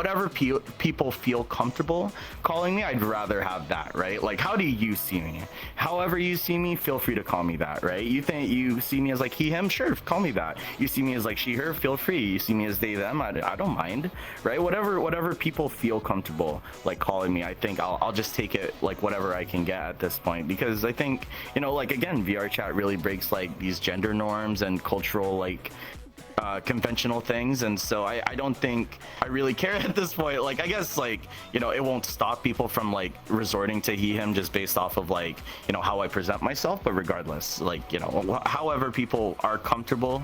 whatever people feel comfortable calling me, I'd rather have that, right? Like, how do you see me? However you see me, feel free to call me that, right? You think you see me as like he, him, sure, call me that. You see me as like she, her, feel free. You see me as they, them, I don't mind, right? Whatever people feel comfortable like calling me, I think I'll just take it like whatever I can get at this point, because I think, you know, like, again, VRChat really breaks like these gender norms and cultural like conventional things, and so I don't think I really care at this point. Like, I guess, like, you know, it won't stop people from like resorting to he, him just based off of like, you know, how I present myself, but regardless, like, you know, however people are comfortable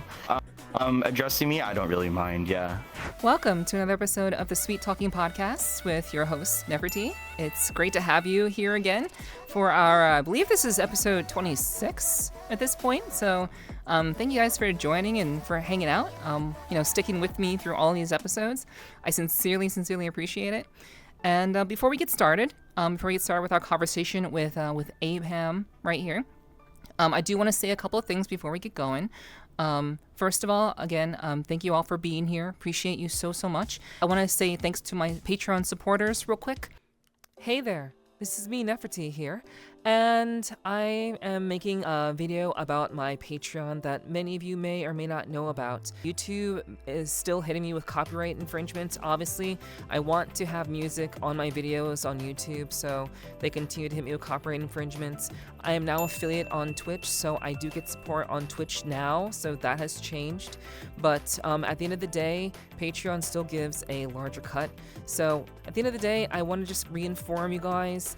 addressing me, I don't really mind. Yeah. Welcome to another episode of the Sweet Talking Podcast with your host, Nepherti. It's great to have you here again for our, I believe this is episode 26 at this point. So thank you guys for joining and for hanging out, you know, sticking with me through all these episodes. I sincerely appreciate it. And before we get started with our conversation with Abehamm right here, I do want to say a couple of things before we get going. First of all, again, thank you all for being here. Appreciate you so much. I want to say thanks to my Patreon supporters real quick. Hey there, this is me, Nepherti here, and I am making a video about my Patreon that many of you may or may not know about. YouTube is still hitting me with copyright infringements. Obviously, I want to have music on my videos on YouTube, so they continue to hit me with copyright infringements. I am now affiliate on Twitch, so I do get support on Twitch now, so that has changed. But at the end of the day, Patreon still gives a larger cut. So at the end of the day, I want to just reinform you guys,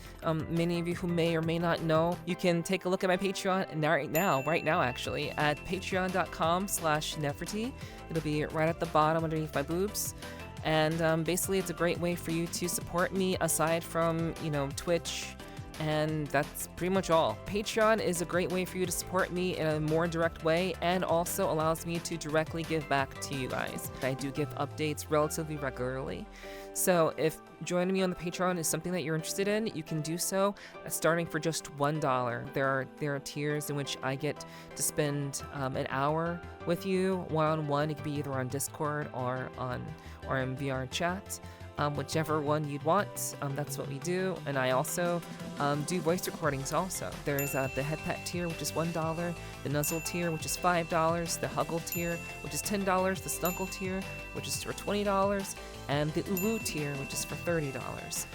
many of you who may or may not know, you can take a look at my Patreon right now actually, at patreon.com/Nepherti. It'll be right at the bottom underneath my boobs. And basically, it's a great way for you to support me aside from, you know, Twitch. And that's pretty much all. Patreon is a great way for you to support me in a more direct way, and also allows me to directly give back to you guys. I do give updates relatively regularly. So if joining me on the Patreon is something that you're interested in, you can do so starting for just $1. There are tiers in which I get to spend an hour with you one-on-one. It could be either on Discord or in VRChat. Whichever one you'd want, that's what we do. And I also do voice recordings also. There's the head pet tier, which is $1, the nuzzle tier, which is $5, the huggle tier, which is $10, the snuggle tier, which is for $20, and the ulu tier, which is for $30.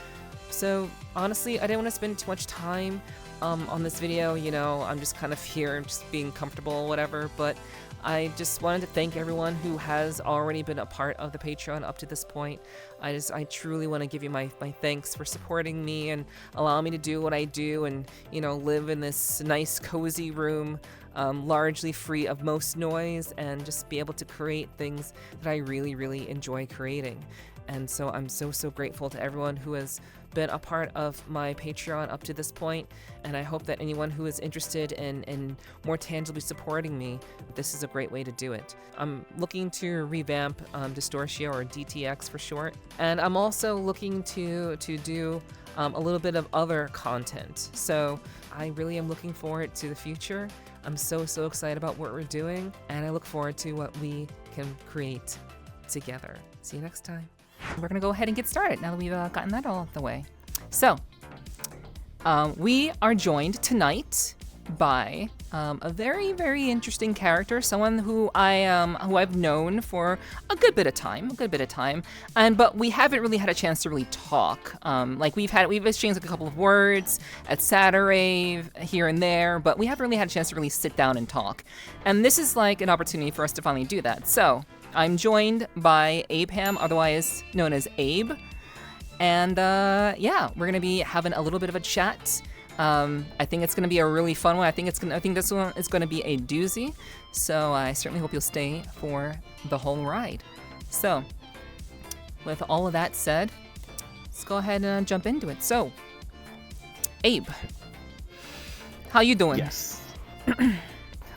So honestly, I didn't want to spend too much time on this video. You know, I'm just kind of here, just being comfortable, whatever, but I just wanted to thank everyone who has already been a part of the Patreon up to this point. I truly want to give you my thanks for supporting me and allowing me to do what I do and, you know, live in this nice, cozy room, largely free of most noise, and just be able to create things that I really enjoy creating. And so I'm so grateful to everyone who has been a part of my Patreon up to this point, and I hope that anyone who is interested in more tangibly supporting me, this is a great way to do it. I'm looking to revamp Distortio, or DTX for short, and I'm also looking to do a little bit of other content. So I really am looking forward to the future. I'm so excited about what we're doing, and I look forward to what we can create together. See you next time. We're going to go ahead and get started now that we've gotten that all out the way. So, we are joined tonight by a very interesting character, someone who I've known for a good bit of time, but we haven't really had a chance to really talk. Like we've exchanged like a couple of words at Saturday here and there, but we haven't really had a chance to really sit down and talk. And this is like an opportunity for us to finally do that. So, I'm joined by Abehamm, otherwise known as Abe, and yeah, we're gonna be having a little bit of a chat. I think it's gonna be a really fun one. I think this one is gonna be a doozy. So I certainly hope you'll stay for the whole ride. So, with all of that said, let's go ahead and jump into it. So, Abe, how you doing? Yes.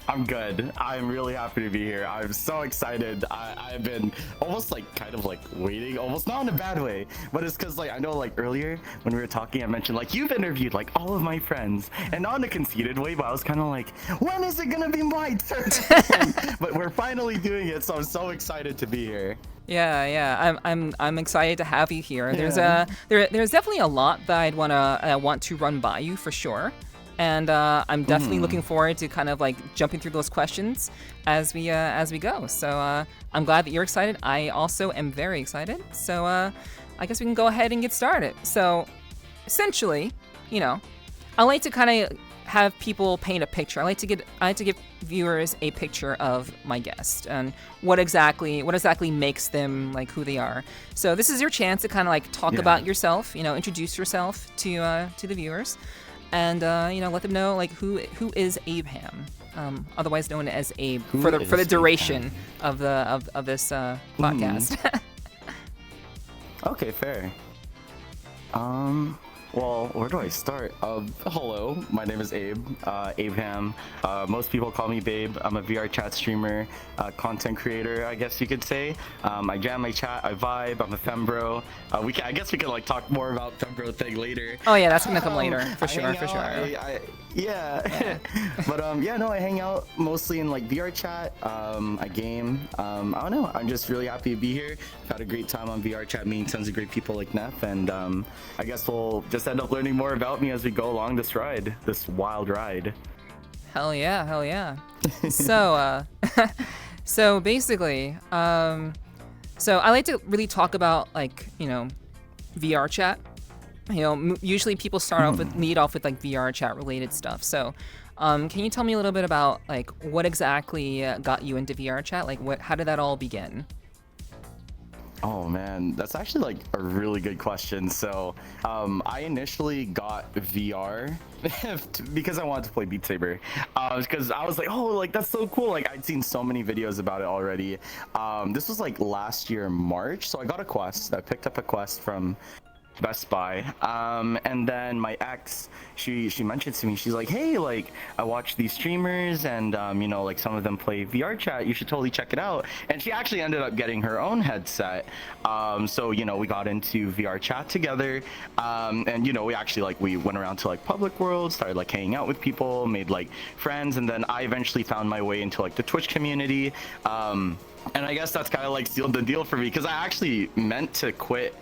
I'm good. I'm really happy to be here. I'm so excited. I've been almost like kind of like waiting, almost not in a bad way, but it's because like I know like earlier when we were talking, I mentioned like you've interviewed like all of my friends, and not in a conceited way, but I was kind of like, when is it gonna be my turn? But we're finally doing it, so I'm so excited to be here. I'm excited to have you here. Yeah. There's definitely a lot that I want to run by you for sure. And I'm definitely looking forward to kind of like jumping through those questions as we go. So I'm glad that you're excited. I also am very excited. So I guess we can go ahead and get started. So essentially, you know, I like to kind of have people paint a picture. I like to give viewers a picture of my guest and what exactly makes them like who they are. So this is your chance to kind of like talk about yourself, you know, introduce yourself to the viewers, and you know, let them know like who is Abehamm, otherwise known as Abe, for the duration of this podcast. Okay, fair. Well, where do I start? Hello, my name is Abe, Abehamm. Most people call me Babe. I'm a VRChat streamer, content creator, I guess you could say. I jam, I chat, I vibe. I'm a fembro. I guess we could like talk more about fembro thing later. Oh yeah, that's gonna come later for I sure. hang For out, sure. Yeah. But I hang out mostly in like VRChat. I game. I don't know. I'm just really happy to be here. I've had a great time on VRChat, meeting tons of great people like Nep, and I guess we'll just end up learning more about me as we go along this ride, this wild ride. Hell yeah. So so basically, so I like to really talk about like, you know, VRChat. You know, usually people lead off with like VRChat related stuff. So, can you tell me a little bit about like what exactly got you into VRChat? Like, how did that all begin? Oh man, that's actually like a really good question. So, I initially got VR because I wanted to play Beat Saber. Because I was like, oh, like that's so cool. Like I'd seen so many videos about it already. This was like last year March, so I got a Quest. I picked up a Quest from Best Buy, and then my ex, she mentioned to me, she's like, hey, like I watch these streamers, and you know, like some of them play VRChat, you should totally check it out. And she actually ended up getting her own headset, so you know, we got into VRChat together, and you know, we actually like we went around to like public world, started like hanging out with people, made like friends, and then I eventually found my way into like the Twitch community, and I guess that's kind of like sealed the deal for me, because I actually meant to quit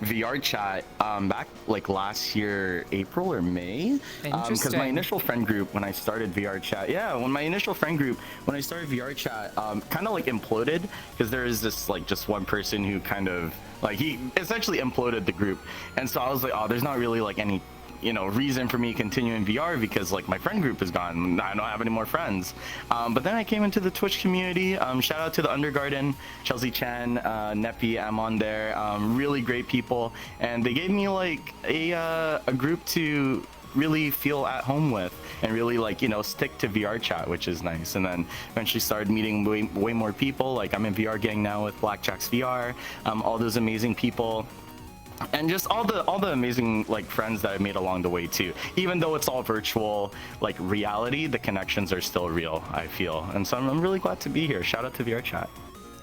VRChat back like last year, April or May, because my initial friend group when I started VRChat, when I started VRChat, kind of like imploded, because there is this like just one person who kind of like he essentially imploded the group, and so I was like, oh, there's not really like any, you know, reason for me continuing VR, because like my friend group is gone. I don't have any more friends. But then I came into the Twitch community. Shout out to the Undergarden, Chelsea Chan, Nephi, Amon there. Really great people, and they gave me like a group to really feel at home with, and really like, you know, stick to VRChat, which is nice. And then eventually started meeting way more people. Like I'm in VR gang now with Blackjack's VR. All those amazing people. And just all the amazing like friends that I made along the way too. Even though it's all virtual, like reality, the connections are still real, I feel. And so I'm really glad to be here. Shout out to VRChat.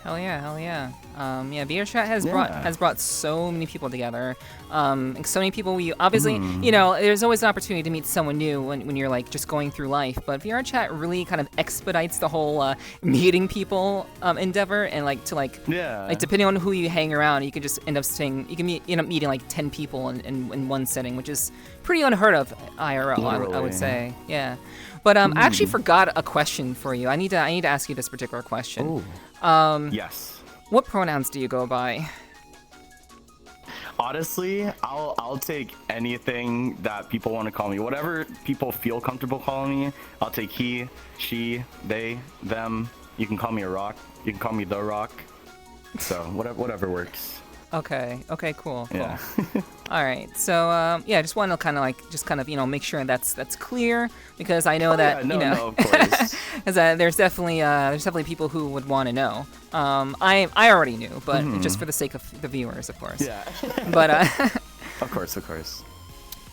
Hell yeah. VRChat has brought so many people together. So many people we obviously, you know, there's always an opportunity to meet someone new when you're like just going through life. But VRChat really kind of expedites the whole meeting people endeavor, and like depending on who you hang around, you can just end up end up meeting like 10 people in one setting, which is pretty unheard of IRL. I would say, yeah. But I actually forgot a question for you. I need to ask you this particular question. Ooh. Yes. What pronouns do you go by? Honestly, I'll take anything that people want to call me. Whatever people feel comfortable calling me, I'll take he, she, they, them. You can call me a rock. You can call me the rock. So whatever works. Okay, cool. Yeah. All right. So just want to kind of you know, make sure that's clear, because I know that no, you know, no, of course. because there's definitely people who would want to know. I already knew, but just for the sake of the viewers, of course. Yeah. But Of course.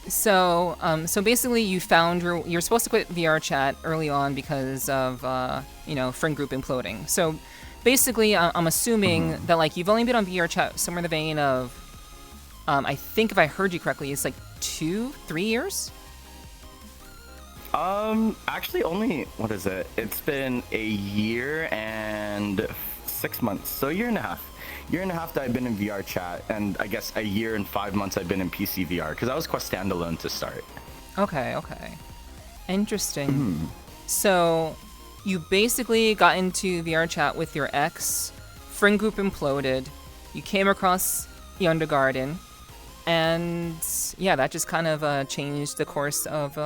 So basically, you're supposed to quit VRChat early on because of you know, friend group imploding. So basically, I'm assuming that like you've only been on VRChat somewhere in the vein of, I think if I heard you correctly, it's like 2-3 years. Actually, only what is it? It's been a year and 6 months, so a year and a half. year and a half that I've been in VRChat, and I guess a year and 5 months I've been in PC VR, because I was Quest standalone to start. Okay. Interesting. So, you basically got into VRChat with your ex, friend group imploded, you came across the Undergarden, and yeah, that just kind of changed the course of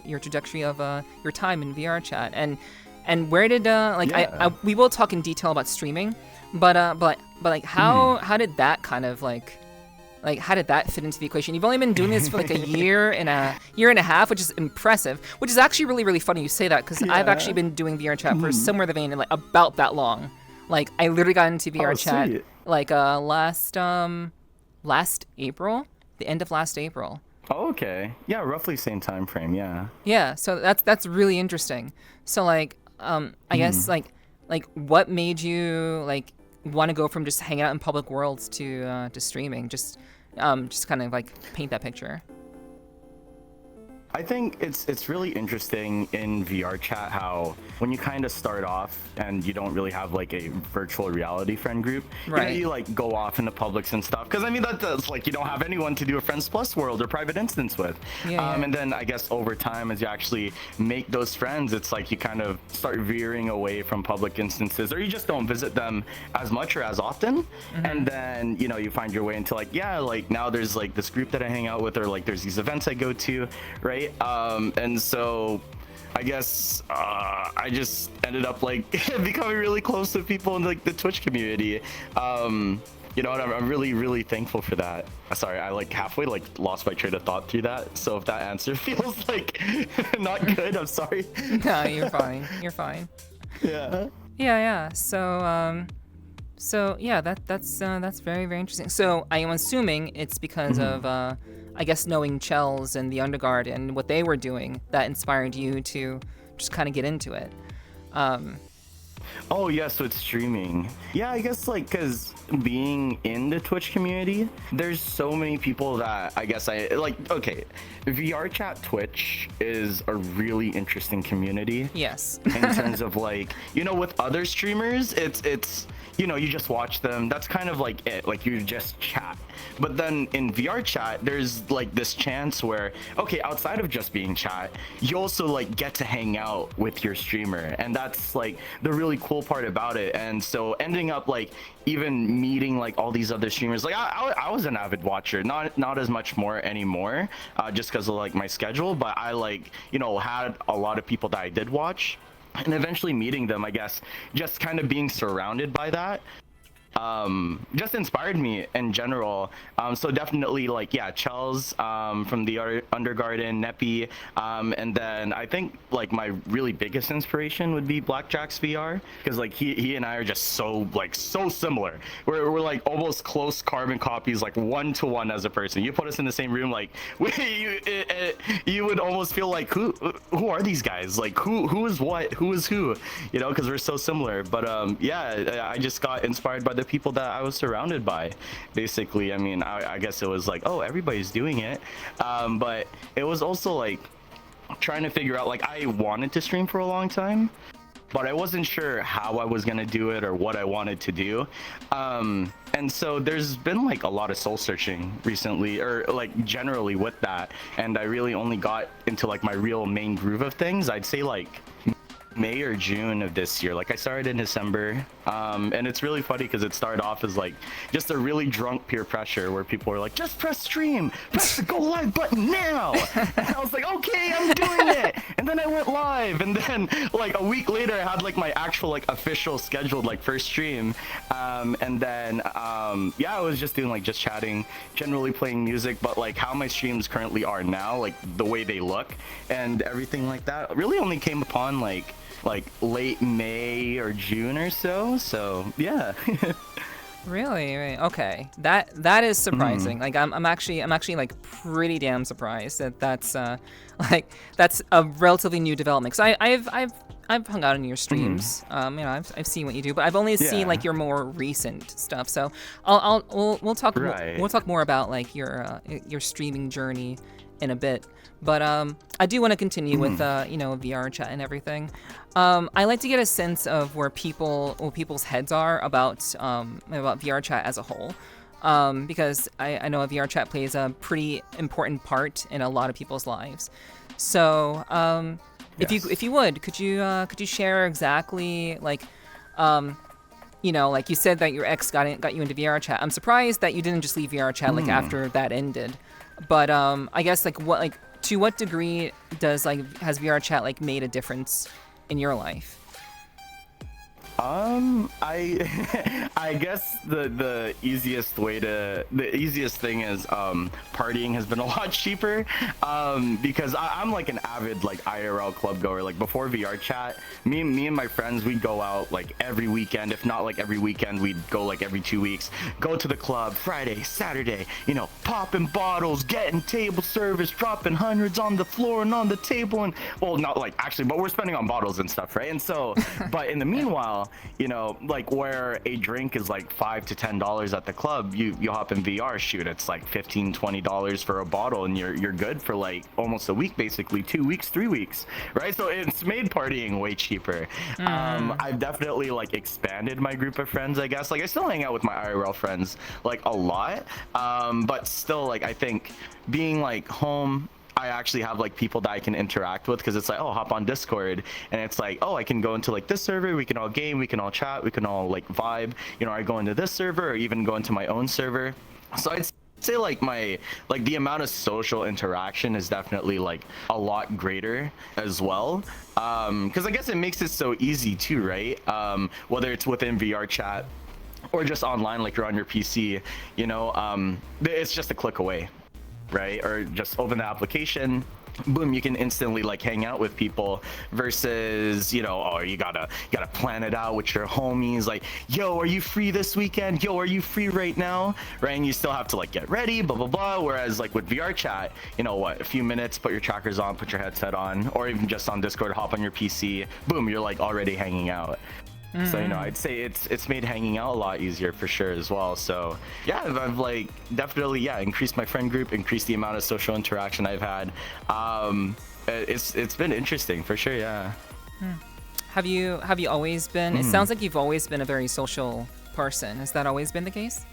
your trajectory of your time in VRChat. And where did I we will talk in detail about streaming, but like how did that kind of like how did that fit into the equation? You've only been doing this for like a year and a half, which is impressive. Which is actually really funny you say that, because I've actually been doing VRChat for somewhere in the vein of like about that long. Like I literally got into VRChat like last April, the end of last April. Oh, okay. Yeah, roughly same time frame. Yeah. Yeah. So that's really interesting. So like I guess like what made you like want to go from just hanging out in public worlds to streaming? Just kind of like paint that picture. I think it's really interesting in VRChat how when you kind of start off and you don't really have like a virtual reality friend group, right? You like go off into publics and stuff. Because I mean that's like you don't have anyone to do a Friends Plus world or private instance with. And then I guess over time as you actually make those friends, it's like you kind of start veering away from public instances, or you just don't visit them as much or as often. And then you find your way into like like now there's like this group that I hang out with, or like there's these events I go to, right? And so I guess I just ended up like becoming really close to people in like the Twitch community. And I'm really thankful for that. Sorry, I like halfway like lost my train of thought through that. So if that answer feels like not good, I'm sorry. No, you're fine. Yeah. So yeah, that's very interesting. So I am assuming it's because of I guess knowing Chels and the Underguard and what they were doing that inspired you to just kind of get into it. Oh yeah, so it's streaming. Yeah, I guess like because being in the Twitch community, there's so many people that I guess I like. Okay, VRChat Twitch is a really interesting community. Yes. In terms of like with other streamers, it's you just watch them. That's kind of like it. Like you just chat. But then in VRChat, there's like this chance where okay, outside of just being chat, you also like get to hang out with your streamer, and that's like the really cool part about it. And so ending up like even meeting like all these other streamers, like I was an avid watcher, not as much more anymore, just because of like my schedule, but I like had a lot of people that I did watch, and eventually meeting them, I guess just kind of being surrounded by that just inspired me in general. So definitely like Chels from the Undergarden, Nepi, and then I think like my really biggest inspiration would be Blackjack's VR, because like he and I are just so similar. We're like almost close carbon copies, like 1-to-1 as a person. You put us in the same room, like you would almost feel like who are these guys, like who is what, who is who, because we're so similar. But I just got inspired by the people that I was surrounded by, basically. I mean, I guess it was like, oh, everybody's doing it, but it was also like trying to figure out, like I wanted to stream for a long time, but I wasn't sure how I was gonna do it or what I wanted to do. And so there's been like a lot of soul searching recently, or like generally with that, and I really only got into like my real main groove of things, I'd say like May or June of this year. Like I started in December, and it's really funny because it started off as like just a really drunk peer pressure where people were like, just press stream, press the go live button now. And I was like, okay, I'm doing it. And then I went live, and then like a week later I had like my actual like official scheduled like first stream, and then I was just doing like just chatting, generally playing music, but like how my streams currently are now, like the way they look and everything like that, really only came upon like late May or June or so yeah. Really? Okay. That is surprising. Like I'm actually like pretty damn surprised that's that's a relatively new development. Cause I've hung out in your streams. I've seen what you do, but I've only seen like your more recent stuff. So we'll talk more about like your streaming journey in a bit. But I do want to continue with VR chat and everything. I like to get a sense of where people's heads are about VR chat as a whole, because I know VR chat plays a pretty important part in a lot of people's lives. So if you would, could you share exactly like like you said that your ex got you into VR chat. I'm surprised that you didn't just leave VR chat like after that ended. But I guess to what degree has VR chat like made a difference in your life? I guess the easiest thing is partying has been a lot cheaper, because I'm like an avid like IRL club goer. Like before VR chat, me and my friends, we'd go out like every weekend. If not like every weekend, we'd go like every 2 weeks, go to the club Friday, Saturday, popping bottles, getting table service, dropping hundreds on the floor and on the table, and well, not like actually, but we're spending on bottles and stuff, right? And so but in the meanwhile, like where a drink is like $5 to $10 at the club, you hop in VR, shoot, it's like $15-$20 for a bottle, and you're good for like almost a week, basically 2 weeks, 3 weeks, right? So it's made partying way cheaper. I've definitely like expanded my group of friends, I guess. Like I still hang out with my IRL friends like a lot, but still, like I think being like home, I actually have like people that I can interact with, because it's like, oh, hop on Discord, and it's like, oh, I can go into like this server, we can all game, we can all chat, we can all like vibe, I go into this server or even go into my own server. So I'd say like the amount of social interaction is definitely like a lot greater as well, because I guess it makes it so easy too, right? Whether it's within VR chat or just online, like you're on your PC, it's just a click away, right? Or just open the application, boom, you can instantly like hang out with people, versus oh, you gotta plan it out with your homies, like, yo, are you free this weekend? Yo, are you free right now? Right? And you still have to like get ready, blah blah blah. Whereas like with VR chat, a few minutes, put your trackers on, put your headset on, or even just on Discord, hop on your PC, boom, you're like already hanging out. So I'd say it's made hanging out a lot easier for sure as well. So yeah, I've like definitely increased my friend group, increased the amount of social interaction I've had. It's been interesting for sure. Yeah. Have you always been? It sounds like you've always been a very social person. Has that always been the case?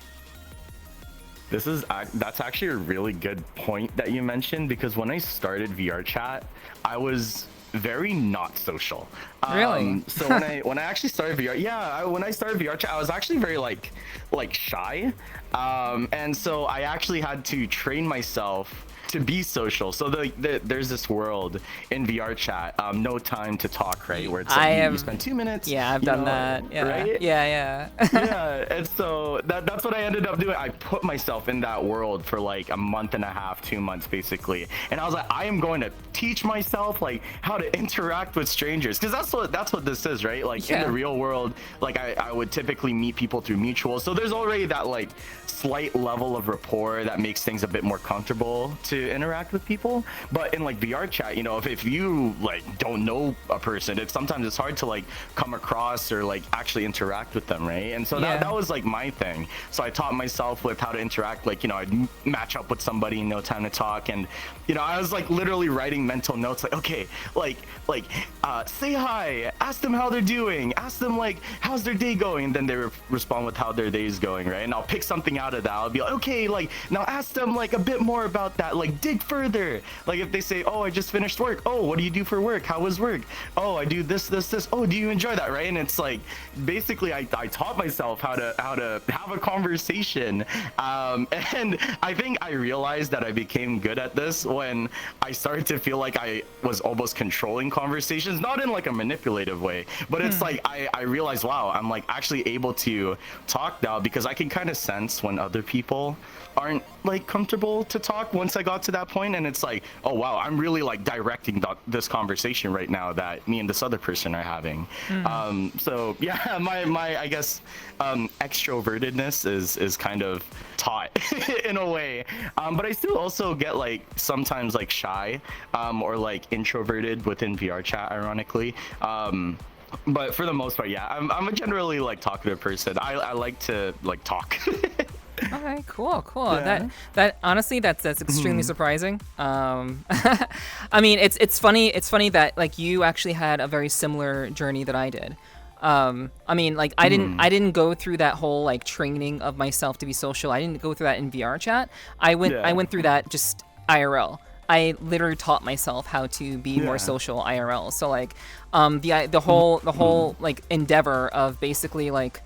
That's actually a really good point that you mentioned, because when I started VR chat, I was very not social. Really? So when I actually started VR, when I started VR chat, I was actually very like shy, and so I actually had to train myself to be social. So there's this world in VR chat, no time to talk, right? Where it's like you spend 2 minutes. Yeah, I've done that. Yeah. Right? Yeah. Yeah, and so that's what I ended up doing. I put myself in that world for like a month and a half, 2 months basically. And I was like, I am going to teach myself like how to interact with strangers, because that's what this is, right? Like in the real world, like I would typically meet people through mutuals. So there's already that like slight level of rapport that makes things a bit more comfortable to interact with people. But in like VR chat, if you like don't know a person, sometimes it's hard to like come across or like actually interact with them, right? And so that was like my thing. So I taught myself with how to interact, like I'd match up with somebody, no time to talk, and I was like literally writing mental notes, like, okay, like say hi, ask them how they're doing, ask them like how's their day going, and then they respond with how their day is going, right? And I'll pick something out of that. I'll be like, okay, like now ask them like a bit more about that, like dig further. Like if they say, oh, I just finished work, oh, what do you do for work, how was work, oh, I do this, oh, do you enjoy that, right? And it's like basically I taught myself how to have a conversation, and I think I realized that I became good at this when I started to feel like I was almost controlling conversations, not in like a manipulative way, but it's like I realized, wow, I'm like actually able to talk now, because I can kind of sense when other people aren't like comfortable to talk once I got to that point. And it's like, oh wow, I'm really like directing this conversation right now that me and this other person are having. So yeah, my I guess extrovertedness is kind of taught in a way, but I still also get like sometimes like shy, or like introverted within VR chat, ironically. But for the most part, yeah, I'm a generally like talkative person. I like to like talk. Okay, cool. Yeah. That honestly, that's extremely surprising. I mean, it's funny. It's funny that like you actually had a very similar journey that I did. I mean, like I didn't go through that whole like training of myself to be social. I didn't go through that in VRChat. I went through that just IRL. I literally taught myself how to be more social IRL. So like, the whole like endeavor of basically like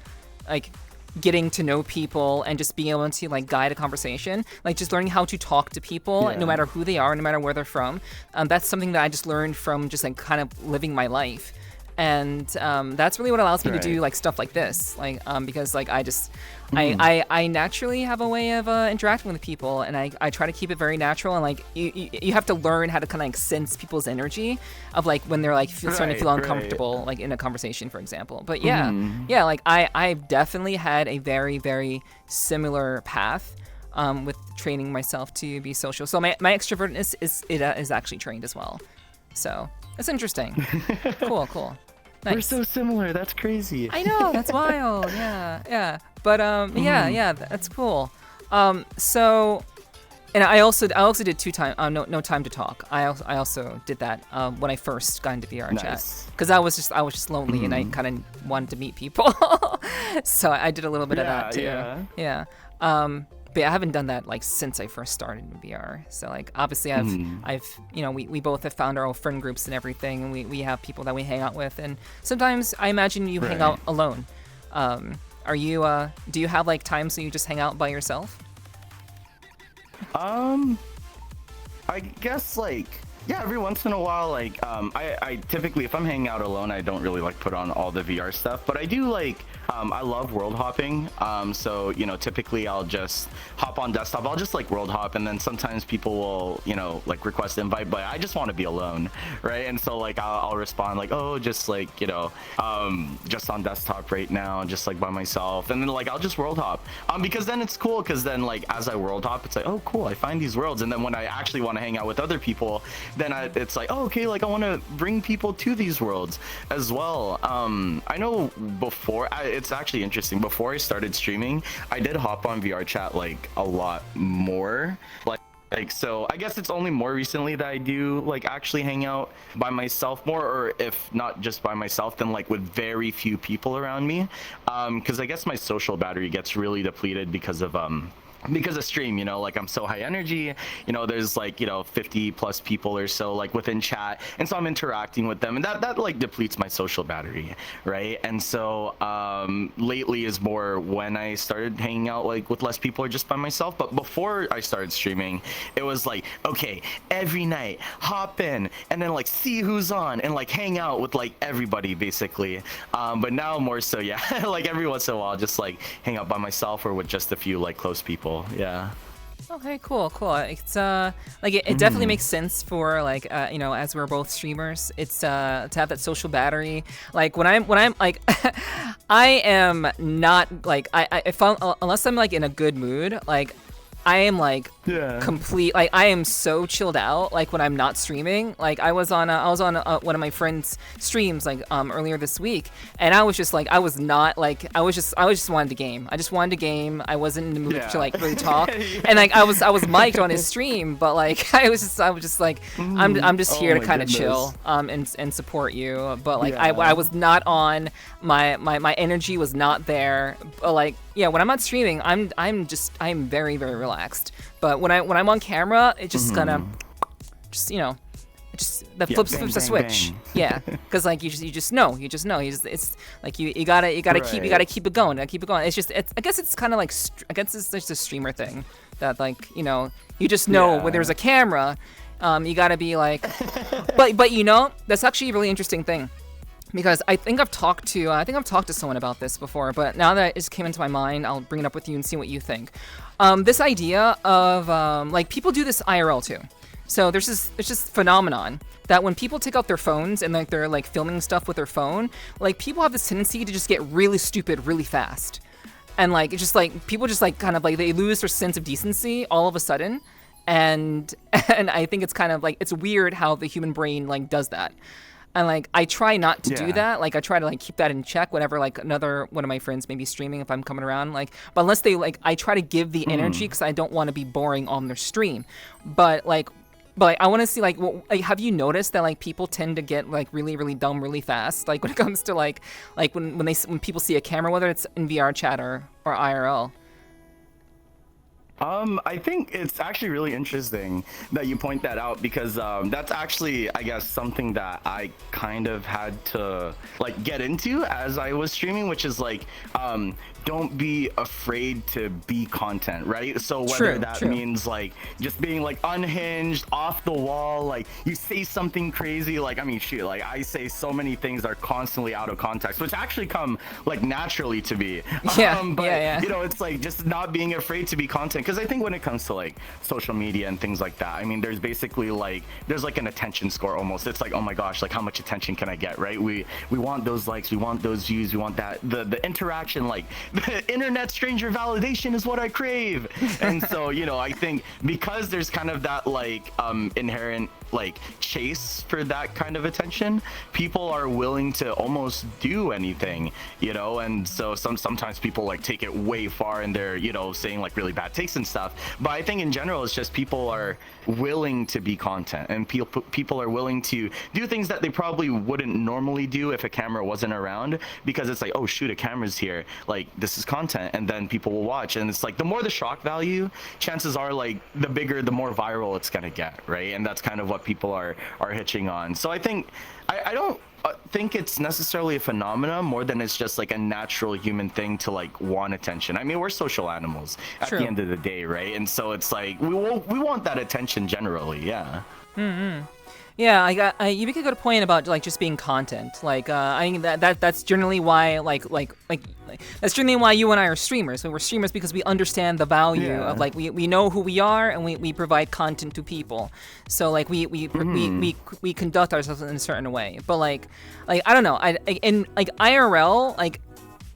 getting to know people and just being able to like guide a conversation, like just learning how to talk to people no matter who they are, no matter where they're from. That's something that I just learned from just like kind of living my life. And that's really what allows me to do like stuff like this, like because like I naturally have a way of interacting with people, and I try to keep it very natural, and like you have to learn how to kind of like sense people's energy of like when they're like starting to feel uncomfortable like in a conversation, for example. But like I've definitely had a very, very similar path with training myself to be social. So my extrovertness is actually trained as well. So it's interesting. Cool. Nice. We're so similar. That's crazy. I know, that's wild. Yeah. But that's cool. So, and I also did no time to talk. I also did that when I first got into VRChat, because I was just lonely and I kind of wanted to meet people. So I did a little bit of that too. Yeah. But I haven't done that like since I first started in VR. So like obviously I've we both have found our own friend groups and everything, and we have people that we hang out with, and sometimes I imagine you hang out alone. Are you do you have like times when you just hang out by yourself? I guess like every once in a while, like I typically, if I'm hanging out alone, I don't really like put on all the VR stuff, but I do like I love world hopping. So typically I'll just hop on desktop, I'll just like world hop, and then sometimes people will like request invite, but I just want to be alone, right? And so like I'll respond like, oh, just like just on desktop right now, just like by myself, and then like I'll just world hop because then it's cool, because then like as I world hop, it's like, oh cool, I find these worlds, and then when I actually want to hang out with other people, then it's like, oh, okay, like I want to bring people to these worlds as well. I know before, it's actually interesting, before I started streaming, I did hop on VRChat like a lot more, like so I guess it's only more recently that I do like actually hang out by myself more, or if not just by myself, then like with very few people around me, because I guess my social battery gets really depleted because of stream, like I'm so high energy, there's like 50 plus people or so like within chat, and so I'm interacting with them, and that like depletes my social battery, right? And so lately is more when I started hanging out like with less people or just by myself. But before I started streaming, it was like, okay, every night hop in and then like see who's on and like hang out with like everybody basically, but now more so like every once in a while just like hang out by myself or with just a few like close people. Yeah. Okay, cool. It's like it definitely makes sense for like as we're both streamers, it's to have that social battery. Like when I'm like I am not like I found, unless I'm like in a good mood, like I am like complete, like I am so chilled out like when I'm not streaming. Like I was on one of my friends' streams like earlier this week, and I was just like, I was not like, I was just wanted to game. I just wanted to game. I wasn't in the mood to like really talk. And like I was mic'd on his stream, but like I was just like, I'm just here to kind of chill and support you. But like I was not on, my energy was not there. But like when I'm not streaming, I'm very, very relaxed. But when I'm on camera, it just kind of flips the switch. Bang. Yeah, because like you just know. It's like you gotta keep it going. It's just, I guess it's kind of like, I guess it's just a streamer thing that like you just know when there's a camera, you gotta be like, but that's actually a really interesting thing. Because I think I've talked to someone about this before, but now that it just came into my mind, I'll bring it up with you and see what you think. This idea of like people do this IRL too. So there's this phenomenon that when people take out their phones and like they're like filming stuff with their phone, like people have this tendency to just get really stupid really fast, and like it's just like people just like kind of like they lose their sense of decency all of a sudden, and I think it's kind of like, it's weird how the human brain like does that. And like I try not to do Yeah. that. Like I try to like keep that in check whenever like another one of my friends may be streaming if I'm coming around. Like, but unless they like, I try to give the energy because I don't want to be boring on their stream. But I want to see like, have you noticed that like people tend to get like really really dumb really fast? Like when it comes to like when people see a camera, whether it's in VR chat or IRL. I think it's actually really interesting that you point that out because that's actually, I guess, something that I kind of had to like get into as I was streaming, which is like, don't be afraid to be content, right? So whether that means like just being like unhinged, off the wall, like you say something crazy, like I mean, shoot, like I say so many things that are constantly out of context, which actually come like naturally to me. But you know, it's like just not being afraid to be content. Because I think when it comes to like social media and things like that, I mean, there's basically like there's like an attention score almost. It's like, oh my gosh, like how much attention can I get, right? We want those likes, we want those views, we want that the interaction, like the internet stranger validation is what I crave. And so, you know, I think because there's kind of that like inherent like chase for that kind of attention, people are willing to almost do anything, you know. And so sometimes people like take it way far and they're, you know, saying like really bad takes and stuff. But I think in general it's just people are willing to be content, and people are willing to do things that they probably wouldn't normally do if a camera wasn't around, because it's like, oh shoot, a camera's here, like this is content, and then people will watch. And it's like the more the shock value, chances are like the bigger, the more viral it's gonna get, right? And that's kind of what people are hitching on. So I think I don't think it's necessarily a phenomenon more than it's just like a natural human thing to like want attention. I mean, we're social animals at the end of the day, right? And so it's like we want that attention generally. Yeah. Yeah, you make a good point about like just being content. Like, I think that's generally why that's generally why you and I are streamers. We're streamers because we understand the value of like we know who we are, and we provide content to people. So like we conduct ourselves in a certain way. But like I don't know. In like IRL, like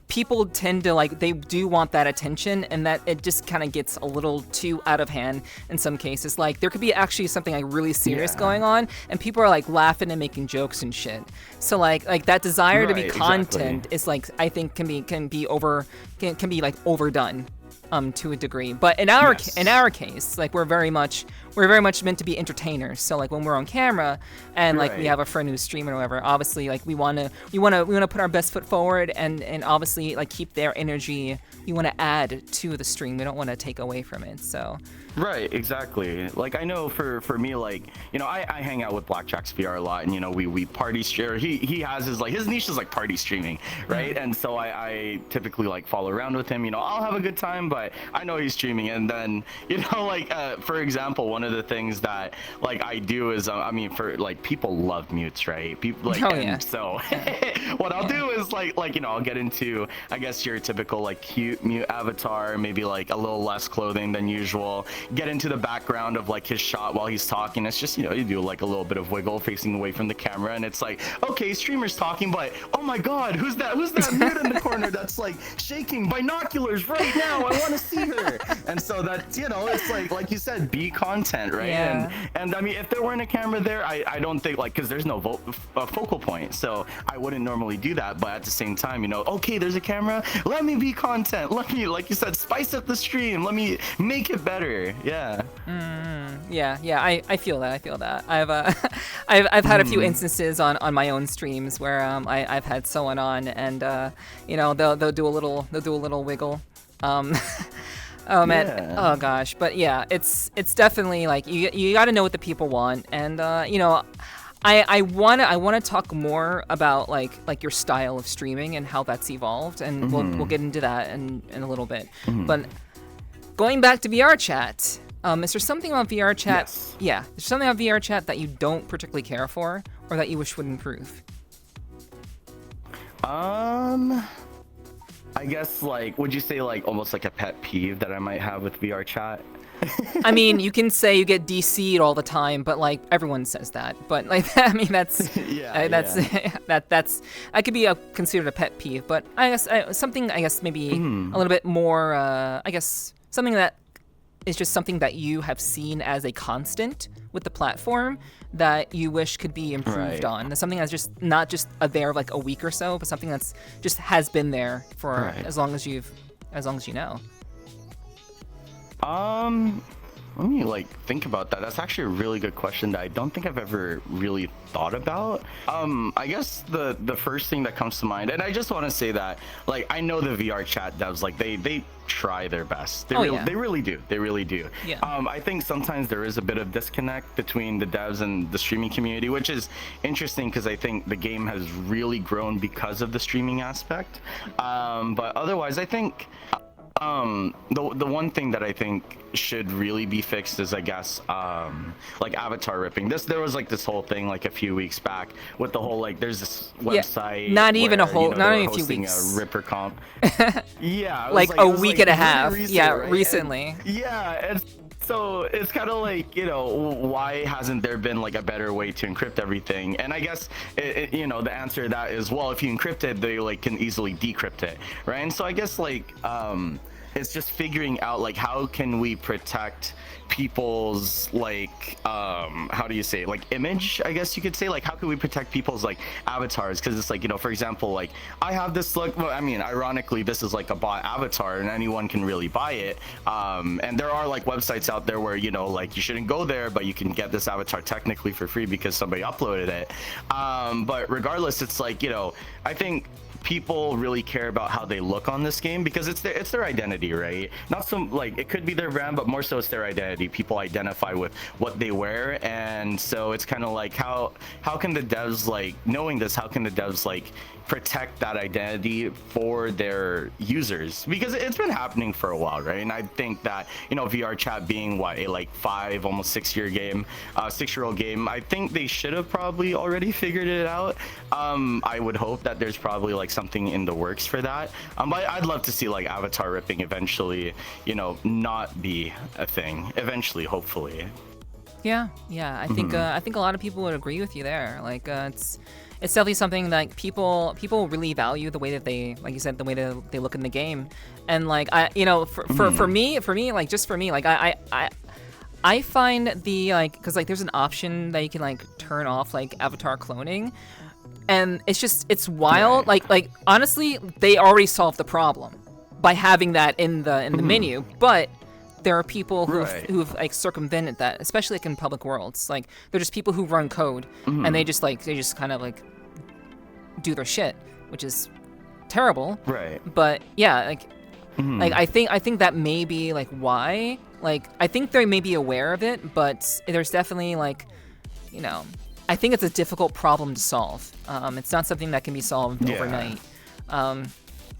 people tend to like, they do want that attention, and that it just kind of gets a little too out of hand in some cases. Like there could be actually something like really serious going on, and people are like laughing and making jokes and shit. So like that desire to be content is like, I think can be like overdone to a degree. But in our case, like we're very much meant to be entertainers. So like when we're on camera and like we have a friend who's streaming or whatever, obviously like we want to put our best foot forward, and obviously like keep their energy. We want to add to the stream. We don't want to take away from it. So right, exactly. Like I know for me, like, you know, I hang out with Blackjack's VR a lot, and you know, we party stream. He has his niche is like party streaming, right? And so I typically like follow around with him. You know, I'll have a good time, but I know he's streaming. And then, you know, like for example, one of the things that like I do is I mean, for like people love mutes, right? People like so what I'll do is like you know, I'll get into, I guess, your typical like cute mute avatar, maybe like a little less clothing than usual, get into the background of like his shot while he's talking. It's just, you know, you do like a little bit of wiggle facing away from the camera, and it's like, okay, streamer's talking, but oh my god, who's that mute in the corner that's like shaking binoculars right now, I want to see her. And so that, you know, it's like you said, be content, right? And I mean, if there weren't a camera there, I don't think, like, because there's no focal point, so I wouldn't normally do that. But at the same time, you know, okay, there's a camera, let me be content, let me, like you said, spice up the stream, let me make it better. I feel that. I've had a few instances on my own streams where I've had someone on, and you know, they'll do a little wiggle. Oh man, oh gosh, but yeah, it's definitely like you got to know what the people want, and you know, I wanna talk more about like your style of streaming and how that's evolved, and we'll get into that in a little bit. But going back to VRChat, is there something about VRChat? Yes. Yeah, is there something about VRChat that you don't particularly care for, or that you wish would improve? I guess, like, would you say like almost like a pet peeve that I might have with VRChat? I mean, you can say you get DC'd all the time, but like everyone says that. But like, I mean, that's that could be considered a pet peeve. But I guess something, I guess maybe a little bit more. I guess something that is just something that you have seen as a constant with the platform that you wish could be improved Right. on. Something that's just not just there of like a week or so, but something that's just has been there for Right. as long as you know. Let me like think about that. That's actually a really good question that I don't think I've ever really thought about. I guess the first thing that comes to mind, and I just want to say that like I know the VRChat devs, like they try their best. They really do. They really do. Yeah. I think sometimes there is a bit of disconnect between the devs and the streaming community, which is interesting because I think the game has really grown because of the streaming aspect. But otherwise, I think the one thing that I think should really be fixed is, I guess, like avatar ripping. There was like this whole thing like a few weeks back with the whole like there's this website. Not even a where, whole, they not were even a few hosting weeks. A ripper comp. Yeah, it was like it a was, week like, and a really half. recent, Yeah, right? recently. And so it's kind of like, why hasn't there been like a better way to encrypt everything? And I guess the answer to that is, well, if you encrypt it, they like can easily decrypt it, right? And so I guess like it's just figuring out like how can we protect people's like how do you say it? Like image, I guess you could say. Like how can we protect people's like avatars? Because it's like, for example, like I have this look, well, I mean, ironically this is like a bot avatar and anyone can really buy it, and there are like websites out there where like you shouldn't go there, but you can get this avatar technically for free because somebody uploaded it. But regardless, it's like, I think people really care about how they look on this game because it's their identity, right? Not so like it could be their brand, but more so it's their identity. People identify with what they wear, and so it's kind of like how can the devs, like, knowing this, how can the devs like protect that identity for their users? Because it's been happening for a while, right? And I think that VRChat being a like 5 almost 6-year game, 6-year-old game, I think they should have probably already figured it out. I would hope that there's probably like something in the works for that. But I'd love to see like avatar ripping eventually, not be a thing eventually, hopefully. Yeah. I think I think a lot of people would agree with you there. Like it's definitely something that people really value, the way that they, like you said, the way that they look in the game. And like for me, like just for me, like I find the like, because like there's an option that you can like turn off like avatar cloning, and it's wild. Right. Like honestly, they already solved the problem by having that in the menu, but there are people who've like circumvented that, especially like in public worlds. Like they're just people who run code, and they just kind of like do their shit, which is terrible. Right. But yeah, like I think that may be like why. Like I think they may be aware of it, but there's definitely like, I think it's a difficult problem to solve. It's not something that can be solved overnight.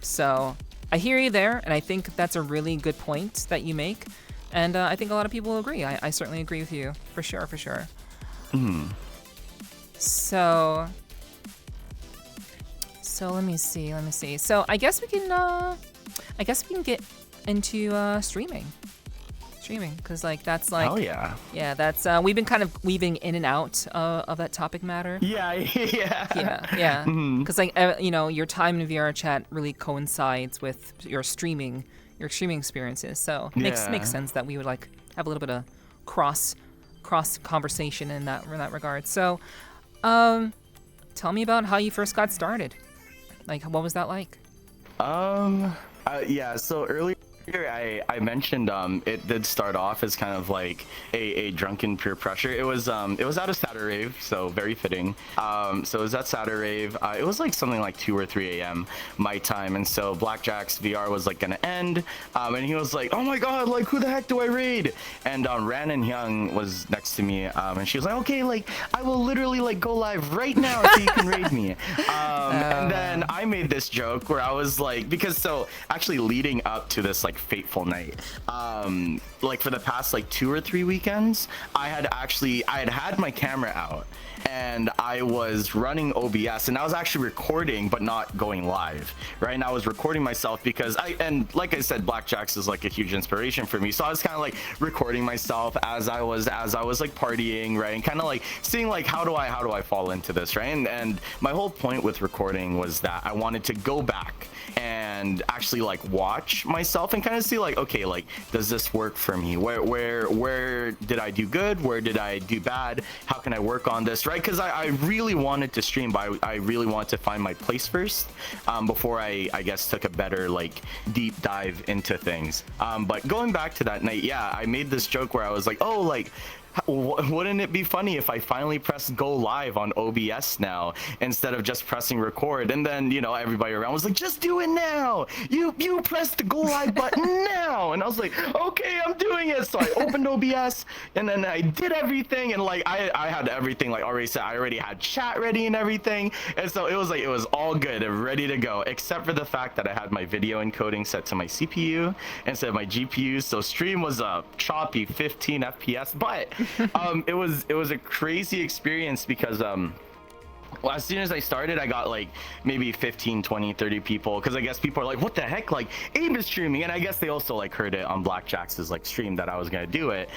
So I hear you there, and I think that's a really good point that you make, and I think a lot of people agree. I certainly agree with you, for sure. So let me see. So I guess we can get into streaming, because like that's like, oh yeah, that's we've been kind of weaving in and out of that topic matter. yeah. Because like your time in VRChat really coincides with your streaming experiences, so makes sense that we would like have a little bit of cross conversation in that regard. So tell me about how you first got started. Like, what was that like? Yeah, so earlier I mentioned it did start off as kind of like a drunken peer pressure. It was at a Saturday rave, so very fitting. So it was at Saturday rave. It was like something like 2 or 3 a.m. my time, and so Blackjack's VR was like gonna end, and he was like, oh my god, like who the heck do I raid? And Ran and Hyung was next to me, and she was like, okay, like I will literally like go live right now so you can raid me. And then I made this joke where I was like, because so actually leading up to this like fateful night, like for the past like 2 or 3 weekends, I had my camera out and I was running OBS, and I was actually recording but not going live, right? And I was recording myself because and like I said, Blackjack's is like a huge inspiration for me, so I was kind of like recording myself as I was like partying, right? And kind of like seeing like how do I fall into this, right? And my whole point with recording was that I wanted to go back and and actually like watch myself and kind of see like, okay, like, does this work for me? Where did I do good? Where did I do bad? How can I work on this, right? Because I really wanted to stream, but I really wanted to find my place first before I guess took a better like deep dive into things. But going back to that night, yeah, I made this joke where I was like, oh, like, wouldn't it be funny if I finally press go live on OBS now instead of just pressing record? And then, you know, everybody around was like, just do it now. You press the go live button now. And I was like, okay, I'm doing it. So I opened OBS and then I did everything. And like, I had everything like already set. I already had chat ready and everything. And so it was like, it was all good and ready to go, except for the fact that I had my video encoding set to my CPU instead of my GPU. So stream was a choppy 15 FPS, but it was a crazy experience because well, as soon as I started, I got like maybe 15, 20, 30 people, because I guess people are like, what the heck, like Abe is streaming, and I guess they also like heard it on Blackjack's like stream that I was gonna do it.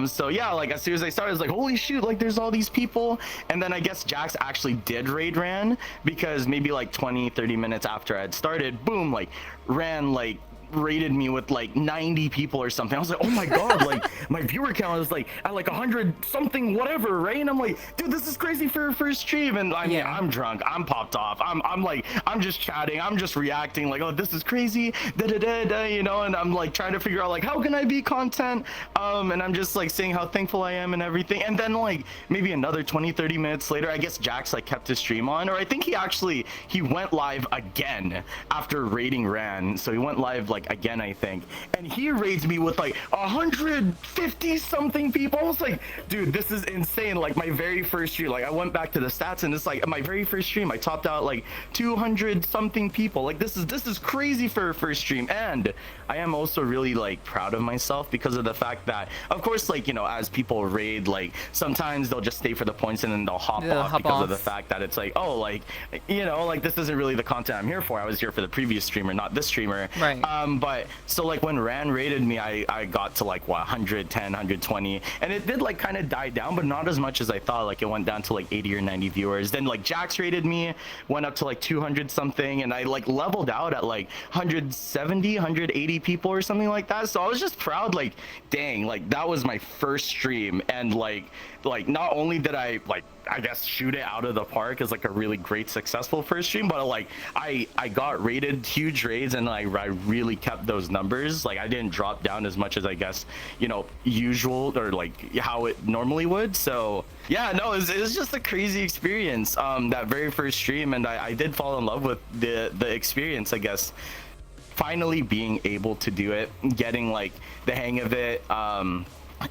So yeah, like as soon as I started, I was like, holy shoot, like there's all these people. And then I guess Jax actually did raid Ran, because maybe like 20, 30 minutes after I had started, boom, like Ran like rated me with like 90 people or something. I was like, oh my god, like my viewer count is like at like 100 something whatever, right? And I'm like, dude, this is crazy for a first stream. And I mean, I'm drunk, I'm popped off, I'm like, I'm just chatting, I'm just reacting like, oh, this is crazy, da da da da, you know. And I'm like trying to figure out like, how can I be content, and I'm just like saying how thankful I am and everything. And then like maybe another 20-30 minutes later, I guess Jax like kept his stream on, or I think he went live again after raiding Ran. So he went live like again, I think, and he raids me with like 150 something people. I was like, dude, this is insane. Like my very first stream, like I went back to the stats and it's like my very first stream I topped out like 200 something people. Like this is crazy for a first stream. And I am also really like proud of myself because of the fact that, of course, like, you know, as people raid, like sometimes they'll just stay for the points and then they'll hop off because of the fact that it's like, oh, like, you know, like this isn't really the content I'm here for. I was here for the previous streamer, not this streamer, right? But so like when Ran raided me, I got to like what, 110, 120, and it did like kind of die down, but not as much as I thought. Like it went down to like 80 or 90 viewers. Then like Jax raided me, went up to like 200 something, and I like leveled out at like 170, 180 people or something like that. So I was just proud, like, dang, like that was my first stream, and like not only did I like, I guess, shoot it out of the park as like a really great successful first stream, but like I got rated huge raids, and I really kept those numbers. Like I didn't drop down as much as I guess, you know, usual or like how it normally would. So yeah, no, it was just a crazy experience, that very first stream, and I did fall in love with the experience, I guess. Finally being able to do it, getting like the hang of it,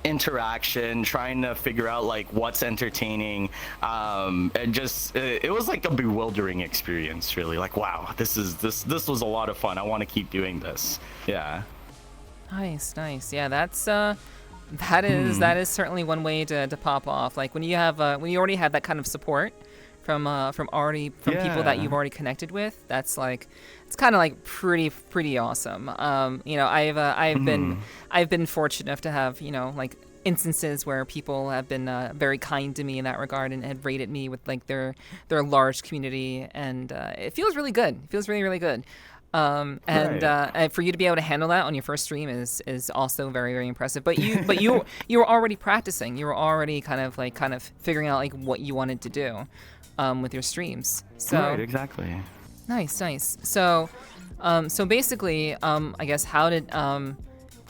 interaction, trying to figure out like what's entertaining, and just it was like a bewildering experience, really. Like, wow, this was a lot of fun. I want to keep doing this. Yeah. Nice. Yeah, that's that is certainly one way to pop off. Like when you have when you already have that kind of support from people that you've already connected with, that's like, it's kind of like pretty awesome. You know, I've been fortunate enough to have, you know, like instances where people have been very kind to me in that regard and had rated me with like their large community, and it feels really good. It feels really good. And for you to be able to handle that on your first stream is also very impressive. But you were already practicing. You were already kind of figuring out like what you wanted to do with your streams. So right, exactly. Nice. So basically, I guess how did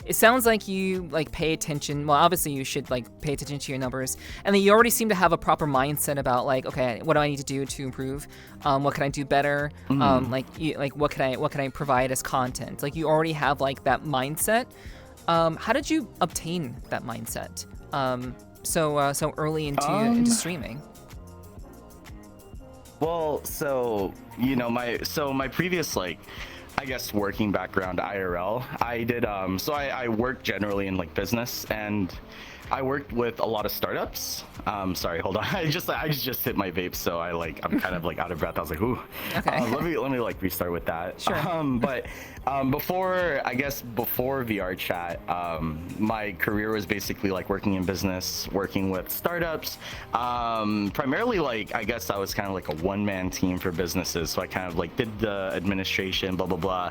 it sounds like you like pay attention. Well, obviously you should like pay attention to your numbers, and then you already seem to have a proper mindset about like, okay, what do I need to do to improve? What can I do better? Like what can I provide as content? Like you already have like that mindset. How did you obtain that mindset so early into streaming? Well, so you know, my previous like, I guess, working background IRL, I did so I work generally in like business, and I worked with a lot of startups. Sorry, hold on. I just hit my vape, so I'm kind of like out of breath. I was like, ooh. Okay. Let me like restart with that. Sure. But before VRChat, my career was basically like working in business, working with startups. Primarily, like I guess I was kind of like a one-man team for businesses. So I kind of like did the administration, blah blah blah.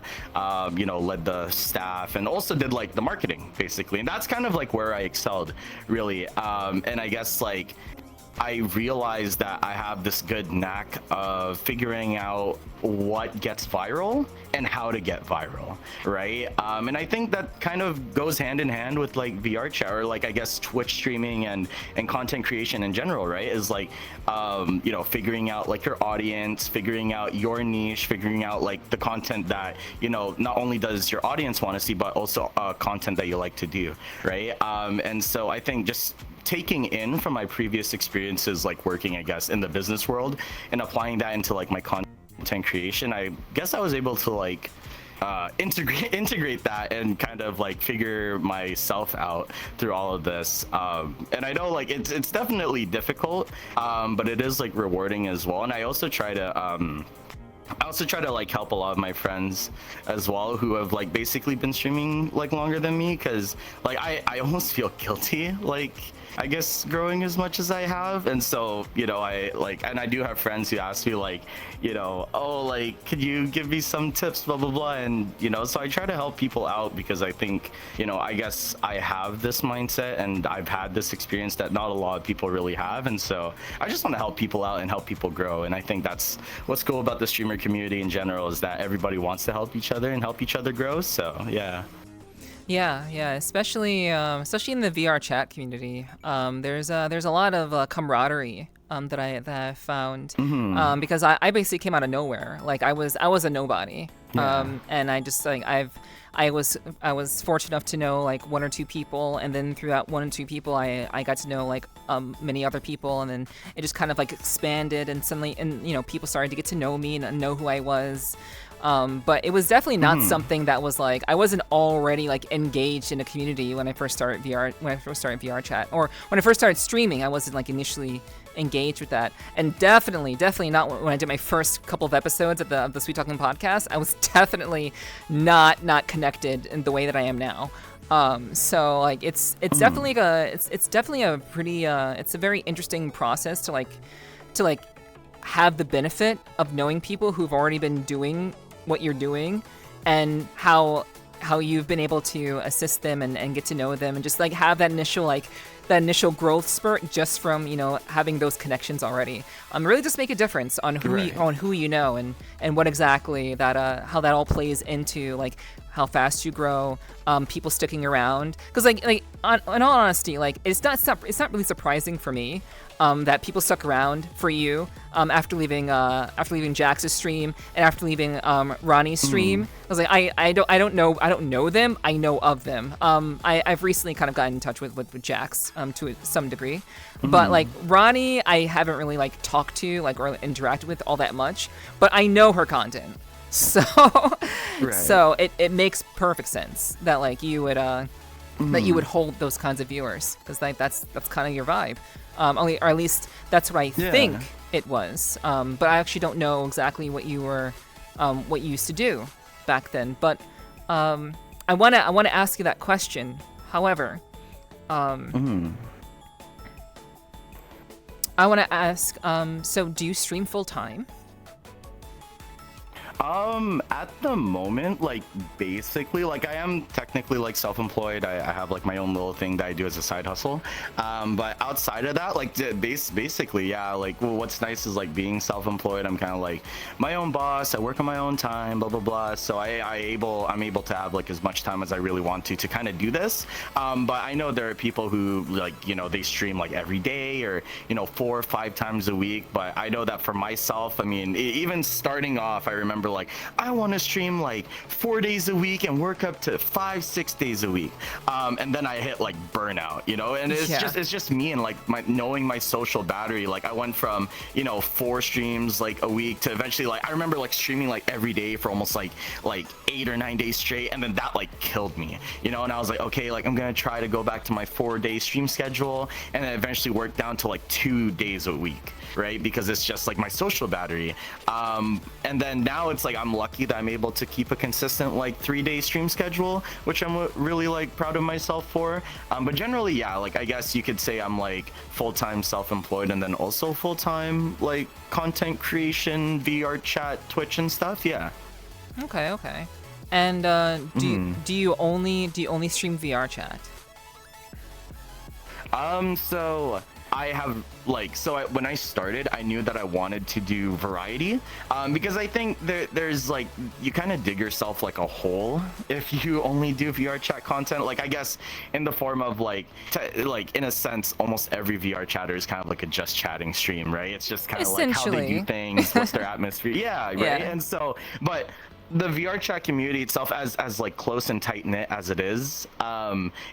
Led the staff, and also did like the marketing basically. And that's kind of like where I excelled, really. And I guess like I realized that I have this good knack of figuring out what gets viral and how to get viral, right? And I think that kind of goes hand in hand with like VRChat, or like I guess Twitch streaming and content creation in general, right? Is like figuring out like your audience, figuring out your niche, figuring out like the content that not only does your audience want to see, but also content that you like to do, right? And so I think just taking in from my previous experiences, like working, I guess, in the business world, and applying that into like my content creation, I guess I was able to like integrate that and kind of like figure myself out through all of this. And I know like it's definitely difficult, but it is like rewarding as well. And I also try to like help a lot of my friends as well who have like basically been streaming like longer than me, because like I almost feel guilty, like I guess growing as much as I have. And so I do have friends who ask me like oh, like could you give me some tips, blah blah blah. And so I try to help people out, because I think I guess I have this mindset and I've had this experience that not a lot of people really have. And so I just want to help people out and help people grow. And I think that's what's cool about the streamer community in general, is that everybody wants to help each other and help each other grow. So Yeah, especially in the VRChat community. There's a lot of camaraderie that I found, because I basically came out of nowhere. Like I was a nobody, and I just like I was fortunate enough to know like one or two people, and then through that one or two people, I got to know like many other people, and then it just kind of like expanded, and suddenly people started to get to know me and know who I was. But it was definitely not something that was like, I wasn't already like engaged in a community when I first started VRChat, or when I first started streaming. I wasn't like initially engaged with that, and definitely not when I did my first couple of episodes of the Sweet Talking podcast. I was definitely not connected in the way that I am now. So like it's definitely a pretty it's a very interesting process to have the benefit of knowing people who've already been doing what you're doing, and how you've been able to assist them and get to know them, and just like have that initial growth spurt just from having those connections already. Really just make a difference on who you know, and what exactly that how that all plays into like how fast you grow, people sticking around. Because like in all honesty, like it's not really surprising for me that people stuck around for you after leaving Jax's stream and after leaving Ronnie's stream. I was like, I don't know them. I know of them. I've recently kind of gotten in touch with Jax to some degree, but like Ronnie, I haven't really like talked to or interacted with all that much. But I know her content, so so it makes perfect sense that like you would that you would hold those kinds of viewers, because like that's kind of your vibe. Or at least that's what I think it was. But I actually don't know exactly what you used to do back then. But I wanna ask you that question. However, I wanna ask. So do you stream full time? At the moment, like basically, like I am technically like self-employed. I have like my own little thing that I do as a side hustle. But outside of that, like basically, yeah, like what's nice is like being self-employed. I'm kind of like my own boss. I work on my own time, blah blah blah. So I'm able to have like as much time as I really want to kind of do this. But I know there are people who like they stream like every day, or 4 or 5 times a week. But I know that for myself, I mean, even starting off, I remember like I want to stream like 4 days a week and work up to 5-6 days a week, and then I hit like burnout, and it's just me and like knowing my social battery. Like I went from 4 streams like a week to eventually like I remember like streaming like every day for almost like like 8 or 9 days straight, and then that like killed me, you know. And I was like, okay, like I'm gonna try to go back to my 4-day stream schedule, and then eventually work down to like 2 days a week, right? Because it's just like my social battery. And then now it's like I'm lucky that I'm able to keep a consistent like 3-day stream schedule, which I'm really like proud of myself for. But generally, yeah, like I guess you could say I'm like full-time self-employed, and then also full-time like content creation, VRChat, Twitch and stuff. Yeah. Okay. And do you only stream VRChat? So I have like, when I started, I knew that I wanted to do variety, because I think there's like, you kind of dig yourself like a hole if you only do VRChat content. Like I guess in the form of like, like in a sense, almost every VR chatter is kind of like a just chatting stream, right? It's just kind of like how they do things, what's their atmosphere. Yeah, right. Yeah. And so, but the VR chat community itself, as like close and tight knit as it is,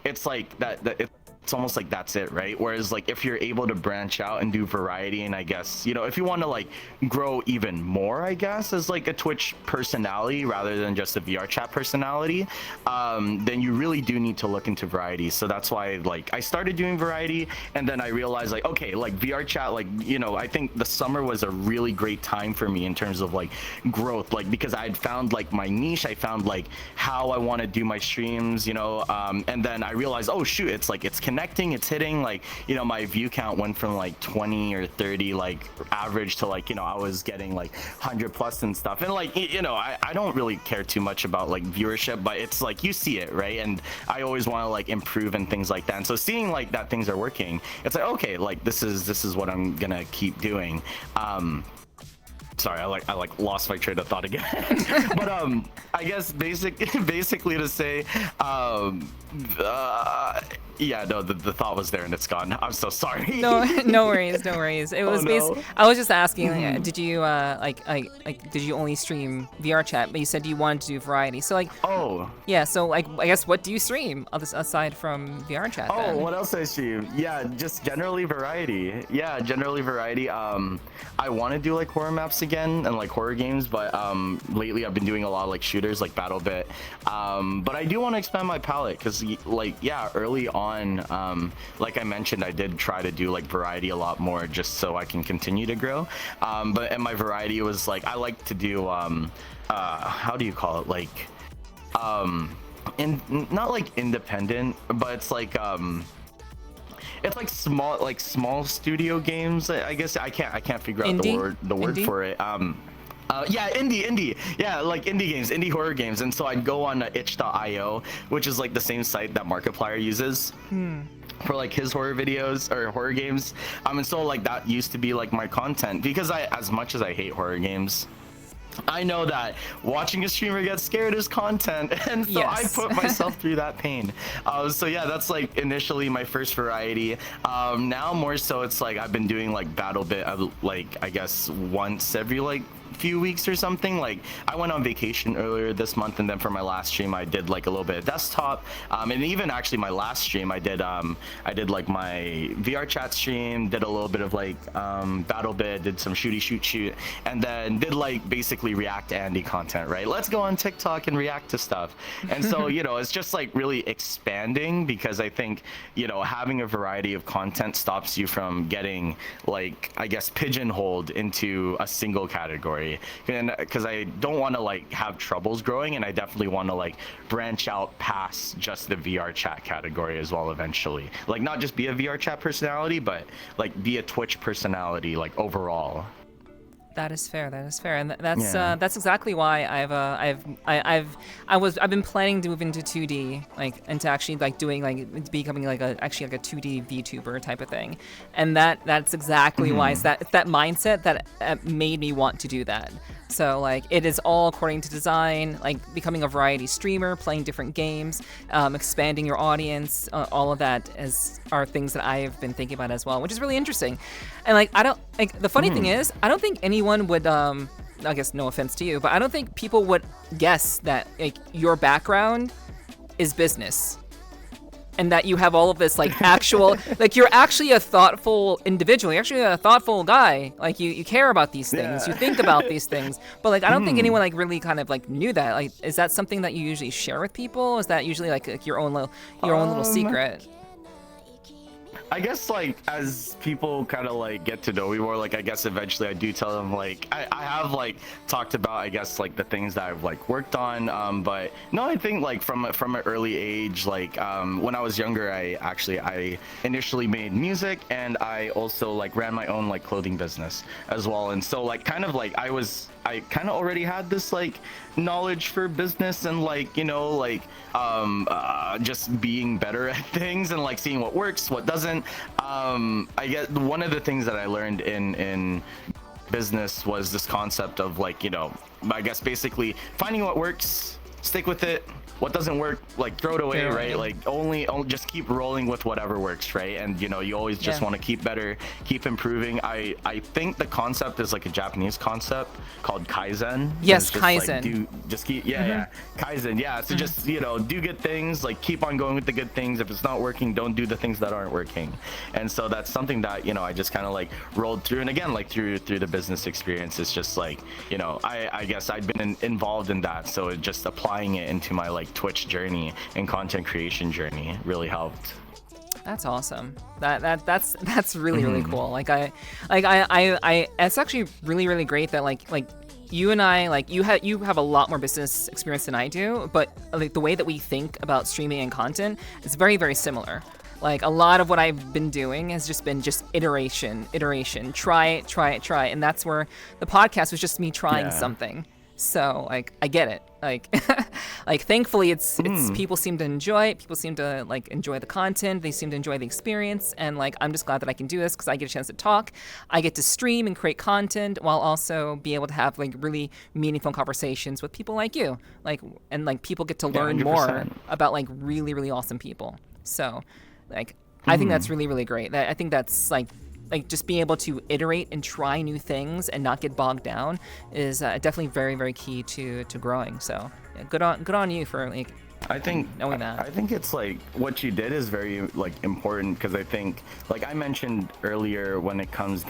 it's like that it's almost like that's it, right? Whereas like if you're able to branch out and do variety, and I guess, you know, if you want to like grow even more, I guess, as like a Twitch personality rather than just a VR chat personality, then you really do need to look into variety. So that's why like I started doing variety, and then I realized like, okay, like VR chat, like, you know, I think the summer was a really great time for me in terms of like growth, like because I had found like my niche, I found like how I want to do my streams, you know, and then I realized, oh shoot, it's like it's connecting, it's hitting, like, you know, my view count went from like 20 or 30 like average to like, you know, I was getting like 100 plus and stuff. And like, you know, I don't really care too much about like viewership, but it's like you see it, right? And I always want to like improve and things like that. And so seeing like that things are working, it's like, okay, like this is what I'm gonna keep doing. Sorry, I lost my train of thought again. But I guess basically to say, yeah, no, the thought was there and it's gone. I'm so sorry. No worries. It was I was just asking, like, did you did you only stream VR chat? But you said you wanted to do variety. So like, yeah. So like, I guess what do you stream aside from VR chat? Then? What else I stream? Yeah, just generally variety. Yeah, generally variety. I want to do like horror maps again and like horror games, but lately I've been doing a lot of like shooters, like BattleBit. But I do want to expand my palette because like, yeah, early on, like I mentioned, I did try to do like variety a lot more just so I can continue to grow. And my variety was like, I like to do how do you call it, like not like independent, but it's like small studio games, I guess. I can't figure out the word for it. Yeah, indie, yeah, like indie games, indie horror games. And so I'd go on itch.io, which is like the same site that Markiplier uses for like his horror videos or horror games. And so like that used to be like my content, because as much as I hate horror games, I know that watching a streamer get scared is content, and so yes. I put myself through that pain. So yeah, that's like initially my first variety. Now more so it's like I've been doing like BattleBit, like I guess once every like few weeks or something. Like I went on vacation earlier this month, and then for my last stream I did like a little bit of desktop, and even actually my last stream I did like my VR chat stream, did a little bit of like BattleBit, did some shooty shoot, and then did like basically React Andy content, right? Let's go on TikTok and react to stuff. And so you know, it's just like really expanding, because I think, you know, having a variety of content stops you from getting like, I guess, pigeonholed into a single category. And because I don't want to like have troubles growing, and I definitely want to like branch out past just the VR chat category as well eventually. Like not just be a VR chat personality, but like be a Twitch personality like overall. That is fair, and that's exactly why I've been planning to move into 2D, like into actually like doing like becoming like a 2D VTuber type of thing, and that's exactly why it's that mindset that made me want to do that. So like it is all according to design, like becoming a variety streamer, playing different games, expanding your audience, all of that are things that I have been thinking about as well, which is really interesting. And like the funny thing is, I don't think anyone would I guess no offense to you, but I don't think people would guess that like your background is business. and that you have all of this like actual like you're actually a thoughtful individual. You're actually a thoughtful guy. Like you care about these things. You think about these things. But like I don't think anyone like really kind of like knew that. Like is that something that you usually share with people? Is that usually like your own little secret? I guess like as people kind of like get to know me more, like I guess eventually I do tell them like I have like talked about I guess like the things that I've like worked on, but no, I think like from an early age, like when I was younger, I initially made music, and I also like ran my own like clothing business as well. And so like kind of like I kind of already had this like knowledge for business and like, you know, like just being better at things and like seeing what works, what doesn't. I guess one of the things that I learned in business was this concept of like, you know, I guess basically finding what works, stick with it. What doesn't work, like throw it away, right? Like only just keep rolling with whatever works, right? And you know, you always just want to keep better, keep improving. I think the concept is like a Japanese concept called Kaizen. Yes, just Kaizen. Like just keep Kaizen. Yeah, so just, you know, do good things, like keep on going with the good things. If it's not working, don't do the things that aren't working. And so that's something that, you know, I just kind of like rolled through. And again, like through the business experience, it's just like, you know, I guess I'd been involved in that, so it just applying it into my like Twitch journey and content creation journey really helped. That's awesome. That's really cool. Like I it's actually really great that like you and I, like you have a lot more business experience than I do, but like the way that we think about streaming and content is very similar. Like a lot of what I've been doing has just been iteration, try it, and that's where the podcast was just me trying something. So like I get it. Like like thankfully it's people seem to enjoy it. People seem to like enjoy the content. They seem to enjoy the experience, and like I'm just glad that I can do this because I get a chance to talk. I get to stream and create content while also be able to have like really meaningful conversations with people like you. Like and like people get to learn more about like really awesome people. So like I think that's really great. I think that's like just being able to iterate and try new things and not get bogged down is definitely very key to growing. So yeah, good on you for like knowing that. I think it's like what you did is very like important, because I think like I mentioned earlier when it came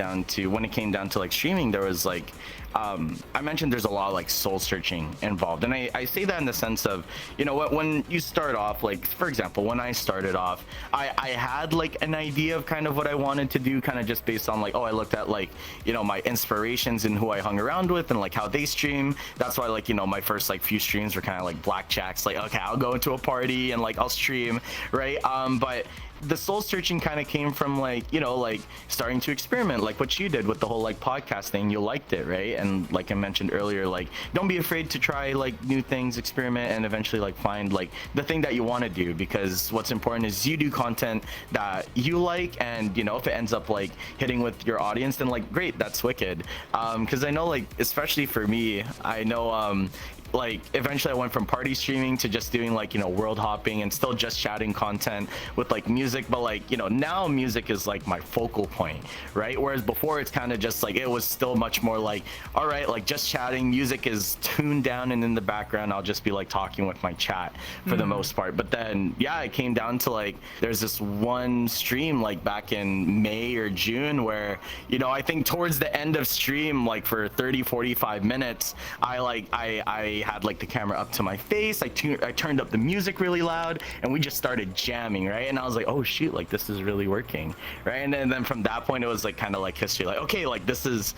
down to like streaming, there was like I mentioned there's a lot of like soul searching involved, and I say that in the sense of, you know, when you start off, like for example when I started off, I had like an idea of kind of what I wanted to do, kind of just based on like, oh, I looked at like, you know, my inspirations and who I hung around with and like how they stream. That's why like, you know, my first like few streams were kind of like blackjacks, like okay, I'll go into a party and like I'll stream, right? But the soul searching kind of came from like, you know, like starting to experiment, like what you did with the whole like podcast thing. You liked it, right? And like I mentioned earlier, like don't be afraid to try like new things, experiment, and eventually like find like the thing that you want to do, because what's important is you do content that you like, and you know, if it ends up like hitting with your audience, then like great, that's wicked. Because I know like especially for me, I know like eventually I went from party streaming to just doing like, you know, world hopping and still just chatting content with like music, but like, you know, now music is like my focal point, right? Whereas before it's kind of just like, it was still much more like, all right, like just chatting, music is tuned down and in the background I'll just be like talking with my chat for the most part. But then yeah, it came down to like, there's this one stream like back in May or June where, you know, I think towards the end of stream, like for 30-45 minutes, I had like the camera up to my face, I turned up the music really loud, and we just started jamming, right? And I was like, oh shoot, like this is really working, right? And then from that point it was like kind of like history, like okay, like this is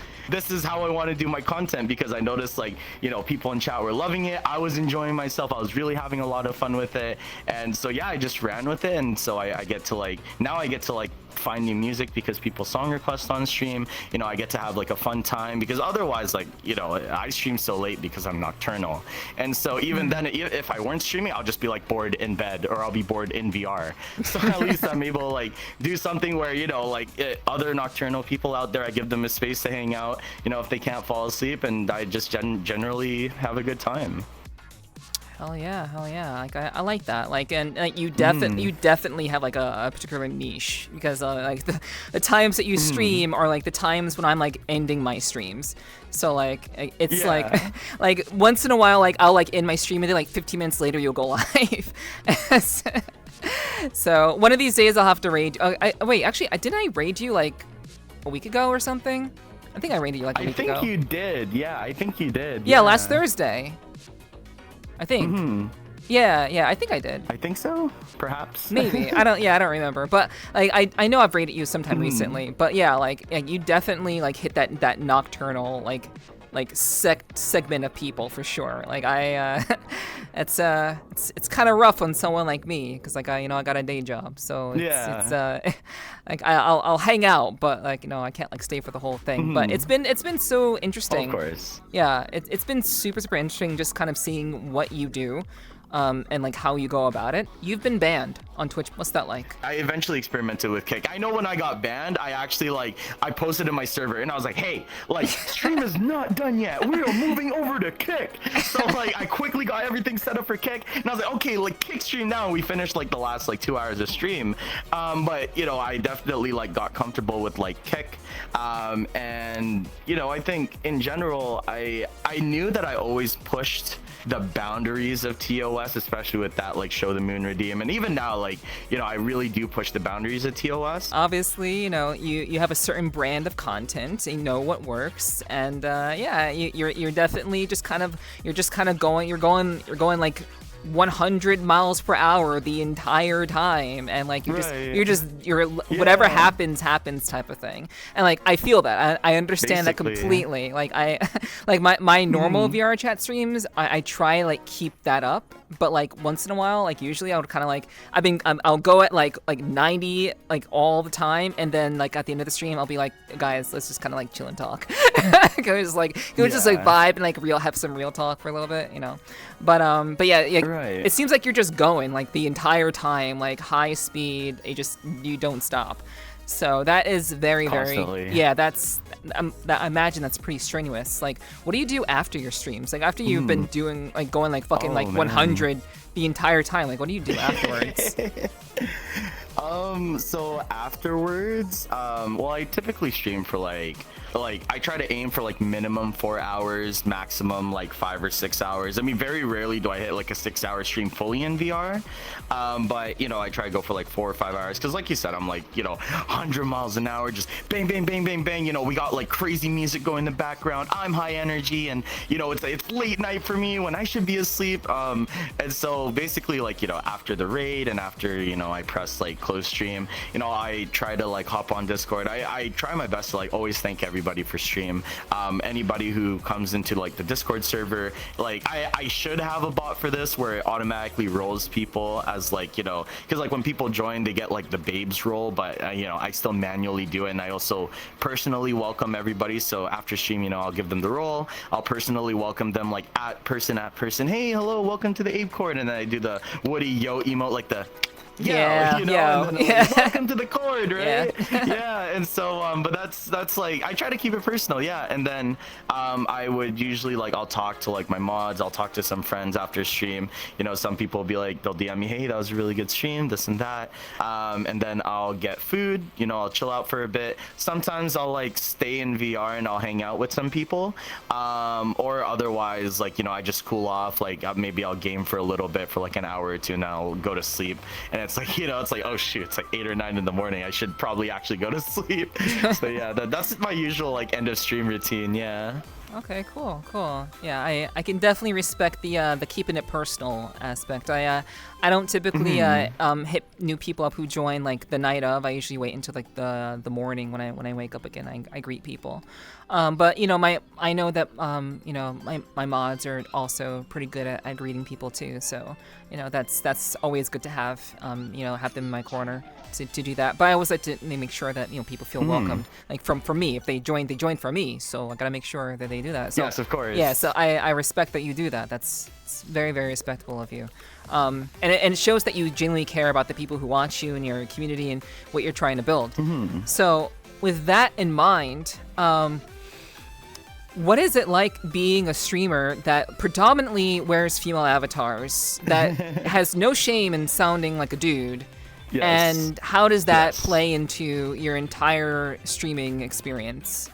how I want to do my content, because I noticed like, you know, people in chat were loving it, I was enjoying myself, I was really having a lot of fun with it. And so yeah, I just ran with it. And so I get to like, now I get to like find new music because people song request on stream. You know, I get to have like a fun time, because otherwise, like, you know, I stream so late because I'm nocturnal. And so even then, if I weren't streaming, I'll just be like bored in bed, or I'll be bored in VR. So at least I'm able to like do something where, you know, like other nocturnal people out there, I give them a space to hang out, you know, if they can't fall asleep, and I just generally have a good time. Hell yeah. Like I like that. Like, and like you definitely have like a particular niche, because like the times that you stream are like the times when I'm like ending my streams. So like it's like once in a while, like I'll like end my stream and then like 15 minutes later you'll go live. So one of these days I'll have to raid. Oh, wait, actually, didn't I raid you like a week ago or something? I think I raided you like a week ago. I think you did. Yeah, I think you did. Yeah, last Thursday. I think. Yeah, I think I did. I think so, perhaps. Maybe. I don't remember. But like I know I've raided you sometime recently. But yeah, like you definitely like hit that nocturnal like segment of people for sure. Like it's kind of rough on someone like me because like I got a day job, so it's like I'll hang out, but like I can't like stay for the whole thing. But it's been so interesting. Of course. Yeah, it's been super interesting just kind of seeing what you do. And like how you go about it. You've been banned on Twitch. What's that like? I eventually experimented with Kick. I know when I got banned, I actually I posted in my server and I was like, hey, like stream is not done yet. We are moving over to Kick. So like I quickly got everything set up for Kick and I was like, okay, like Kick stream now. We finished like the last like 2 hours of stream. But I definitely like got comfortable with like Kick. And I think in general, I knew that I always pushed the boundaries of TOS, especially with that like show the moon redeem, and even now like I really do push the boundaries of TOS. Obviously you have a certain brand of content, you know what works, and you're definitely just kind of going like 100 miles per hour the entire time, and like you're whatever happens type of thing. And like I feel that I understand Basically, that completely. Like I like my normal VRChat streams, I try like keep that up, but like once in a while, like usually I would kind of like I'll go at like 90 like all the time, and then like at the end of the stream I'll be like, guys, let's just kind of like chill and talk. Can we just like vibe and like have some real talk for a little bit, but yeah, right. It seems like you're just going like the entire time, like high speed. You don't stop. So that is Constantly. very that's I imagine that's pretty strenuous. Like, what do you do after your streams? Like after you've been doing like going like fucking 100 the entire time. Like, what do you do afterwards? So afterwards, well, I typically stream for like I try to aim for like minimum 4 hours, maximum like 5 or 6 hours. I mean, very rarely do I hit like a 6-hour stream fully in VR. But I try to go for like 4 or 5 hours because, like you said, I'm like 100 miles an hour, just bang, bang, bang, bang, bang. We got like crazy music going in the background. I'm high energy, and it's late night for me when I should be asleep. And so basically, like after the raid and after I press like close stream, I try to like hop on Discord. I try my best to like always thank everybody for stream. Anybody who comes into like the Discord server, like I should have a bot for this where it automatically rolls people as like because like when people join they get like the babes roll, but I still manually do it, and I also personally welcome everybody. So after stream, I'll give them the roll. I'll personally welcome them like at person, hey, hello, welcome to the Ape Court, and then I do the Woody yo emote, like the and then like, welcome to the chord, right? And so but that's like I try to keep it personal, and then I would usually like I'll talk to like my mods, I'll talk to some friends after stream. Some people will be like, they'll DM me, hey, that was a really good stream, this and that, and then I'll get food, I'll chill out for a bit. Sometimes I'll like stay in VR and I'll hang out with some people, or otherwise like I just cool off, like maybe I'll game for a little bit for like an hour or two, and I'll go to sleep. And it's like it's like, oh shoot, it's like 8 or 9 in the morning, I should probably actually go to sleep. So yeah, that's my usual like end of stream routine. Okay, cool. Yeah, I can definitely respect the keeping it personal aspect. I don't typically hit new people up who join like the night of. I usually wait until like the morning when I wake up again. I greet people. But I know that my mods are also pretty good at greeting people too. So that's always good to have have them in my corner to do that. But I always like to make sure that people feel welcomed. Like for me, if they join for me. So I gotta make sure that they do that. So, yes, of course. Yeah, so I respect that you do that. It's very, very respectful of you. And it shows that you genuinely care about the people who watch you and your community and what you're trying to build. So with that in mind, what is it like being a streamer that predominantly wears female avatars, that has no shame in sounding like a dude? Yes. And how does that play into your entire streaming experience?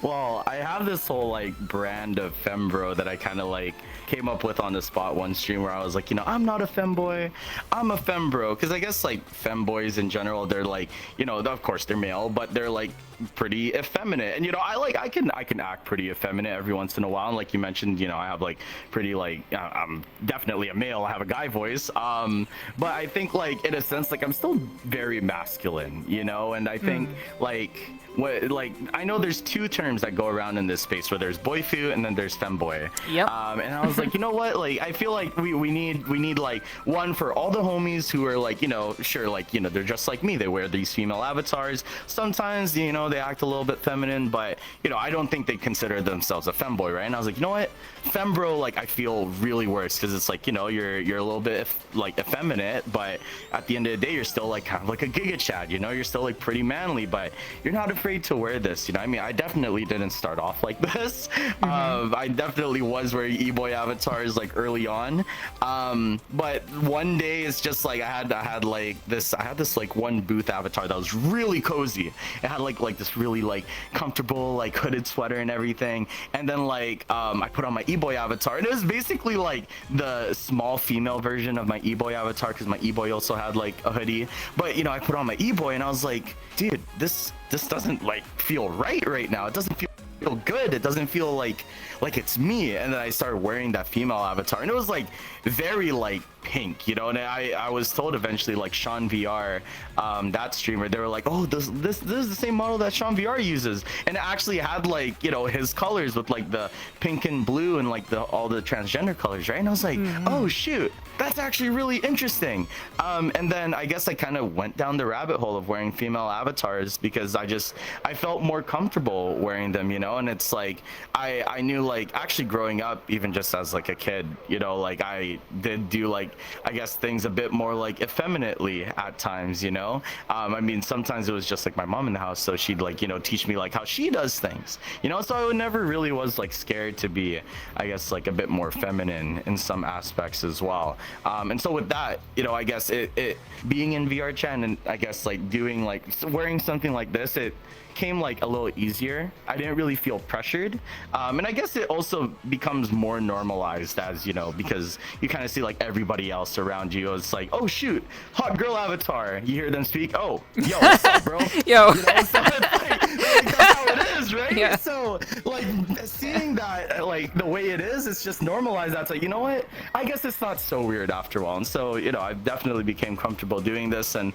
Well, I have this whole like brand of fembro that I kind of like came up with on the spot one stream where I was like, I'm not a femboy, I'm a fembro, because I guess like femboys in general, they're like, of course they're male, but they're like pretty effeminate, and I can act pretty effeminate every once in a while. And like you mentioned, I have like pretty like I'm definitely a male. I have a guy voice, but I think like in a sense like I'm still very masculine, and I think like I know there's two terms that go around in this space where there's boyfu and then there's femboy. Yep. And I was like, you know what? Like I feel like we need like one for all the homies who are like, sure, like they're just like me. They wear these female avatars. Sometimes they act a little bit feminine, but I don't think they consider themselves a femboy, right? And I was like, you know what? Fembro, like I feel really worse because it's like you're a little bit like effeminate, but at the end of the day you're still like kind of like a Giga Chad, you're still like pretty manly, but you're not afraid to wear this. I mean, I definitely didn't start off like this. I definitely was wearing e-boy avatars like early on, but one day it's just like I had this like one booth avatar that was really cozy. It had like this really like comfortable like hooded sweater and everything, and then like I put on my e-boy avatar, and it was basically like the small female version of my e-boy avatar because my e-boy also had like a hoodie. But I put on my e-boy and I was like, dude, this doesn't like feel right now. It doesn't feel good. It doesn't feel like it's me. And then I started wearing that female avatar, and it was like very like pink, and I was told eventually, like Sean VR, that streamer, they were like, oh, this is the same model that Sean VR uses, and it actually had like his colors with like the pink and blue and like all the transgender colors, right? And I was like, oh shoot, that's actually really interesting. And then I guess I kind of went down the rabbit hole of wearing female avatars because I felt more comfortable wearing them, and it's like I knew like actually growing up, even just as like a kid, like I did do like I guess things a bit more like effeminately at times, I mean sometimes it was just like my mom in the house, so she'd like teach me like how she does things, so I never really was like scared to be, I guess, like a bit more feminine in some aspects as well. And so with that, I guess it being in VRChat and I guess like doing like wearing something like this, it came like a little easier. I didn't really feel pressured, and I guess it also becomes more normalized as because you kind of see like everybody else around you. It's like, oh shoot, hot girl avatar, you hear them speak, oh yo, what's up bro? Yo. So it's like that's how it is, right? Yeah. So like seeing that like the way it is, it's just normalized. That's like, you know what, I guess it's not so weird after a while. And so I definitely became comfortable doing this, and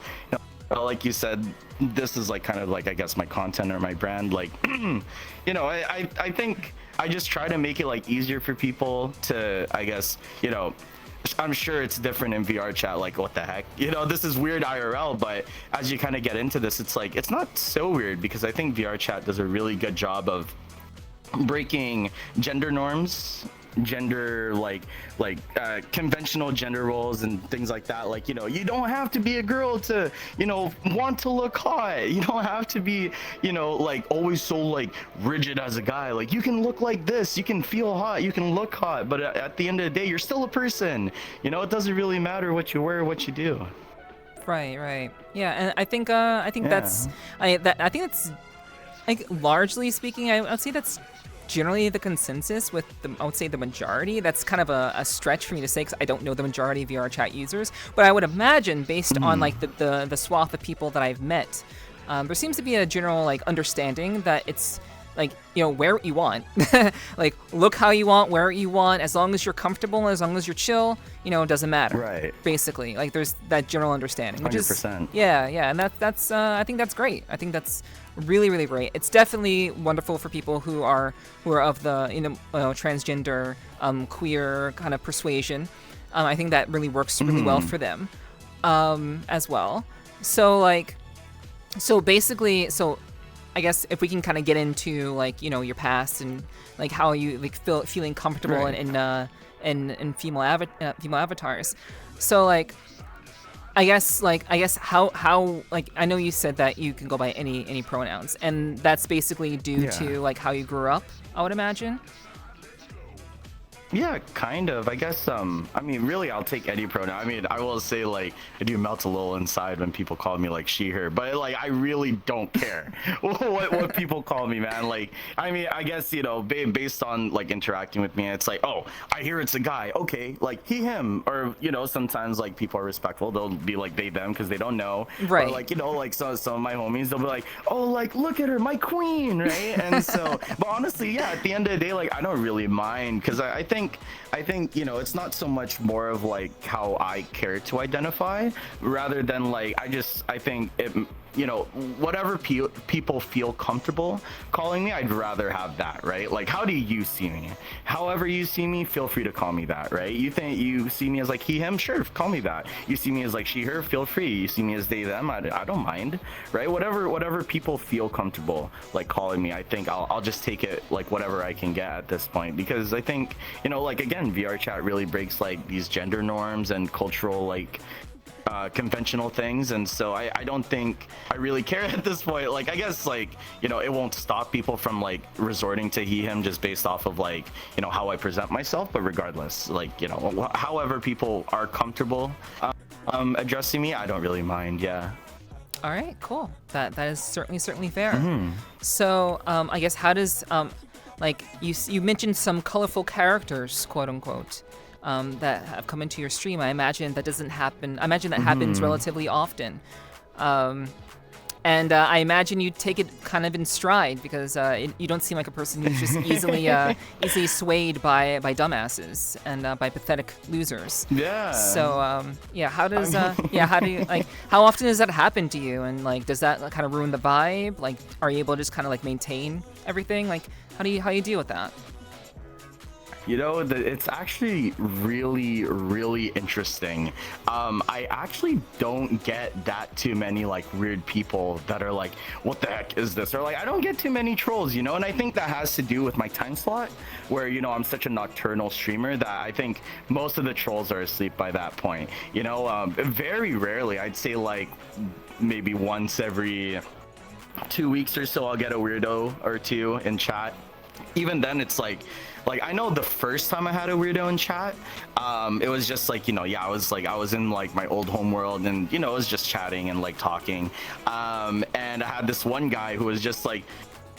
like you said, this is like kind of like I guess my content or my brand, like I think I just try to make it like easier for people to, I guess, I'm sure it's different in VRChat, like what the heck, this is weird IRL, but as you kind of get into this, it's like it's not so weird because I think VRChat does a really good job of breaking gender norms, gender like conventional gender roles and things like that. Like you don't have to be a girl to want to look hot. You don't have to be like always so like rigid as a guy. Like you can look like this, you can feel hot, you can look hot, but at the end of the day you're still a person. It doesn't really matter what you wear or what you do. Right. Yeah, and I think that's I think that's like largely speaking, I'd say that's generally the consensus with I would say the majority. That's kind of a stretch for me to say because I don't know the majority of VRChat users, but I would imagine based on like the swath of people that I've met, there seems to be a general like understanding that it's like wear what you want, like look how you want, wear what you want, as long as you're comfortable, as long as you're chill, it doesn't matter. Right. Basically, like there's that general understanding, which 100%. is and that's I think that's great. I think that's really great. It's definitely wonderful for people who are of the transgender, queer kind of persuasion. I think that really works really well for them, as well. So basically, I guess if we can kind of get into like your past and like how you like feeling comfortable in female avatars. So like I guess how like I know you said that you can go by any pronouns, and that's basically due to like how you grew up, I would imagine. Yeah, kind of. I guess I mean really I'll take any pronoun. I mean, I will say like I do melt a little inside when people call me like she her, but like I really don't care what people call me, man. Like I mean, I guess, based on like interacting with me, it's like, "Oh, I hear it's a guy." Okay, like he him, or sometimes like people are respectful. They'll be like they them because they don't know. Right. Or like, like some of my homies, they'll be like, "Oh, like look at her, my queen," right? And so, but honestly, yeah, at the end of the day, like I don't really mind because I think it's not so much more of like how I care to identify rather than like I think it whatever people feel comfortable calling me, I'd rather have that, right? Like how do you see me? However you see me, feel free to call me that, right? You think you see me as like he him, sure, call me that. You see me as like she her, feel free. You see me as they them, I don't mind, right? Whatever people feel comfortable like calling me, I think I'll just take it like whatever I can get at this point, because I think like again, VRChat really breaks like these gender norms and cultural like conventional things, and so I don't think I really care at this point. Like I guess like it won't stop people from like resorting to he him just based off of like how I present myself, but regardless, like however people are comfortable addressing me, I don't really mind. Yeah. All right, cool. That is certainly fair. So I guess how does like you mentioned some colorful characters, quote unquote, that have come into your stream. I imagine that doesn't happen. I imagine that happens relatively often. And I imagine you take it kind of in stride because you don't seem like a person who's just easily swayed by dumbasses and by pathetic losers. Yeah. So yeah, how does how do you like? How often does that happen to you? And like, does that kind of ruin the vibe? Like, are you able to just kind of like maintain everything? Like, how do you deal with that? It's actually really, really interesting. I actually don't get that too many like weird people that are like, what the heck is this? Or like, I don't get too many trolls, and I think that has to do with my time slot where, I'm such a nocturnal streamer that I think most of the trolls are asleep by that point. Very rarely, I'd say like maybe once every 2 weeks or so, I'll get a weirdo or two in chat. Even then, it's like I know the first time I had a weirdo in chat, it was just like, I was in like my old home world, and it was just chatting and like talking, and I had this one guy who was just like,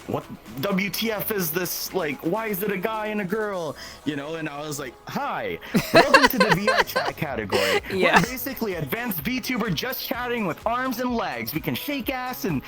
what WTF is this? Like, why is it a guy and a girl? And I was like, hi, welcome to the VRChat category. Yeah. We're basically advanced VTuber just chatting with arms and legs. We can shake ass and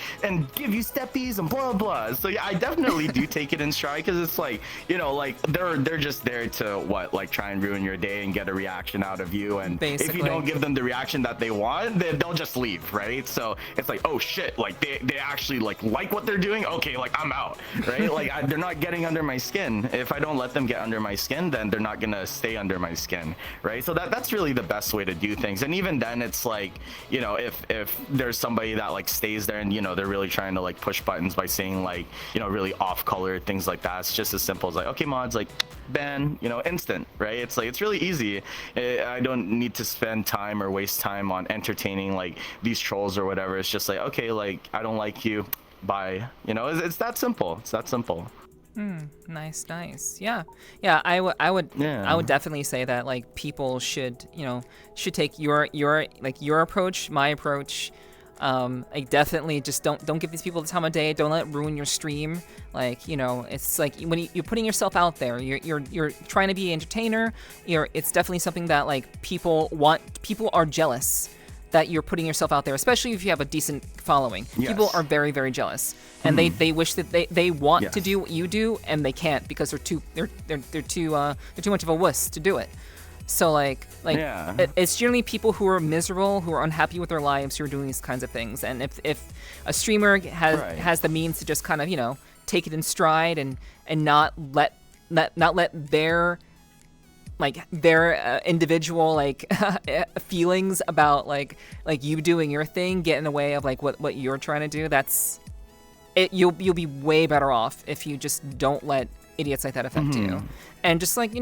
give you steppies and blah blah. So yeah, I definitely do take it in stride, because it's like, like they're just there to like try and ruin your day and get a reaction out of you. And basically, if you don't give them the reaction that they want, they'll just leave, right? So it's like, oh shit, like they actually like what they're doing. Okay, like I'm out, right? Like they're not getting under my skin. If I don't let them get under my skin, then they're not gonna stay under my skin, right? So that's really the best way to do things. And even then, it's like, if there's somebody that like stays there and they're really trying to like push buttons by saying like really off color things like that, it's just as simple as like, okay mods, like ban, instant, right? It's like, it's really easy. I don't need to spend time or waste time on entertaining like these trolls or whatever. It's just like, okay, like I don't like you, bye. It's that simple. It's that simple. Nice. Yeah. I would definitely say that like people should take your approach, my approach. Like definitely just don't give these people the time of day. Don't let it ruin your stream. Like, it's like when you're putting yourself out there, you're trying to be an entertainer. It's definitely something that like people want. People are jealous that you're putting yourself out there, especially if you have a decent following. Yes. People are very, very jealous, and they wish that they want Yes. to do what you do, and they can't because they're too much of a wuss to do it. So like Yeah. it's generally people who are miserable, who are unhappy with their lives, who are doing these kinds of things. And if a streamer has the means to just kind of take it in stride and not let their individual feelings about like you doing your thing get in the way of like what you're trying to do, that's it. You'll be way better off if you just don't let idiots like that affect you, and just like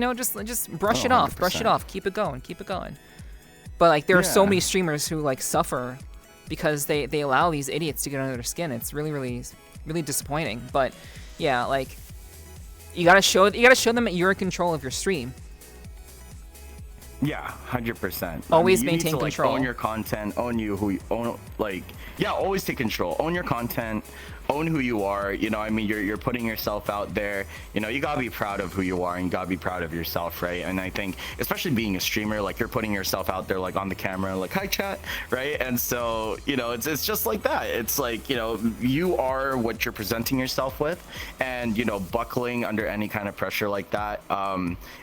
just brush it off, 100%. keep it going. But like there are so Yeah. many streamers who like suffer because they allow these idiots to get under their skin. It's really, really, really disappointing. But yeah, like you gotta show them that you're in control of your stream. Yeah, 100%. Always You need maintain to like control. own your content, own you who you own, like yeah, always take control. Own your content, own who you are. You know, I mean, you're putting yourself out there. You know, you gotta be proud of who you are and you gotta be proud of yourself, right? And I think, especially being a streamer, like you're putting yourself out there, like on the camera, like hi chat, right? And so, you know, it's just like that. It's like, you know, you are what you're presenting yourself with, and you know, buckling under any kind of pressure like that,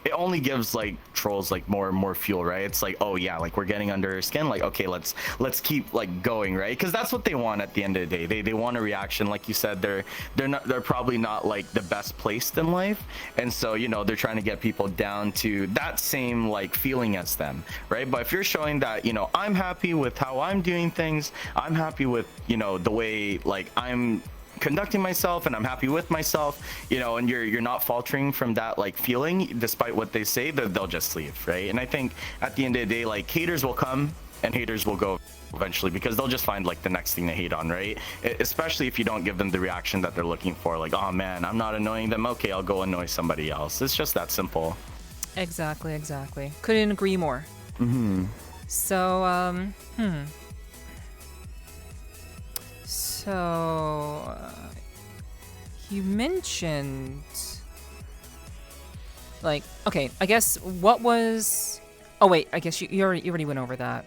it only gives like trolls like more and more fuel, right? It's like, oh yeah, like we're getting under her skin, like okay, let's keep like going, right? Because that's what they want at the end of the day. They want a reaction. Like you said, they're probably not like the best placed in life, and so you know they're trying to get people down to that same like feeling as them, right? But if you're showing that, you know, I'm happy with how I'm doing things, I'm happy with, you know, the way like I'm conducting myself and I'm happy with myself, you know, and you're not faltering from that like feeling despite what they say, they'll just leave, right? And I think at the end of the day, like haters will come and haters will go eventually, because they'll just find like the next thing to hate on, right? Especially if you don't give them the reaction that they're looking for, like, oh man, I'm not annoying them, okay, I'll go annoy somebody else. It's just that simple. Exactly. Couldn't agree more. So, you mentioned, like, okay, I guess what was... Oh wait, I guess you already went over that.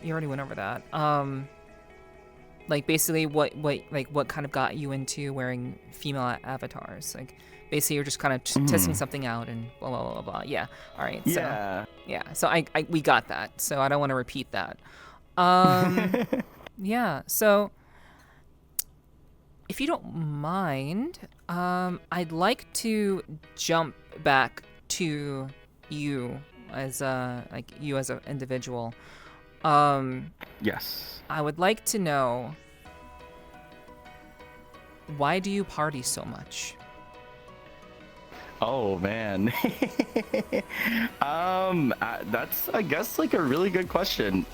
Like basically what kind of got you into wearing female avatars? Like basically you're just kind of testing something out and blah blah blah blah. Yeah. All right. So, yeah. So we got that. So I don't want to repeat that. Yeah. So if you don't mind, I'd like to jump back to you as an individual. Yes. I would like to know, why do you party so much? Oh man. That's, I guess, like a really good question.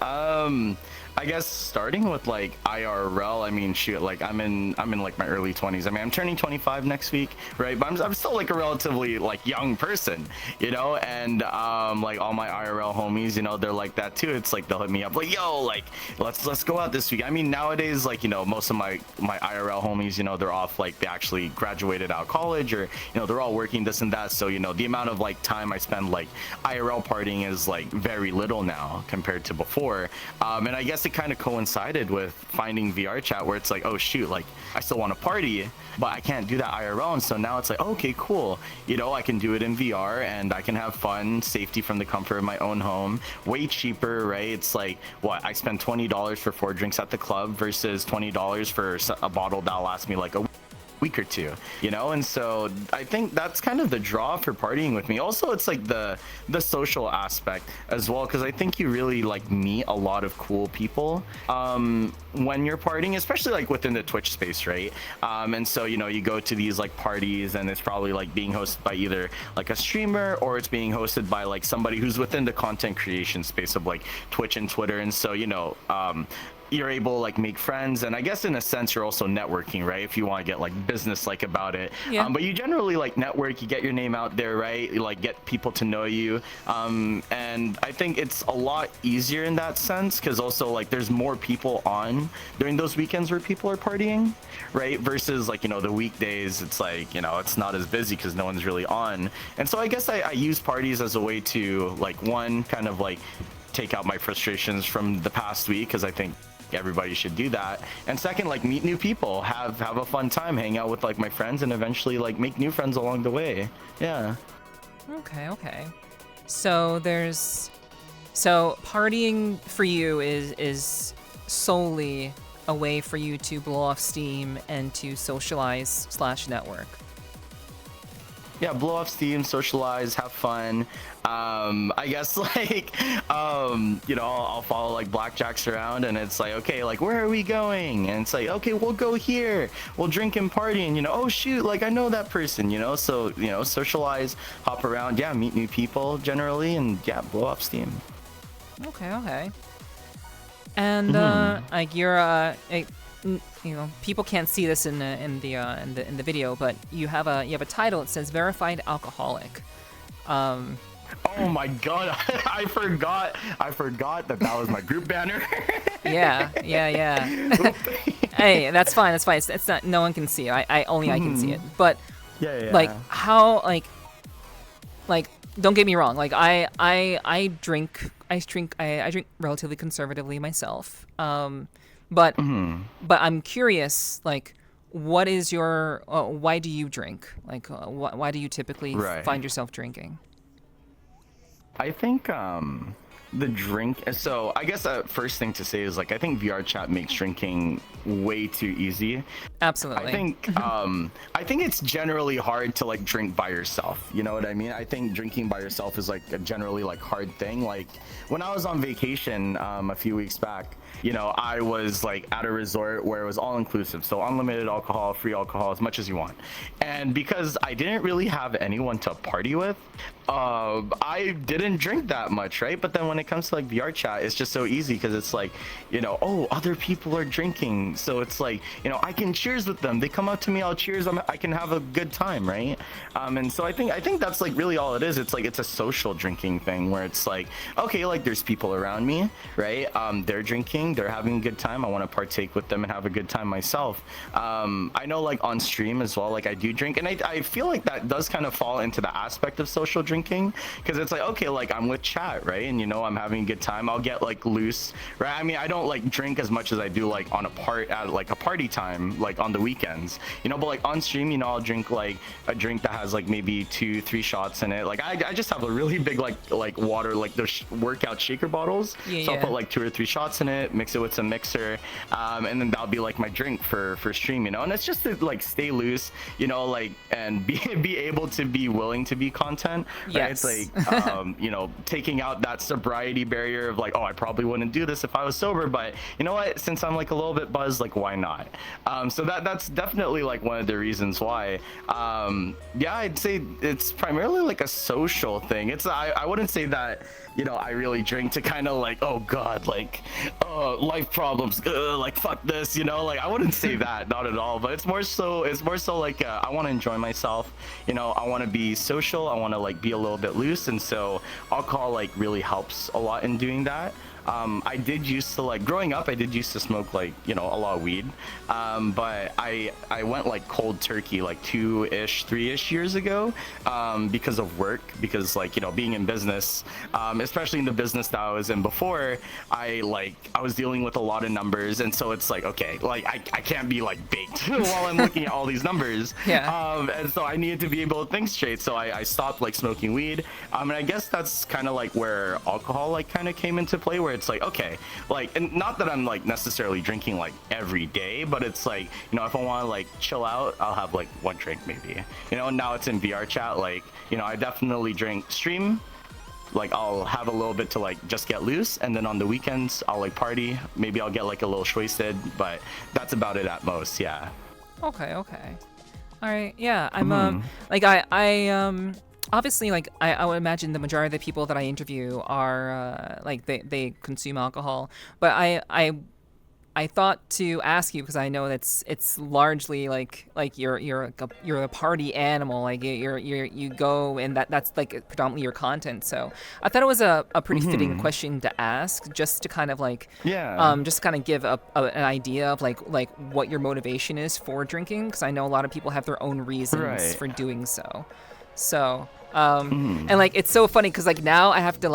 I guess starting with like IRL, I mean, shoot, like I'm in like my early 20s. I mean, I'm turning 25 next week, right? But I'm still like a relatively like young person, you know. And like all my IRL homies, you know, they're like that too. It's like they'll hit me up like, yo, like let's go out this week. I mean, nowadays, like, you know, most of my IRL homies, you know, they're off, like they actually graduated out of college, or you know, they're all working this and that. So you know, the amount of like time I spend like IRL partying is like very little now compared to before. And I guess it kind of coincided with finding VRChat, where it's like, oh shoot, like I still want to party, but I can't do that IRL. And so now it's like, okay, cool, you know, I can do it in VR and I can have fun, safety from the comfort of my own home, way cheaper, right? It's like, what, I spend $20 for 4 drinks at the club versus $20 for a bottle that'll last me like a week or two, you know. And so I think that's kind of the draw for partying with me. Also, it's like the social aspect as well, because I think you really like meet a lot of cool people when you're partying, especially like within the Twitch space, right? And so, you know, you go to these like parties and it's probably like being hosted by either like a streamer, or it's being hosted by like somebody who's within the content creation space of like Twitch and Twitter. And so, you know, you're able to like make friends, and I guess in a sense you're also networking, right? If you want to get like business like about it. Yeah. But you generally like network, you get your name out there, right? You like get people to know you, and I think it's a lot easier in that sense, because also like there's more people on during those weekends where people are partying, right? Versus like, you know, the weekdays, it's like, you know, it's not as busy because no one's really on. And so I guess I use parties as a way to like, one, kind of like take out my frustrations from the past week, because I think everybody should do that. And second, like meet new people, have a fun time, hang out with like my friends, and eventually like make new friends along the way. Yeah. Okay. So partying for you is solely a way for you to blow off steam and to socialize / network. Yeah, blow off steam, socialize, have fun. I guess like, you know, I'll follow like blackjacks around, and it's like, okay, like where are we going? And it's like, okay, we'll go here, we'll drink and party, and you know, oh shoot, like I know that person, you know. So, you know, socialize, hop around, yeah, meet new people generally, and yeah, blow off steam. Okay. And like you're you know, people can't see this in the video, but you have a title. It says verified alcoholic. Oh my god, I forgot that that was my group banner. Yeah. Hey, that's fine. That's fine. It's not. No one can see it. I only I can see it. But Yeah. like how like don't get me wrong. Like I drink. I drink relatively conservatively myself. But I'm curious. Like, what is your? Why do you drink? Like, why do you typically Right. find yourself drinking? I think the drink. So I guess first thing to say is like I think VRChat makes drinking way too easy. Absolutely. I think it's generally hard to like drink by yourself. You know what I mean? I think drinking by yourself is like a generally like hard thing. Like when I was on vacation a few weeks back, you know, I was like at a resort where it was all inclusive, so unlimited alcohol, free alcohol, as much as you want. And because I didn't really have anyone to party with, I didn't drink that much, right? But then when it comes to like VR chat, it's just so easy because it's like, you know, oh, other people are drinking, so it's like, you know, I can cheers with them. They come up to me, I'll cheers. I can have a good time, right? And so I think that's like really all it is. It's like it's a social drinking thing where it's like, okay, like there's people around me, right? They're drinking, they're having a good time. I want to partake with them and have a good time myself. I know like on stream as well, like I do drink, and I feel like that does kind of fall into the aspect of social drinking because it's like, okay, like I'm with chat, right? And you know, I'm having a good time. I'll get like loose, right? I mean, I don't like drink as much as I do like on at like a party time, like on the weekends, you know, but like on stream, you know, I'll drink like a drink that has like maybe 2-3 shots in it. Like I just have a really big like water, like those workout shaker bottles. So I'll put like 2 or 3 shots in it, mix it with some mixer, and then that'll be like my drink for stream, you know. And it's just to like stay loose, you know, like and be able to be willing to be content. Right? Yes. It's like you know, taking out that sobriety barrier of like, oh, I probably wouldn't do this if I was sober, but you know what, since I'm like a little bit buzzed, like why not? So that's definitely like one of the reasons why. Yeah, I'd say it's primarily like a social thing. It's I wouldn't say that, you know, I really drink to kind of like, oh god, like life problems, like fuck this, you know, like I wouldn't say that, not at all. But it's more so like I want to enjoy myself, you know, I want to be social, I want to like be a little bit loose, and so alcohol like really helps a lot in doing that. I did used to like growing up, I did used to smoke like, you know, a lot of weed, but I went like cold turkey like 3-ish years ago, because of work, because like, you know, being in business, especially in the business that I was in before, I was dealing with a lot of numbers, and so it's like, okay, like I can't be like baked while I'm looking at all these numbers. And so I needed to be able to think straight, so I stopped like smoking weed, and I guess that's kind of like where alcohol like kind of came into play, where it's like, okay, like, and not that I'm like necessarily drinking like every day, but it's like, you know, if I want to like chill out, I'll have like one drink maybe, you know. And now it's in VR chat, like, you know, I definitely drink stream, like I'll have a little bit to like just get loose, and then on the weekends I'll like party, maybe I'll get like a little wasted, but that's about it at most. Yeah. Okay. All right. Yeah. I'm like I obviously, like I would imagine the majority of the people that I interview are like they consume alcohol, but I thought to ask you because I know it's largely like you're a party animal, like you go, and that's like predominantly your content. So I thought it was a pretty fitting question to ask, just to kind of like just kind of give an idea of like what your motivation is for drinking, because I know a lot of people have their own reasons for doing so. So and like it's so funny because like now I have to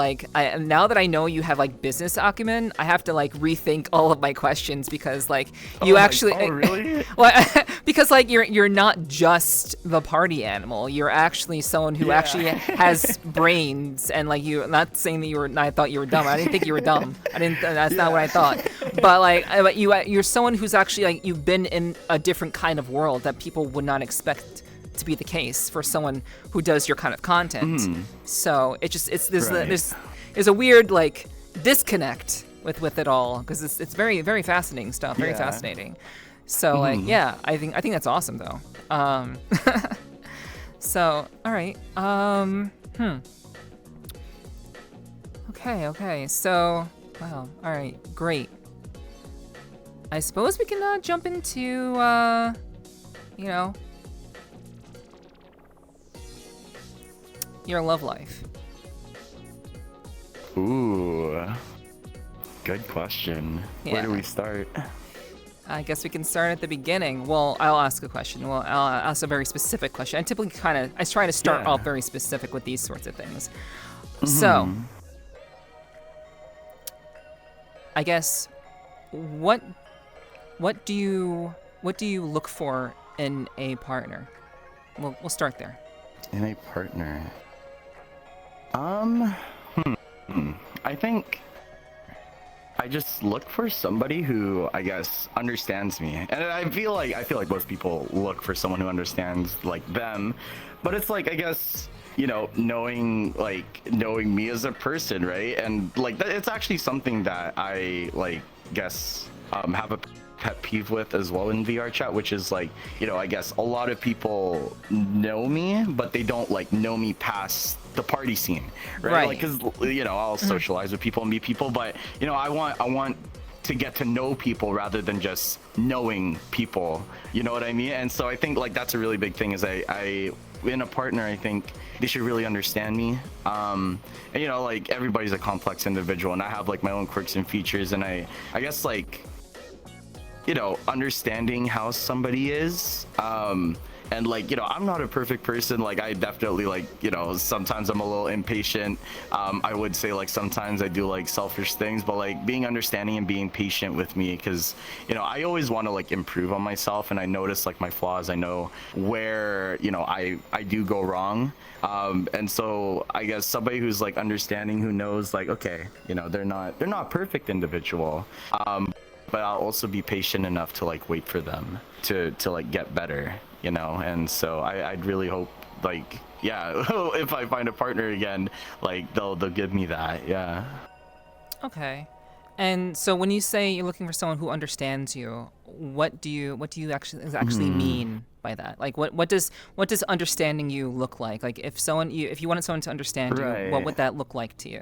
now that I know you have like business acumen, I have to like rethink all of my questions, because like you really? well, because like you're not just the party animal, you're actually someone who actually has brains, and like you, not saying that I thought you were dumb. I didn't think you were dumb. That's not what I thought. But like you're someone who's actually like, you've been in a different kind of world that people would not expect to be the case for someone who does your kind of content. So there's a weird like disconnect with it all, because it's very, very fascinating stuff, very fascinating. So like I think that's awesome though. So all right. Okay. So wow. All right. Great. I suppose we can jump into you know, your love life. Ooh, good question. Where do Yeah. we start? I guess we can start at the beginning. Well, I'll ask a question. Well, I'll ask a very specific question. I typically I try to start Yeah. off very specific with these sorts of things. So, Mhm. I guess what what do you look for in a partner? We'll start there. In a partner. Um, I think I just look for somebody who I guess understands me. And I feel like most people look for someone who understands like them. But it's like I guess, knowing me as a person, right? And like it's actually something that I like guess have a pet peeve with as well in VR chat, which is like, I guess a lot of people know me, but they don't like know me past the party scene, right? Right. Like, cause I'll socialize with people and meet people, but I want to get to know people rather than just knowing people. You know what I mean? And so I think like that's a really big thing. Is I in a partner, I think they should really understand me. And like everybody's a complex individual, and I have like my own quirks and features, and I guess like understanding how somebody is, and like I'm not a perfect person. Like I definitely like sometimes I'm a little impatient. I would say like sometimes I do like selfish things, but like being understanding and being patient with me, because I always want to like improve on myself, and I notice like my flaws. I know where I do go wrong. And so I guess somebody who's like understanding, who knows like, okay, they're not perfect individual, but I'll also be patient enough to like wait for them to like get better, and so I'd really hope like, yeah, if I find a partner again, like they'll give me that. Yeah. Okay. And so when you say you're looking for someone who understands you, what do you actually mean by that? Like what does understanding you look like? Like if you wanted someone to understand you, what Right. would that look like to you?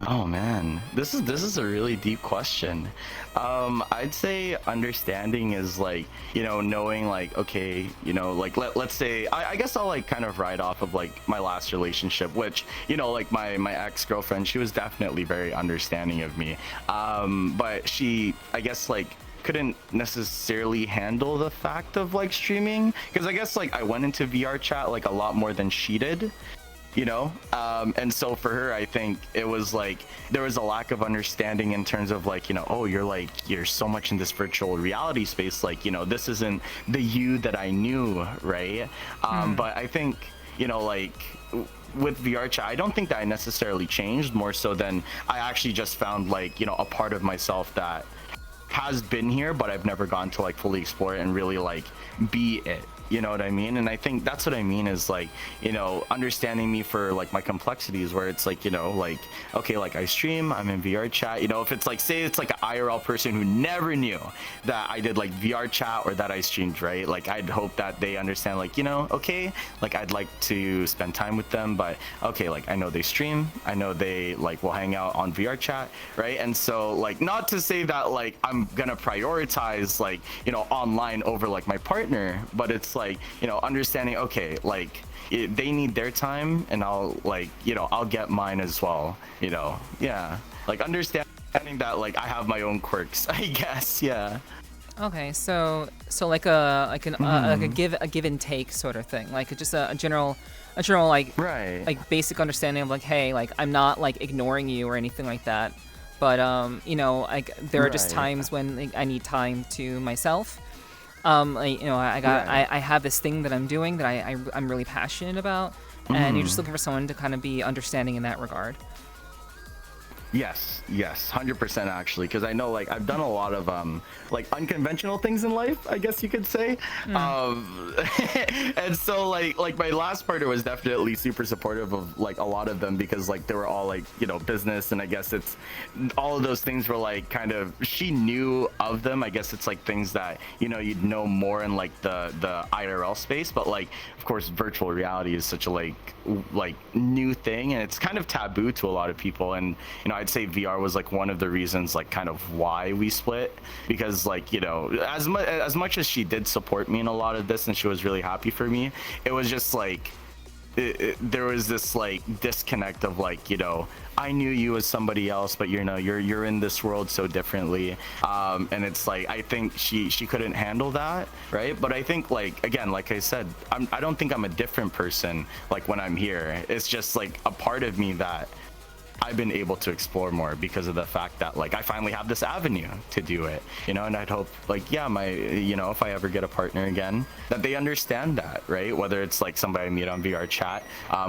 Oh man, this is a really deep question. I'd say understanding is like, knowing like, okay, like let's say I guess I'll like kind of ride off of like my last relationship, which, like my ex-girlfriend, she was definitely very understanding of me. But she, I guess like couldn't necessarily handle the fact of like streaming, because I guess like I went into VR chat like a lot more than she did. And so for her, I think it was like there was a lack of understanding in terms of like, oh, you're so much in this virtual reality space, like, this isn't the you that I knew, right? But I think, like with VR chat, I don't think that I necessarily changed, more so than I actually just found like, a part of myself that has been here, but I've never gone to like fully explore it and really like be it. You know what I mean? And I think that's what I mean is like, understanding me for like my complexities, where it's like, like, okay, like I stream, I'm in VR chat, if it's like, say it's like an IRL person who never knew that I did like VR chat or that I streamed, right? Like I'd hope that they understand like, okay, like I'd like to spend time with them, but okay, like I know they stream, I know they like will hang out on VR chat, right? And so like, not to say that like I'm gonna prioritize like, online over like my partner, but it's like, understanding, okay, like they need their time, and I'll like, I'll get mine as well, yeah, like understanding that like I have my own quirks, I guess. Yeah. Okay, so like like a give and take sort of thing, like just a general like Right. like basic understanding of like, hey, like I'm not like ignoring you or anything like that, but like there are just Right. times when like, I need time to myself. Like, Right. I have this thing that I'm doing that I'm really passionate about, and you're just looking for someone to kind of be understanding in that regard. Yes, 100% actually, because I know like I've done a lot of like unconventional things in life, I guess you could say. And so like my last partner was definitely super supportive of like a lot of them, because like they were all like, business, and I guess it's all of those things were like kind of, she knew of them. I guess it's like things that you'd know more in like the IRL space, but like of course virtual reality is such a like new thing, and it's kind of taboo to a lot of people. And I'd say VR was like one of the reasons like kind of why we split, because like as much as she did support me in a lot of this and she was really happy for me, it was just like there was this like disconnect of like, I knew you as somebody else, but you're in this world so differently. And it's like, I think she couldn't handle that, right? But I think, like, again, like I said, I don't think I'm a different person like when I'm here. It's just like a part of me that I've been able to explore more because of the fact that like I finally have this avenue to do it, and I'd hope like, yeah, if I ever get a partner again, that they understand that, right? Whether it's like somebody I meet on VRChat,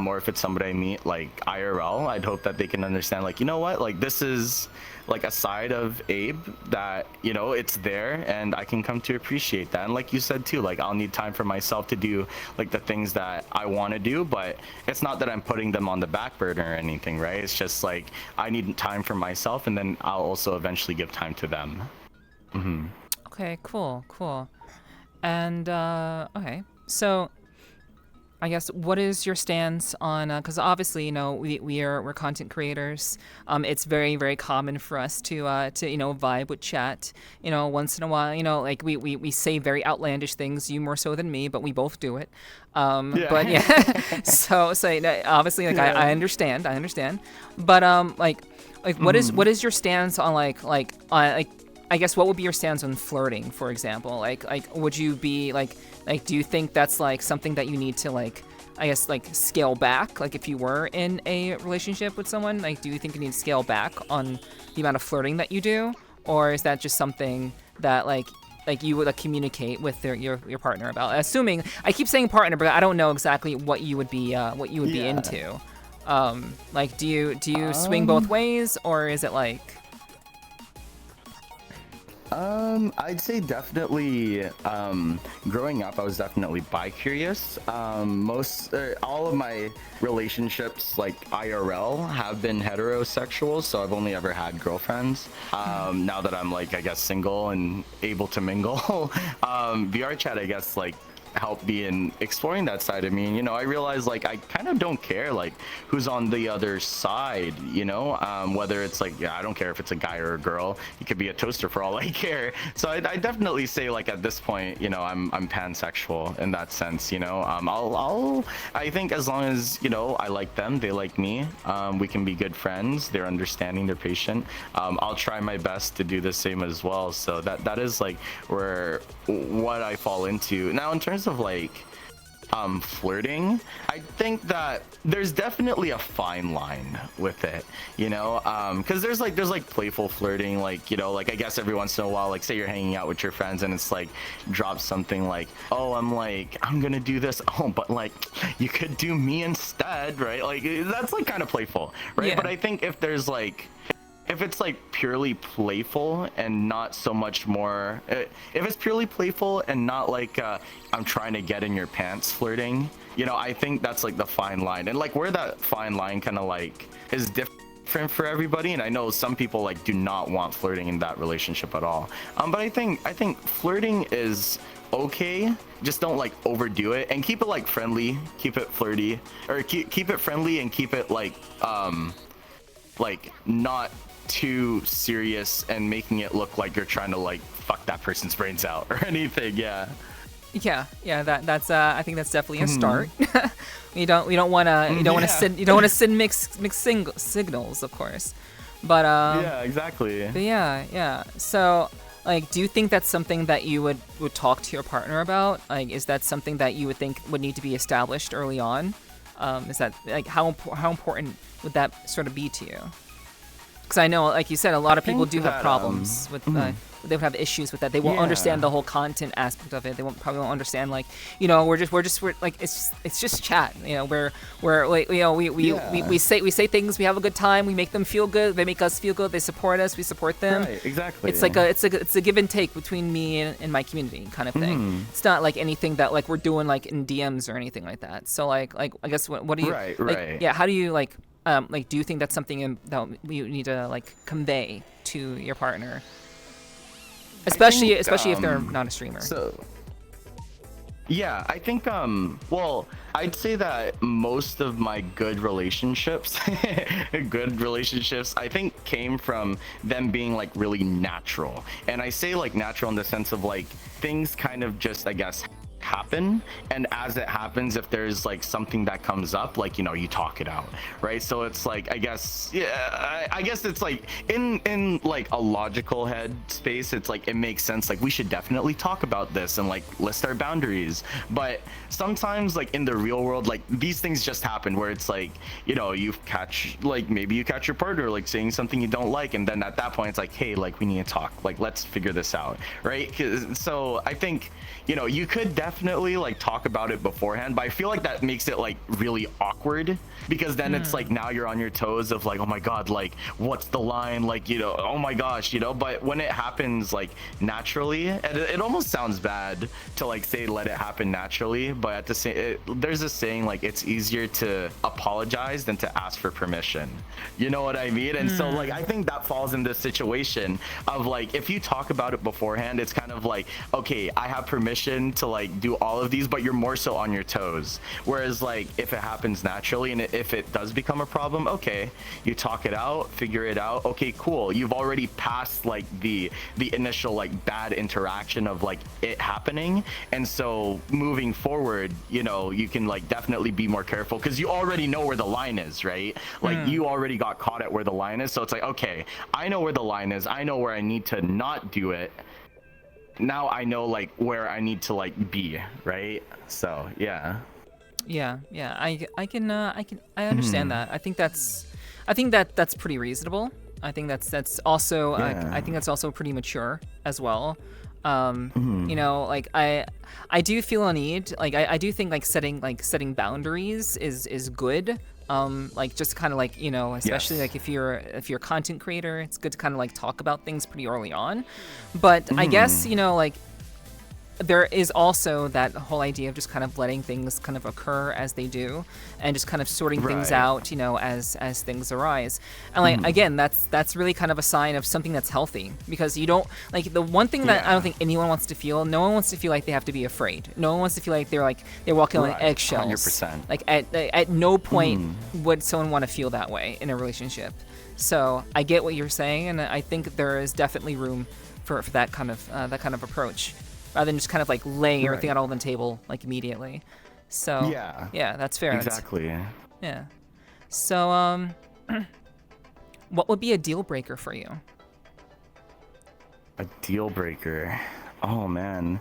or if it's somebody I meet like IRL, I'd hope that they can understand like, like this is like a side of Abe that, it's there, and I can come to appreciate that. And like you said too, like I'll need time for myself to do like the things that I want to do, but it's not that I'm putting them on the back burner or anything, right? It's just like I need time for myself, and then I'll also eventually give time to them. Okay, cool. And okay, so I guess what is your stance on? Because obviously, we're content creators. It's very, very common for us to vibe with chat. Once in a while, like we say very outlandish things. You more so than me, but we both do it. Yeah. But yeah, so obviously, like I understand. But like what is your stance on like I guess what would be your stance on flirting, for example? Like would you be like do you think that's like something that you need to like, I guess, like scale back? Like if you were in a relationship with someone, like do you think you need to scale back on the amount of flirting that you do? Or is that just something that like you would communicate with your partner about? Assuming, I keep saying partner, but I don't know exactly what you would be into. Like do you swing both ways, or is it like... I'd say definitely, growing up, I was definitely bi-curious. All of my relationships, like IRL, have been heterosexual, so I've only ever had girlfriends. Now that I'm like, I guess, single and able to mingle, VRChat, I guess, like, help me in exploring that side of me. And I realize like I kind of don't care like who's on the other side, whether it's like, I don't care if it's a guy or a girl. It could be a toaster for all I care. So I definitely say like at this point, I'm pansexual in that sense. I think as long as I like them, they like me, we can be good friends. They're understanding, they're patient. I'll try my best to do the same as well. So that is like what I fall into. Now in terms of like flirting, I think that there's definitely a fine line with it, because there's like playful flirting, like like I guess every once in a while, like say you're hanging out with your friends and it's like drop something like, oh, I'm gonna do this, oh, but like you could do me instead, right? Like that's like kind of playful, right? Yeah. But I think if it's like purely playful and not so much more, if it's purely playful and not like I'm trying to get in your pants flirting, I think that's like the fine line. And like where that fine line kind of like is different for everybody. And I know some people like do not want flirting in that relationship at all. But I think flirting is okay, just don't like overdo it, and keep it like friendly, keep it flirty, or keep it friendly and keep it like not too serious and making it look like you're trying to like fuck that person's brains out or anything. Yeah, that's I think that's definitely a start. we don't want to send mixed signals, of course, but yeah, exactly. But yeah, so like, do you think that's something that you would talk to your partner about? Like, is that something that you would think would need to be established early on? Is that like how important would that sort of be to you? Because I know, like you said, a lot of people do have problems with. They would have issues with that. They won't understand the whole content aspect of it. They probably won't understand like, we're like it's just chat. We're like, we say things. We have a good time. We make them feel good. They make us feel good. They support us. We support them. Right, exactly. It's like it's a give and take between me and my community kind of thing. It's not like anything that like we're doing like in DMs or anything like that. So like I guess what do you right. Yeah, how do you like do you think that's something that you need to like convey to your partner? Especially if they're not a streamer. So yeah, I think well, I'd say that most of my good relationships I think came from them being like really natural. And I say like natural in the sense of like things kind of just, I guess, happen, and as it happens, if there's like something that comes up, like, you know, you talk it out, right? So it's like, I guess, yeah, I guess it's like in like a logical head space, it's like it makes sense, like we should definitely talk about this and like list our boundaries. But sometimes, like in the real world, like these things just happen where it's like, you know, maybe you catch your partner like saying something you don't like, and then at that point it's like, hey, like we need to talk, like let's figure this out, right? So I think, you know, you could definitely like talk about it beforehand, but I feel like that makes it like really awkward, because then it's like now you're on your toes of like, oh my god, like what's the line, like, you know, oh my gosh, you know. But when it happens like naturally, and it almost sounds bad to like say let it happen naturally, but at the same, there's a saying like it's easier to apologize than to ask for permission, you know what I mean? And so like I think that falls in this situation of like, if you talk about it beforehand, it's kind of like, okay, I have permission to like do all of these, but you're more so on your toes. Whereas like if it happens naturally, and if it does become a problem, okay, you talk it out, figure it out, okay, cool, you've already passed like the initial like bad interaction of like it happening. And so moving forward, you know, you can like definitely be more careful, because you already know where the line is, right? Like you already got caught at where the line is, so it's like, okay, I know where the line is, I know where I need to not do it, now I know like where I need to like be, right? So yeah. Yeah. I understand that. I think that's pretty reasonable. I think that's also I think that's also pretty mature as well. You know, like I do feel a need, like I do think like setting boundaries is good. Like just kind of like, you know, especially like if you're a content creator, it's good to kind of like talk about things pretty early on. But I guess, you know, like there is also that whole idea of just kind of letting things kind of occur as they do, and just kind of sorting things out, you know, as things arise. And like again, that's really kind of a sign of something that's healthy, because you don't, like, the one thing that I don't think anyone wants to feel, no one wants to feel like they have to be afraid. No one wants to feel like they're walking on eggshells. 100%. Like at no point would someone want to feel that way in a relationship. So I get what you're saying, and I think there is definitely room for that kind of approach, rather than just kind of like laying everything out on the table like immediately. So yeah, that's fair. Exactly. Yeah. So what would be a deal breaker for you? A deal breaker. Oh man.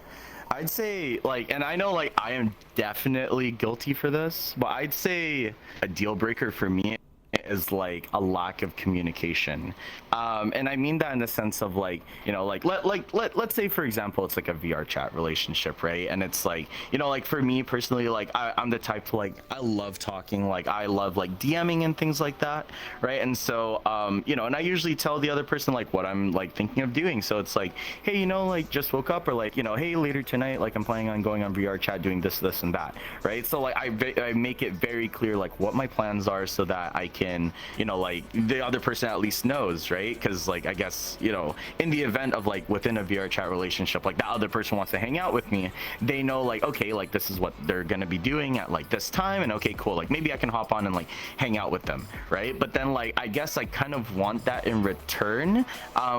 I'd say like, and I know like I am definitely guilty for this, but I'd say a deal breaker for me is like a lack of communication. And I mean that in the sense of like, you know, like let's say for example it's like a VRChat relationship, right? And it's like, you know, like for me personally, like I'm the type to like, I love talking, like I love like DMing and things like that, right? And so you know, and I usually tell the other person like what I'm like thinking of doing. So it's like, hey, you know, like just woke up, or like, you know, hey, later tonight, like I'm planning on going on VRChat doing this and that, right? So like I make it very clear like what my plans are, so that I can, you know, like the other person at least knows, right? Because like I guess, you know, in the event of like within a VRChat relationship, like the other person wants to hang out with me, they know like, okay, like this is what they're gonna be doing at like this time, and okay, cool, like maybe I can hop on and like hang out with them, right? But then like I guess I kind of want that in return,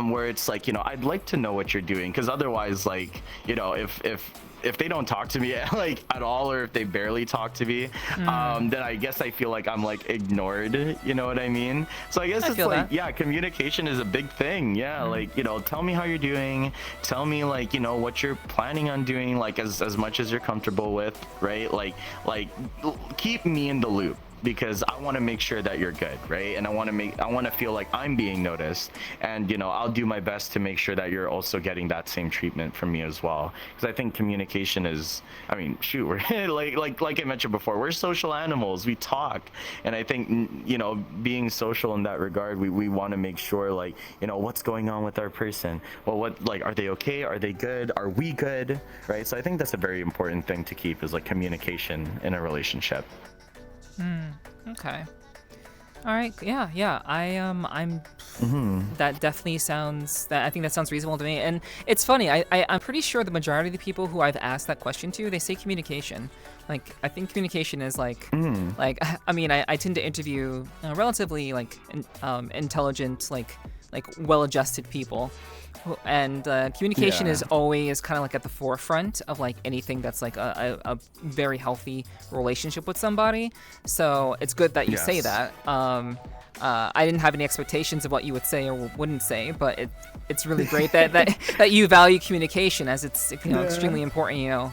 where it's like, you know, I'd like to know what you're doing, because otherwise, like, you know, if they don't talk to me like at all, or if they barely talk to me, then I guess I feel like I'm like ignored, you know what I mean? So I guess it's like, yeah, communication is a big thing. Yeah, like, you know, tell me how you're doing, tell me like, you know, what you're planning on doing, like as much as you're comfortable with, right? Like keep me in the loop, because I want to make sure that you're good, right? And I want to feel like I'm being noticed, and you know, I'll do my best to make sure that you're also getting that same treatment from me as well, because I think communication is, I mean, shoot, we're like I mentioned before, we're social animals, we talk, and I think, you know, being social in that regard, we want to make sure, like, you know, what's going on with our person, well, what, like, are they okay, are they good, are we good, right? So I think that's a very important thing to keep, is like communication in a relationship. Okay. All right. Yeah. I'm. That definitely sounds. I think that sounds reasonable to me. And it's funny. I'm pretty sure the majority of the people who I've asked that question to, they say communication. Like, I think communication is like, like, I mean, I tend to interview relatively like intelligent, like like well-adjusted people. And communication is always kind of like at the forefront of like anything that's like a very healthy relationship with somebody. So it's good that you say that. I didn't have any expectations of what you would say or wouldn't say, but it's really great that you value communication, as it's extremely important.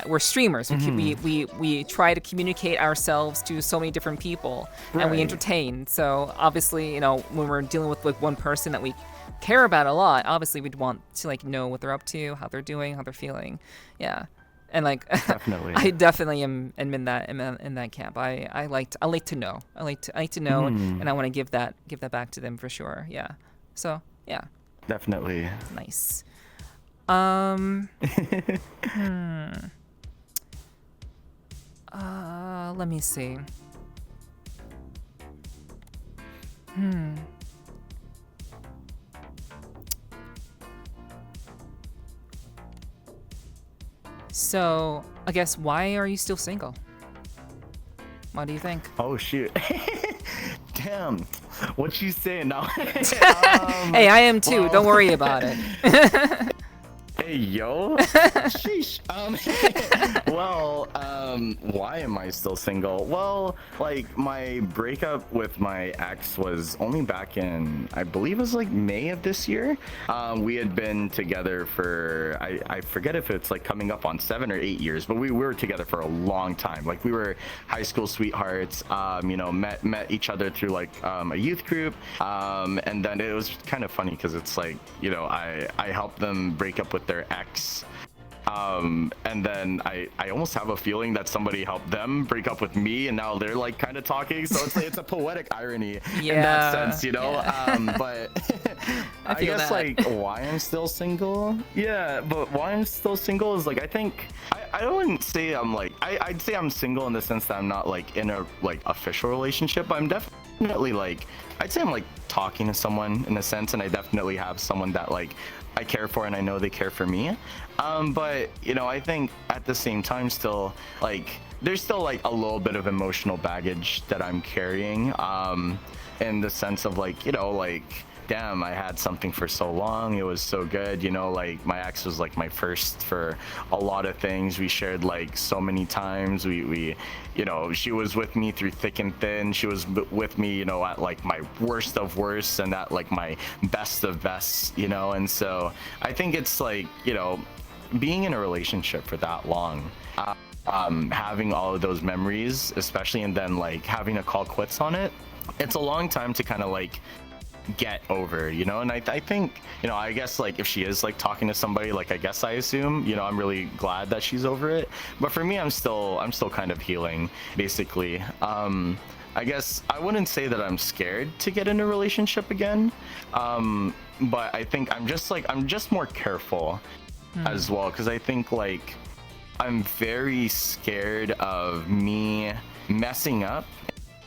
We're streamers. We try to communicate ourselves to so many different people, and we entertain. So obviously, when we're dealing with like one person that we care about a lot, obviously we'd want to like know what they're up to, how they're doing, how they're feeling. Yeah. And like Definitely. I definitely am in that camp. I like to know. I like to know, and I want to give that back to them for sure. Yeah. So, yeah. Definitely. Nice. Let me see. So, I guess, why are you still single? What do you think? Oh, shoot. Damn. What you saying now? Hey, I am too. well- Don't worry about it. Hey, yo. Sheesh. Why am I still single? Well, like, my breakup with my ex was only back in, I believe it was like May of this year. We had been together for, I forget if it's like coming up on 7 or 8 years, but we were together for a long time. Like, we were high school sweethearts, met each other through like a youth group. And then it was kind of funny because it's like, I helped them break up with their ex. And then I almost have a feeling that somebody helped them break up with me, and now they're like kind of talking. So it's a poetic irony in that sense, Yeah. But I I feel guess that. like why I'm still single. Yeah, but why I'm still single is like I think I wouldn't say I'm like I'd say I'm single in the sense that I'm not like in a like official relationship, but I'm definitely like I'd say I'm like talking to someone in a sense, and I definitely have someone that like I care for and I know they care for me. But I think at the same time still like there's still like a little bit of emotional baggage that I'm carrying, in the sense of like damn, I had something for so long, it was so good, like my ex was like my first for a lot of things. We shared like so many times. We she was with me through thick and thin. She was with me at like my worst of worst and at like my best of best, and so I think it's like being in a relationship for that long, having all of those memories especially, and then like having to call quits on it, it's a long time to kind of like get over, and I think I guess like if she is like talking to somebody, like I guess I assume I'm really glad that she's over it, but for me I'm still kind of healing basically. I guess I wouldn't say that I'm scared to get in a relationship again, but I think I'm just more careful as well, because I think like I'm very scared of me messing up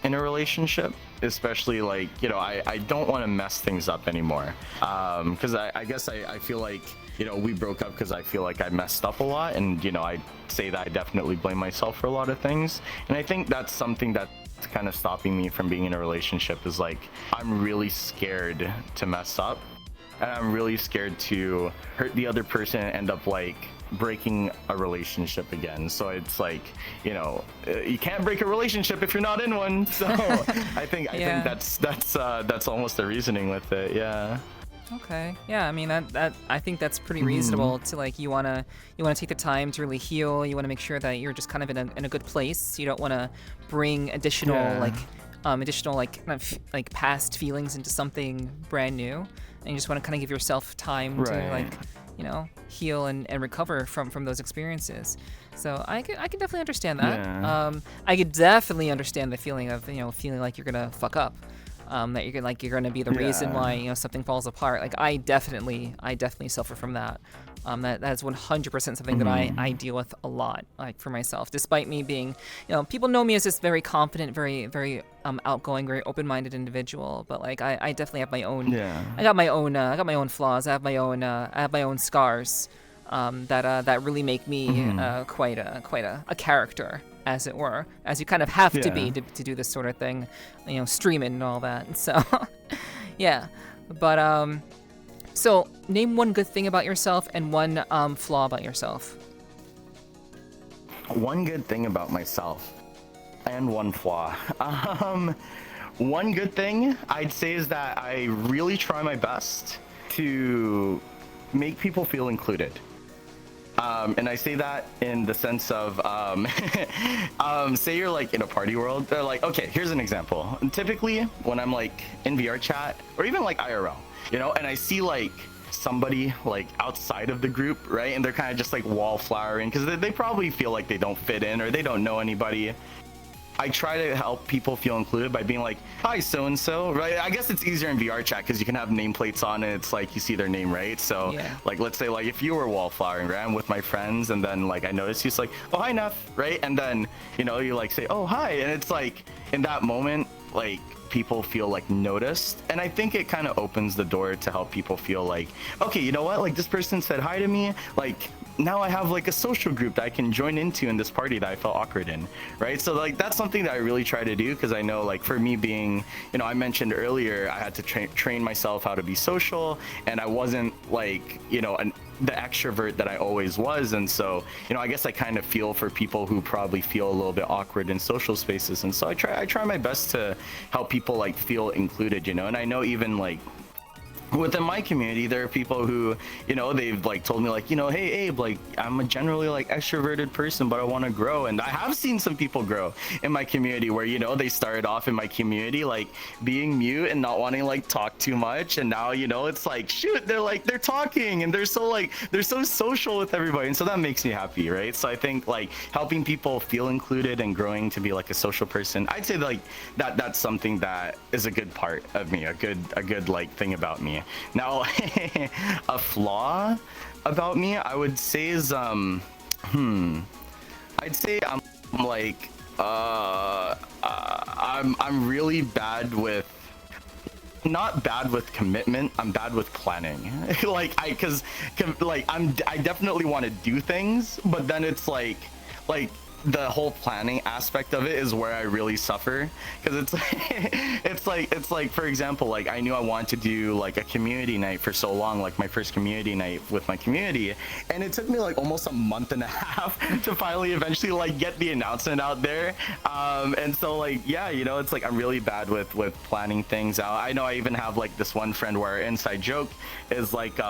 in a relationship, especially like I don't want to mess things up anymore, because I guess I feel like we broke up because I feel like I messed up a lot, and I say that I definitely blame myself for a lot of things, and I think that's something that's kind of stopping me from being in a relationship, is like I'm really scared to mess up, and I'm really scared to hurt the other person and end up like breaking a relationship again. So it's like you can't break a relationship if you're not in one, so I think that's almost the reasoning with it. Yeah. Okay. Yeah, I mean that I think that's pretty reasonable to like you wanna take the time to really heal. You wanna make sure that you're just kind of in a good place. You don't wanna bring additional like past feelings into something brand new, and you just wanna kind of give yourself time to like heal and recover from those experiences. So I can definitely understand that. Yeah. I could definitely understand the feeling of feeling like you're gonna fuck up. That you're gonna be the reason why something falls apart. Like I definitely suffer from that. That's 100% something that I deal with a lot, like for myself. Despite me being, people know me as this very confident, very very outgoing, very open-minded individual. But like I definitely have my own. Yeah. I got my own flaws. I have my own scars. That really make me quite a character, as it were, as you kind of have to be to do this sort of thing, streaming and all that. So, yeah. But so name one good thing about yourself and one flaw about yourself. One good thing about myself and one flaw. One good thing I'd say is that I really try my best to make people feel included. And I say that in the sense of, say you're like in a party world, they're like, okay, here's an example. Typically when I'm like in VRChat or even like IRL, you know, and I see like somebody like outside of the group, right? And they're kind of just like wallflowering because they probably feel like they don't fit in or they don't know anybody. I try to help people feel included by being like, hi, so-and-so, right? I guess it's easier in VRChat because you can have nameplates on and it's like you see their name, right? So like, let's say like if you were wallflowering, right? I'm with my friends and then like I noticed you's like, oh, hi, Neph, right? And then, you know, you like say, oh, hi. And it's like in that moment, like people feel like noticed. And I think it kind of opens the door to help people feel like, okay, you know what? Like this person said hi to me. Like now I have like a social group that I can join into in this party that I felt awkward in, right? So like that's something that I really try to do because I know like for me being, you know, I mentioned earlier I had to train myself how to be social and I wasn't like, you know, the extrovert that I always was. And so, you know, I guess I kind of feel for people who probably feel a little bit awkward in social spaces. And so I try my best to help people like feel included, you know, and I know even like within my community there are people who, you know, they've like told me like, you know, hey Abe, like I'm a generally like extroverted person but I want to grow. And I have seen some people grow in my community where, you know, they started off in my community like being mute and not wanting to like talk too much, and now, you know, it's like shoot, they're talking and they're so social with everybody, and so that makes me happy, right? So I think like helping people feel included and growing to be like a social person, I'd say like that's something that is a good part of me, a good like thing about me. Now, a flaw about me, I would say is, I'd say I'm like, I'm really bad with, not bad with commitment, I'm bad with planning. Like, cause I definitely want to do things, but then it's like the whole planning aspect of it is where I really suffer, because it's like for example, like I knew I wanted to do like a community night for so long, like my first community night with my community, and it took me like almost a month and a half to finally eventually like get the announcement out there. And so like, yeah, you know, it's like I'm really bad with planning things out. I know I even have like this one friend where our inside joke is like,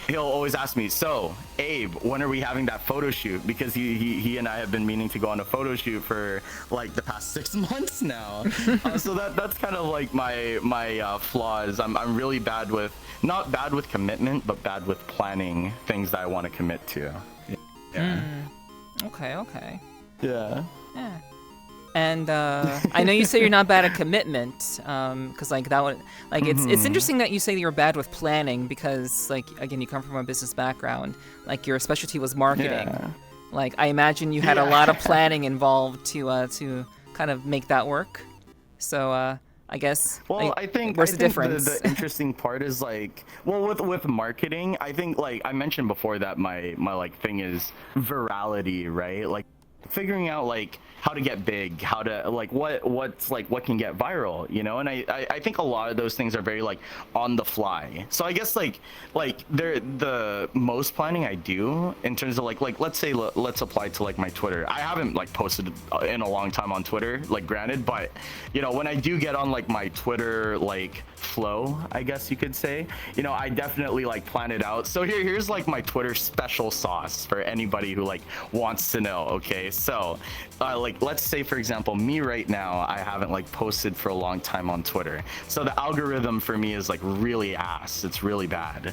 he'll always ask me, so Abe, when are we having that photo shoot? Because he and I have been meaning to go on a photo shoot for like the past 6 months now. So that's kind of like my flaws. I'm really bad with, not bad with commitment, but bad with planning things that I want to commit to. Yeah. Okay. Yeah. And I know you say you're not bad at commitment, because like that would, like it's interesting that you say that you're bad with planning, because like again, you come from a business background, like your specialty was marketing. Yeah. Like I imagine you had a lot of planning involved to kind of make that work. So I guess. Well, like, I think where's the difference? The interesting part is like, well, with marketing, I think like I mentioned before that my like thing is virality, right? Like figuring out like how to get big, how to like what's like what can get viral, you know. And I think a lot of those things are very like on the fly. So I guess like they're the most planning I do in terms of like let's say let's apply to like my Twitter. I haven't like posted in a long time on Twitter, like granted, but you know, when I do get on like my Twitter like flow, I guess you could say, you know, I definitely like plan it out. So here's like my Twitter special sauce for anybody who like wants to know. Okay, so like let's say for example, me right now, I haven't like posted for a long time on Twitter, so the algorithm for me is like really ass. It's really bad.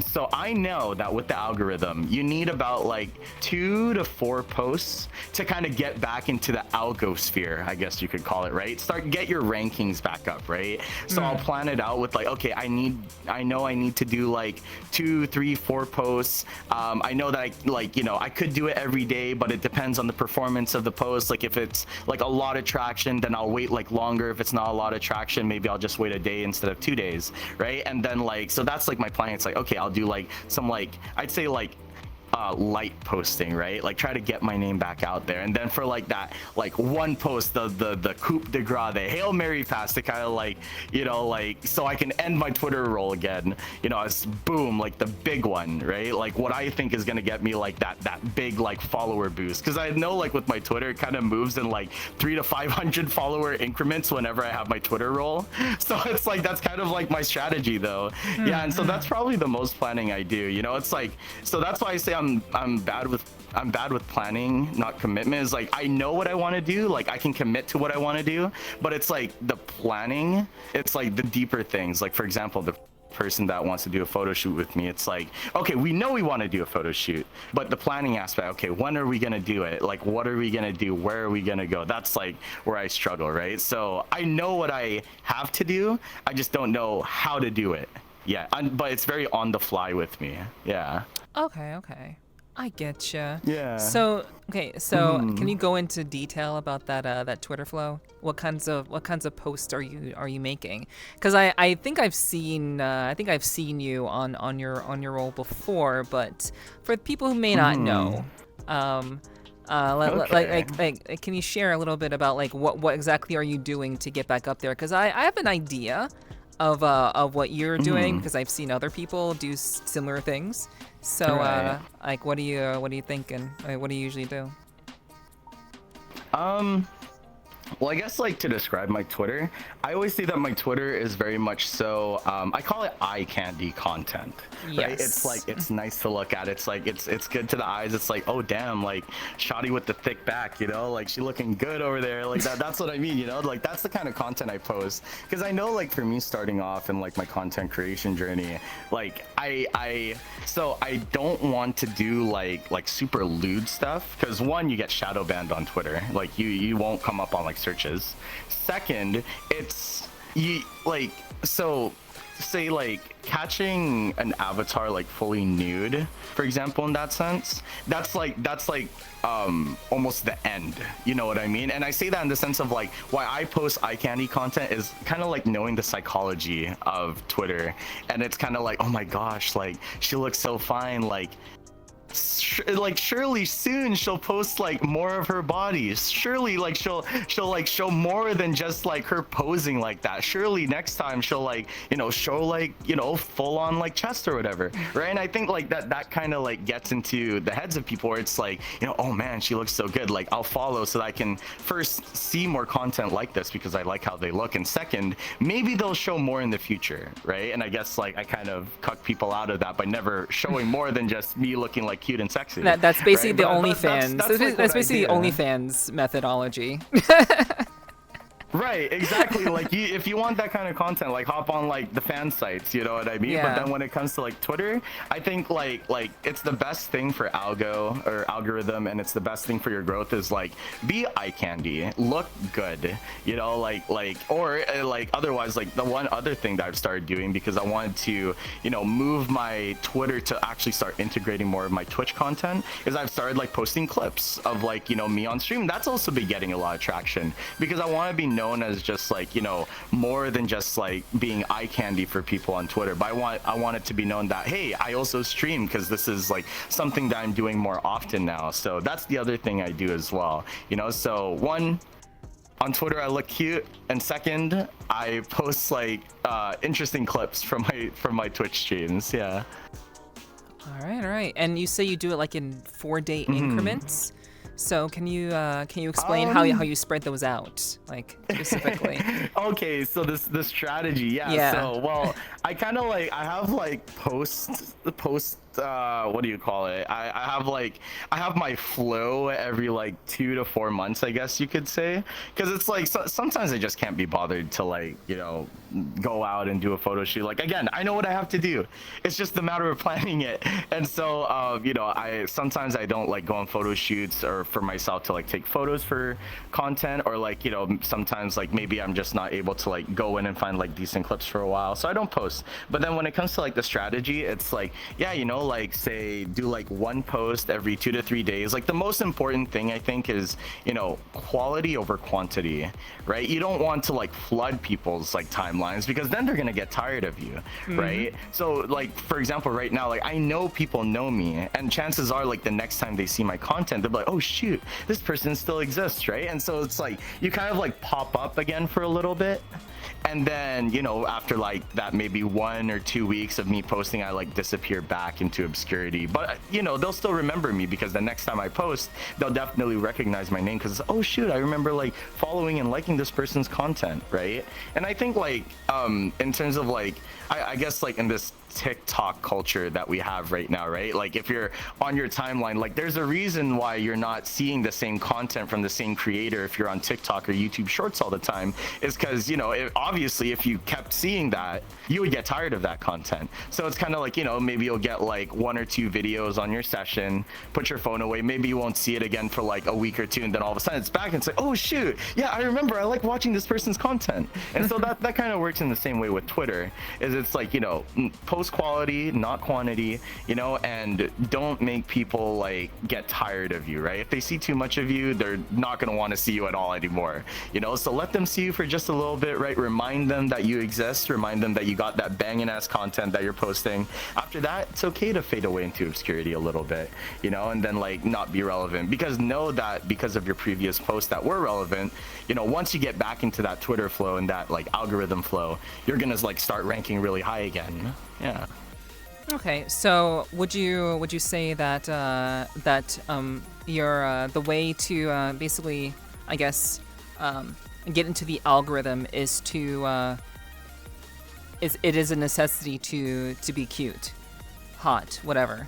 So I know that with the algorithm, you need about like 2 to 4 posts to kind of get back into the algosphere, I guess you could call it, right? Get your rankings back up, right? So I'll plan it out with like, okay, I know I need to do like 2, 3, 4 posts. I know that I could do it every day, but it depends on the performance of the post. Like if it's like a lot of traction, then I'll wait like longer. If it's not a lot of traction, maybe I'll just wait a day instead of 2 days, right? And then like, so that's like my plan. It's like, okay, I'll do like some like, I'd say like light posting, right? Like try to get my name back out there, and then for like that like one post, the coup de grace, the Hail Mary pass to kind of like, you know, like so I can end my Twitter roll again, you know, as boom, like the big one, right? Like what I think is gonna get me like that big like follower boost, because I know like with my Twitter it kind of moves in like 300 to 500 follower increments whenever I have my Twitter roll. So it's like that's kind of like my strategy though. Yeah, and so that's probably the most planning I do, you know. It's like, so that's why I say I'm bad with planning, not commitment. Is like I know what I want to do, like I can commit to what I want to do, but it's like the planning, it's like the deeper things. Like for example, the person that wants to do a photo shoot with me, it's like, okay, we know we want to do a photo shoot, but the planning aspect, okay, when are we gonna do it? Like what are we gonna do? Where are we gonna go? That's like where I struggle, right? So I know what I have to do, I just don't know how to do it. Yeah, but it's very on the fly with me. Yeah. Okay. I getcha. Yeah. So can you go into detail about that Twitter flow? What kinds of posts are you making? Because I think I've seen you on your role before, but for people who may not know, like can you share a little bit about like what exactly are you doing to get back up there? Because I have an idea of what you're doing, because I've seen other people do similar things. So like what are you thinking? Like, what do you usually do? Well, I guess like to describe my Twitter, I always say that my Twitter is very much so, I call it eye candy content, right? Yes. It's like, it's nice to look at. It's like, it's good to the eyes. It's like, oh damn, like Shotty with the thick back, you know, like she looking good over there. Like that's what I mean, you know, like that's the kind of content I post. Cause I know like for me starting off in like my content creation journey, like so I don't want to do like super lewd stuff. Cause one, you get shadow banned on Twitter. Like you won't come up on like searches. Second, it's you like, so say like catching an avatar like fully nude, for example, in that sense, that's like almost the end, you know what I mean? And I say that in the sense of like why I post eye candy content is kind of like knowing the psychology of Twitter, and it's kind of like, oh my gosh, like she looks so fine, like surely soon she'll post like more of her body. Surely like she'll like show more than just like her posing like that. Surely next time she'll like, you know, show like, you know, full on like chest or whatever, right? And I think like that kind of like gets into the heads of people where it's like, you know, oh man, she looks so good, like I'll follow so that I can first see more content like this because I like how they look, and second, maybe they'll show more in the future, right? And I guess like I kind of cuck people out of that by never showing more than just me looking like cute and sexy. That's basically right? the OnlyFans. That's basically the idea. OnlyFans methodology. Right, exactly. Like if you want that kind of content, like hop on like the fan sites, you know what I mean? Yeah. But then when it comes to like Twitter, I think like it's the best thing for algorithm, and it's the best thing for your growth is like be eye candy, look good, you know, like or like otherwise, like the one other thing that I've started doing, because I wanted to, you know, move my Twitter to actually start integrating more of my Twitch content, is I've started like posting clips of like, you know, me on stream. That's also been getting a lot of traction because I want to be known as just like, you know, more than just like being eye candy for people on Twitter, but I want it to be known that, hey, I also stream, because this is like something that I'm doing more often now. So that's the other thing I do as well, you know. So one, on Twitter I look cute, and second, I post like interesting clips from my Twitch streams. Yeah. All right. And you say you do it like in 4-day increments. So can you explain how you spread those out, like specifically? Okay, so the strategy, yeah. So well, I kind of like, I have like post what do you call it? I have my flow every like 2 to 4 months, I guess you could say, because it's like sometimes I just can't be bothered to like, you know, go out and do a photo shoot. Like again, I know what I have to do. It's just a matter of planning it. And so you know, sometimes I don't like go on photo shoots or for myself to like take photos for content, or like, you know, sometimes like maybe I'm just not able to like go in and find like decent clips for a while, so I don't post. But then when it comes to like the strategy, it's like, yeah, you know, like say do like one post every 2 to 3 days. Like the most important thing I think is, quality over quantity, right? You don't want to like flood people's like timelines because then they're gonna get tired of you, right? So like for example, right now, like I know people know me, and chances are like the next time they see my content, they'll be like, oh shoot, this person still exists, right? And so it's like you kind of like pop up again for a little bit. And then, after like that, maybe 1 or 2 weeks of me posting, I like disappear back into obscurity. But, they'll still remember me because the next time I post, they'll definitely recognize my name because, oh, shoot, I remember like following and liking this person's content, right? And I think like in terms of like, I guess like in this TikTok culture that we have right now, right? Like if you're on your timeline, like there's a reason why you're not seeing the same content from the same creator if you're on TikTok or YouTube Shorts all the time, is because obviously if you kept seeing that, you would get tired of that content. So it's kind of like, maybe you'll get like 1 or 2 videos on your session, put your phone away, maybe you won't see it again for like a week or 2, and then all of a sudden it's back and it's like, oh shoot, yeah, I remember, I like watching this person's content. And so that kind of works in the same way with Twitter, is it's like, post quality, not quantity, and don't make people like get tired of you, right? If they see too much of you, they're not going to want to see you at all anymore, so let them see you for just a little bit, right? Remind them that you exist, remind them that you got that banging ass content that you're posting. After that, it's okay to fade away into obscurity a little bit, and then like not be relevant, because know that because of your previous posts that were relevant, once you get back into that Twitter flow and that like algorithm flow, you're gonna like start ranking really high again. Yeah. Okay, so would you say that your the way to basically, I guess, get into the algorithm is to it is a necessity to be cute, hot, whatever?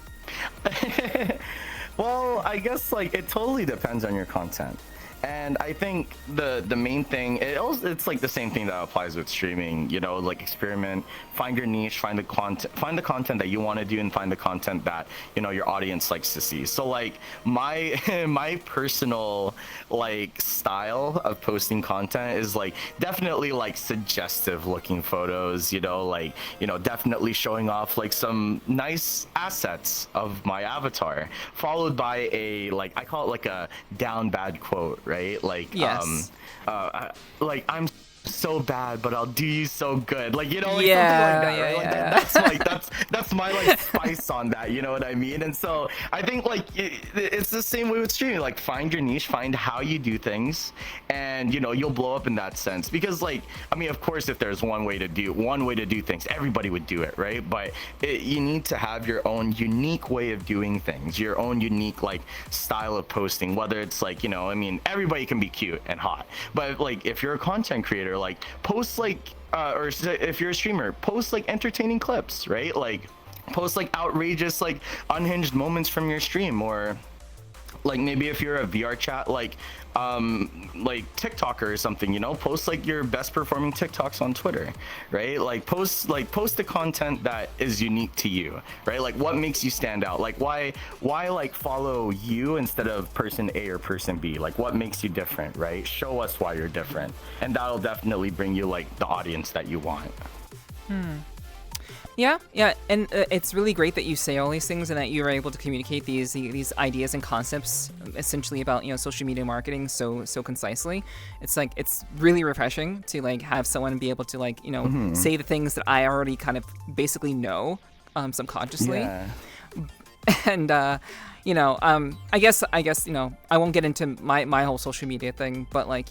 Well, I guess like it totally depends on your content. And I think the main thing, it's like the same thing that applies with streaming, like experiment, find your niche, find the content that you want to do, and find the content that, your audience likes to see. So like my personal like style of posting content is like definitely like suggestive looking photos, definitely showing off like some nice assets of my avatar, followed by a, like, I call it like a down bad quote, right? Like, yes. Like, I'm so bad, but I'll do you so good. Like, like something like Yeah, that, yeah, right? yeah. Like that's my like spice on that, you know what I mean? And so I think like it's the same way with streaming. Like, find your niche, find how you do things, and you'll blow up in that sense. Because like, I mean, of course, if there's one way to do things, everybody would do it, right? But you need to have your own unique way of doing things, your own unique like style of posting. Whether it's like, I mean, everybody can be cute and hot, but like if you're a content creator, like post like or if you're a streamer, post like entertaining clips, right? Like post like outrageous like unhinged moments from your stream. Or like maybe if you're a VRChat like TikToker or something, post like your best performing TikToks on Twitter, right? Like post the content that is unique to you, right? Like what makes you stand out? Like why like follow you instead of person A or person B? Like what makes you different, right? Show us why you're different, and that'll definitely bring you like the audience that you want. Yeah, and it's really great that you say all these things and that you're able to communicate these ideas and concepts, essentially about social media marketing so concisely. It's like it's really refreshing to like have someone be able to like say the things that I already kind of basically know subconsciously. Yeah. And I guess I won't get into my whole social media thing, but like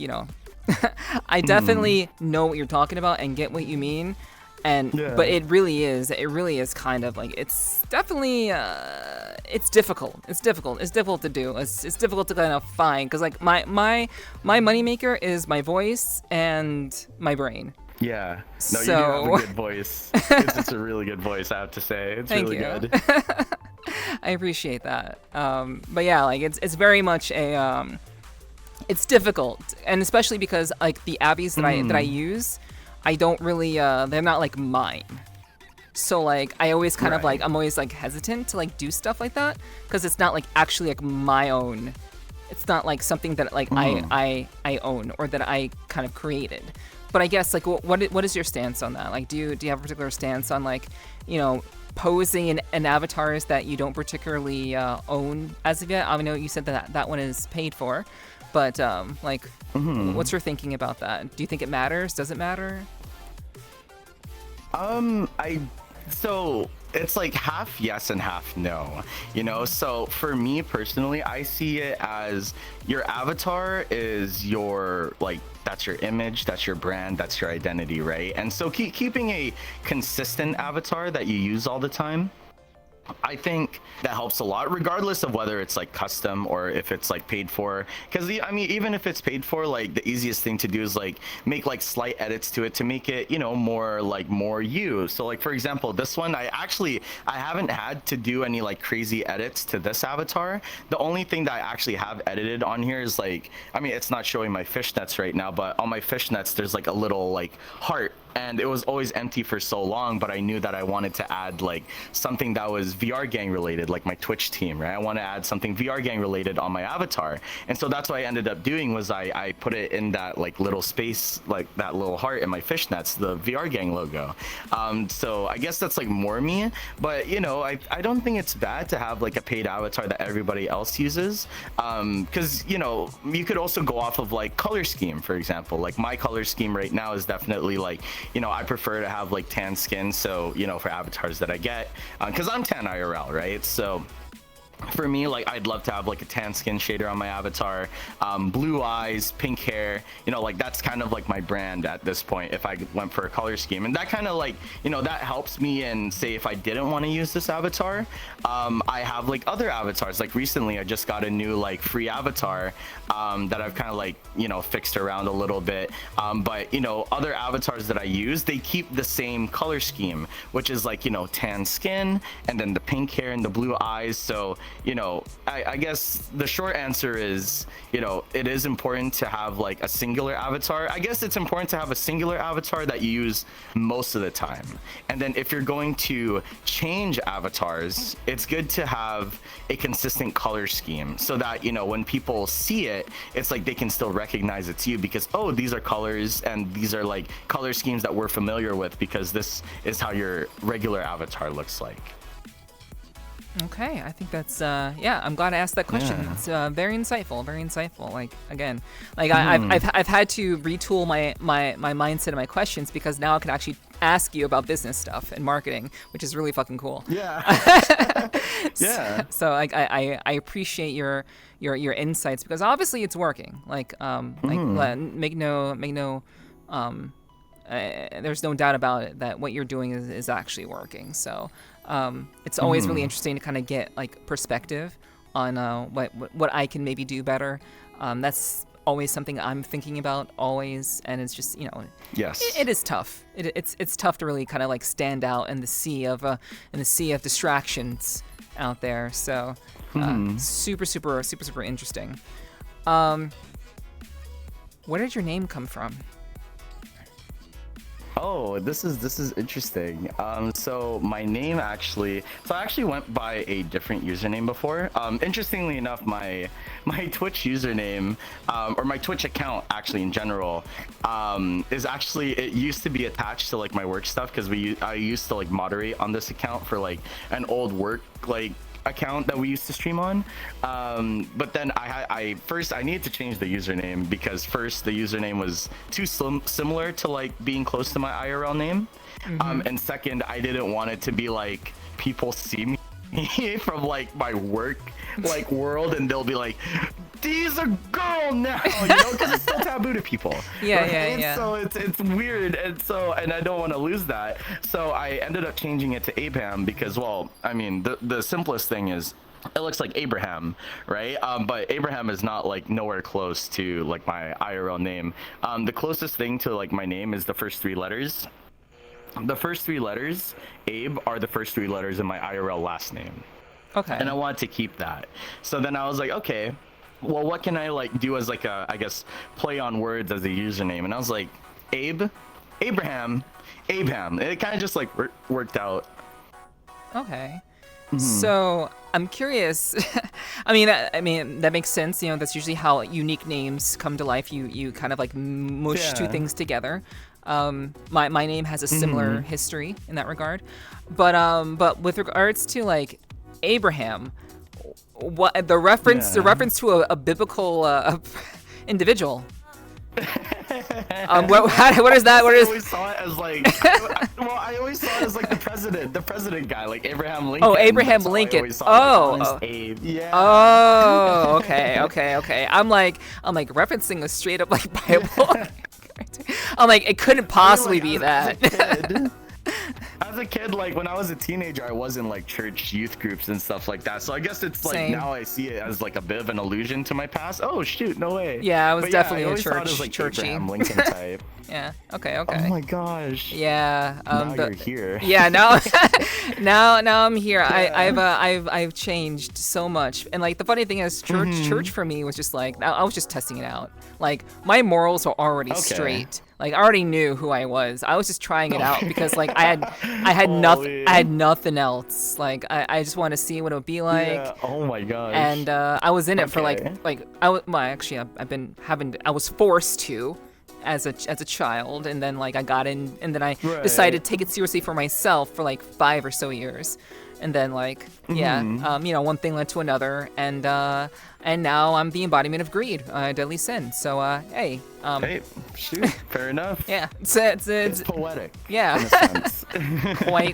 I definitely know what you're talking about and get what you mean. But it really is kind of like, it's definitely it's difficult to do. It's difficult to kind of find, because like my moneymaker is my voice and my brain. Yeah. No, So... you do have a good voice. It's a really good voice, I have to say. It's Thank really you. good. I appreciate that. But yeah, like it's very much a it's difficult, and especially because like the Abbeys that I use, I don't really they're not like mine. So like I always kind of like, I'm always like hesitant to like do stuff like that, because it's not like actually like my own. It's not like something that like I own or that I kind of created. But I guess like what is your stance on that? Like do you have a particular stance on like posing in avatars that you don't particularly own as of yet? I know you said that one is paid for, but like, what's your thinking about that? Do you think it matters? Does it matter? So it's like half yes and half no, you know? So for me personally, I see it as your avatar is your, like, that's your image, that's your brand, that's your identity, right? And so keeping a consistent avatar that you use all the time, I think that helps a lot, regardless of whether it's like custom or if it's like paid for. Because I mean, even if it's paid for, like the easiest thing to do is like make like slight edits to it to make it, you know, more you. So like, for example, this one, I haven't had to do any like crazy edits to this avatar. The only thing that I actually have edited on here is like, I mean, it's not showing my fishnets right now, but on my fishnets, there's like a little like heart. And it was always empty for so long, but I knew that I wanted to add like something that was VR gang related, like my Twitch team, right? I want to add something VR gang related on my avatar. And so that's what I ended up doing was I put it in that like little space, like that little heart in my fishnets, the VR gang logo. So I guess that's like more me, but you know, I don't think it's bad to have like a paid avatar that everybody else uses. Cause you know, you could also go off of like color scheme, for example. Like my color scheme right now is definitely like, you know, I prefer to have like tan skin. So, you know, for avatars that I get, because I'm tan IRL, right? So for me, like I'd love to have like a tan skin shader on my avatar, blue eyes, pink hair, you know, like that's kind of like my brand at this point if I went for a color scheme. And that kind of like, you know, that helps me. And say if I didn't want to use this avatar, I have like other avatars. Like recently I just got a new like free avatar that I've kind of like, you know, fixed around a little bit, but you know, other avatars that I use, they keep the same color scheme, which is like, you know, tan skin and then the pink hair and the blue eyes. So you know, I guess the short answer is, you know, it is important to have like a singular avatar. I guess it's important to have a singular avatar that you use most of the time. And then if you're going to change avatars, it's good to have a consistent color scheme so that, you know, when people see it, it's like they can still recognize it's you because, oh, these are colors and these are like color schemes that we're familiar with because this is how your regular avatar looks like. Okay, I think that's yeah. I'm glad I asked that question. Yeah. It's very insightful, very insightful. Like again, like I've had to retool my mindset and my questions because now I can actually ask you about business stuff and marketing, which is really fucking cool. Yeah. Yeah. So like I appreciate your insights because obviously it's working. Like make no there's no doubt about it that what you're doing is actually working. So it's always really interesting to kind of get like perspective on what I can maybe do better. That's always something I'm thinking about always, and it's just, you know, yes, it is tough. It's tough to really kind of like stand out in the sea of distractions out there. So super interesting. Where did your name come from? Oh, this is interesting. So my name I actually went by a different username before. Interestingly enough, my Twitch username, or my Twitch account actually in general, is actually, it used to be attached to like my work stuff because I used to like moderate on this account for like an old work like account that we used to stream on, but then I needed to change the username because first the username was too similar to like being close to my IRL name, and second I didn't want it to be like people see me from like my work like world and they'll be like, "He's a girl now," you know, because it's still taboo to people. Yeah, right? yeah. So it's weird, and I don't want to lose that. So I ended up changing it to Abehamm because, well, I mean, the simplest thing is it looks like Abraham, right? But Abraham is not like nowhere close to like my IRL name. The closest thing to like my name is the first three letters. The first three letters, Abe, are the first three letters in my IRL last name. Okay. And I wanted to keep that. So then I was like, okay, well, what can I like do as like a, I guess, play on words as a username? And I was like, Abehamm. It kind of just like worked out. Okay. So I'm curious. I mean that makes sense. You know, that's usually how unique names come to life. You kind of like mush two things together. My name has a similar history in that regard. But with regards to like Abehamm, what the reference to a biblical individual. What is that? What I is? always saw it as like, I always saw it as like the president guy, like Abraham Lincoln. Oh, Abraham That's how I Lincoln. always saw it, like, Oh, Honest Abe. Yeah. Oh, okay. I'm like referencing a straight up like Bible. I'm like, it couldn't possibly be that. As a kid, like when I was a teenager, I was in like church youth groups and stuff like that. So I guess it's like Same. now I see it as like a bit of an allusion to my past. Oh shoot, no way. Yeah, I was But definitely I a always thought it was, like, churchy. Abraham Lincoln type. Yeah. Okay. Oh my gosh. Yeah. Now you're here. Yeah. Now, now I'm here. I've changed so much, and like the funny thing is, church for me was just like I was just testing it out. Like my morals were already straight. Like I already knew who I was. I was just trying it out because like I had nothing else. Like I just wanted to see what it would be like. Yeah. Oh my gosh. And I was in it for like I was forced to as a child, and then like I got in, and then I decided to take it seriously for myself for like 5 or so years. And then like one thing led to another, and now I'm the embodiment of greed, deadly sin. So hey, shoot, fair enough. Yeah, it's poetic. Yeah, in a sense.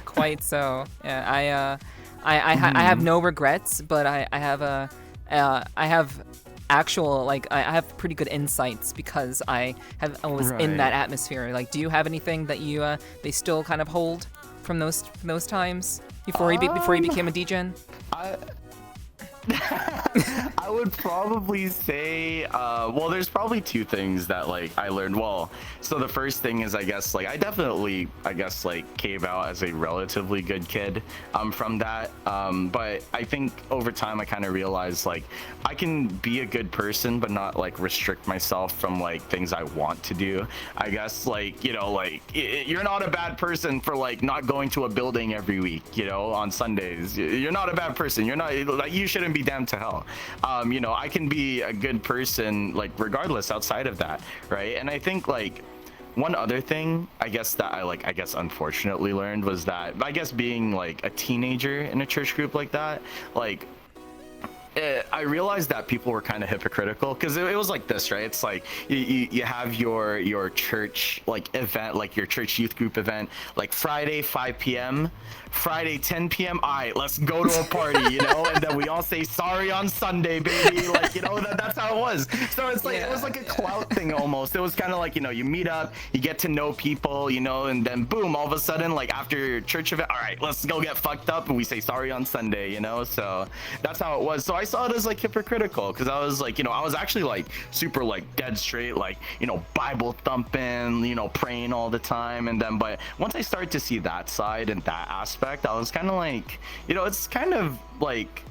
quite so. Yeah, I have no regrets, but I have actual like I have pretty good insights because I was in that atmosphere. Like, do you have anything that you they still kind of hold from those times? Before he became a degen? I would probably say, well, there's probably 2 things that like I learned. Well, so the first thing is I guess like I definitely like came out as a relatively good kid from that. But I think over time I kind of realized like I can be a good person but not like restrict myself from like things I want to do. I guess like, you know, like you're not a bad person for like not going to a building every week, you know, on Sundays. You're not a bad person. You're not like, you shouldn't be damned to hell. You know, I can be a good person like regardless outside of that, right? And I think like one other thing I guess that I guess unfortunately learned was that I guess being like a teenager in a church group like that, like I realized that people were kind of hypocritical because it was like this, right? It's like you have your church like event, like your church youth group event, like Friday 5 p.m. Friday 10 p.m. All right, let's go to a party, you know, and then we all say sorry on Sunday, baby. Like, you know, that's how it was. So it's like it was like a clout thing almost. It was kind of like, you know, you meet up, you get to know people, you know, and then boom, all of a sudden, like after your church event, all right, let's go get fucked up, and we say sorry on Sunday, you know. So that's how it was. So I saw it as like hypocritical because I was like, you know, I was actually like super like dead straight, like, you know, Bible thumping, you know, praying all the time, and then but once I started to see that side and that aspect, I was kind of like, you know, it's kind of like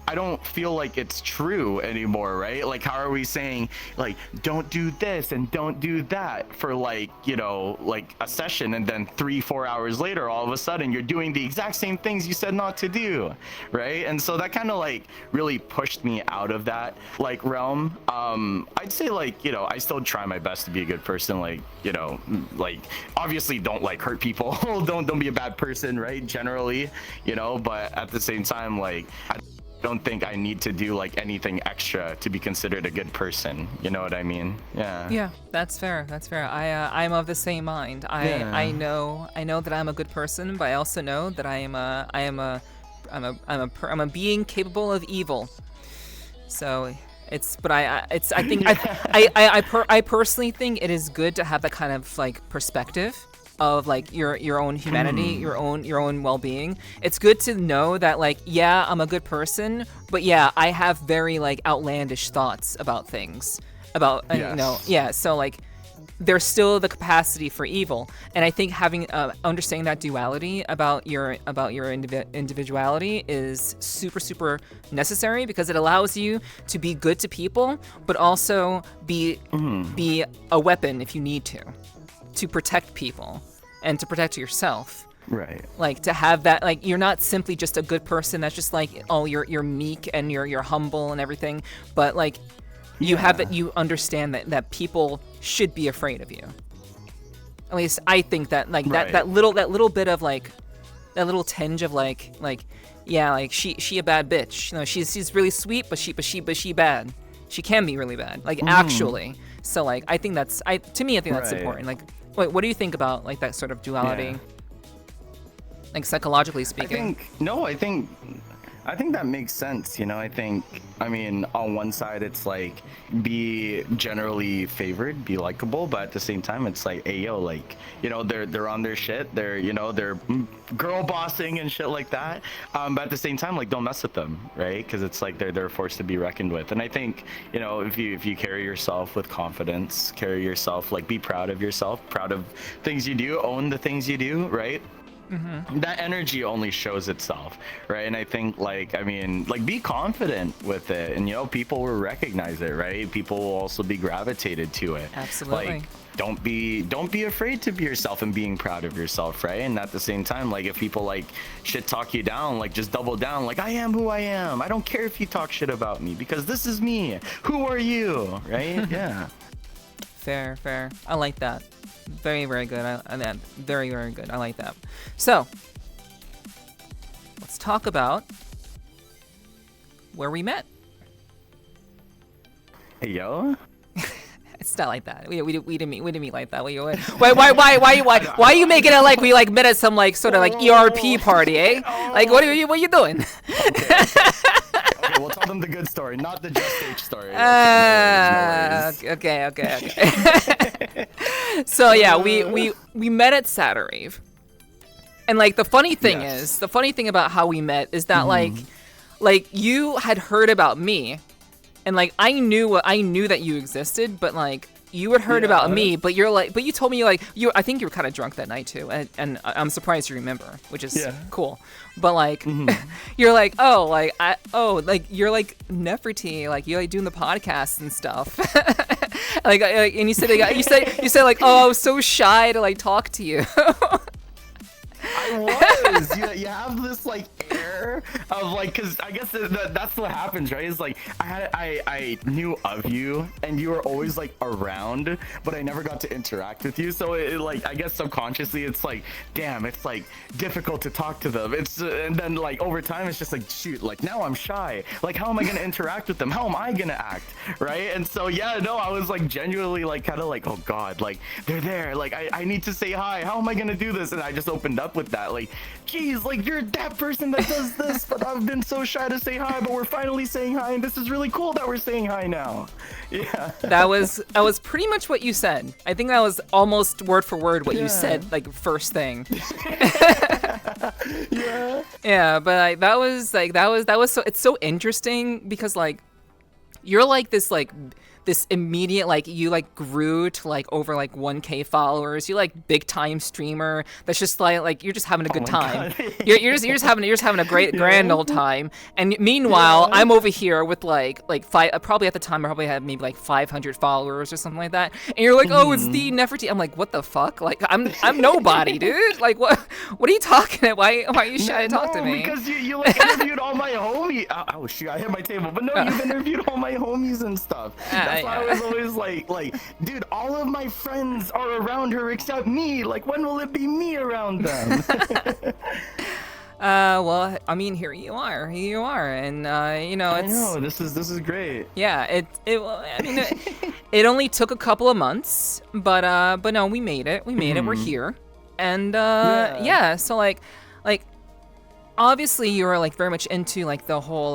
I don't feel like it's true anymore, right? Like, how are we saying like don't do this and don't do that for like, you know, like a session, and then 3-4 hours later all of a sudden you're doing the exact same things you said not to do, right? And so that kind of like really pushed me out of that like realm. I'd say like, you know, I still try my best to be a good person, like, you know, like obviously don't like hurt people. don't be a bad person, right, generally, you know, but at the same time, like I don't think I need to do like anything extra to be considered a good person, you know what I mean? Yeah, that's fair. I'm of the same mind. I know that I'm a good person, but I also know that I'm a being capable of evil. So I personally think it is good to have that kind of like perspective of like your own humanity, your own well-being. It's good to know that like, yeah, I'm a good person, but yeah, I have very like outlandish thoughts about things, about you know, so like there's still the capacity for evil. And I think having understanding that duality about your individuality is super necessary, because it allows you to be good to people but also be a weapon if you need to protect people and to protect yourself. Right. Like to have that, like you're not simply just a good person that's just like, oh, you're meek and you're humble and everything, but like you have that, you understand that people should be afraid of you. At least I think that like Right. that little bit of like that little tinge of like yeah, like she a bad bitch. You know, she's really sweet, but she bad. She can be really bad, like actually. So like I think that's to me I think that's Right. important. Like what do you think about like that sort of duality? Yeah. Like psychologically speaking. I think that makes sense. You know, I mean, on one side, it's like be generally favored, be likable, but at the same time, it's like, hey, yo, like, you know, they're on their shit. They're, you know, they're girl bossing and shit like that. But at the same time, like, don't mess with them, right? Because it's like they're a force to be reckoned with. And I think, you know, if you carry yourself with confidence, carry yourself, like, be proud of yourself, proud of things you do, own the things you do, right? That energy only shows itself, right? And I think, like, I mean, like, be confident with it, and you know, people will recognize it, right? People will also be gravitated to it. Absolutely. Like, don't be afraid to be yourself and being proud of yourself, right? And at the same time, like, if people like shit talk you down, like, just double down, like, I am who I am. I don't care if you talk shit about me because this is me. Who are you, right? Yeah. Fair. I like that. Very, very good. Very, very good. I like that. So, let's talk about where we met. Hey, yo. It's not like that. We didn't meet like that. Why are you making it like we like met at some like sort of like ERP party, eh? Like what are you doing? Okay, we'll tell them the good story, not the just H story. Okay. So yeah, we met at Saturday, and like the funny thing is, the funny thing about how we met is that like you had heard about me, and like I knew that you existed, but like you had heard about me, but you told me I think you were kind of drunk that night too, and I'm surprised you remember, which is cool. But like you're like, like you're like Nepherti, like you like doing the podcast and stuff. like and you said like, oh, I was so shy to like talk to you. I was. You have this like air of like, cause I guess that's what happens, right? Is like I knew of you and you were always like around, but I never got to interact with you. So it like, I guess subconsciously it's like, damn, it's like difficult to talk to them. And then like over time it's just like, shoot, like now I'm shy. Like how am I gonna interact with them? How am I gonna act, right? And so I was like genuinely like kind of like, oh god, like they're there. Like I need to say hi. How am I gonna do this? And I just opened up with that, like, geez, like you're that person that does this, but I've been so shy to say hi, but we're finally saying hi, and this is really cool that we're saying hi now. Yeah. That was pretty much what you said. I think that was almost word for word what you said, like first thing. Yeah, but like, that was so, it's so interesting because like you're like this immediate, like you like grew to like over like 1K followers. You like big time streamer that's just like you're just having a good time. you're just having a great grand old time. And meanwhile, I'm over here with like five, probably at the time I probably had maybe like 500 followers or something like that. And you're like, oh, it's the Nepherti. I'm like, what the fuck? Like I'm nobody, dude. Like what are you talking about? Why are you shy to talk to me? Because you like interviewed all my homies. Oh shoot, I hit my table. But no, you've interviewed all my homies and stuff. That's why I was always like, dude, all of my friends are around her except me. Like, when will it be me around them? Well, I mean, here you are, and you know, it's. I know, this is great. Yeah, I mean, it only took a couple of months, but no, we made it. We're here, and so like, obviously you were like very much into like the whole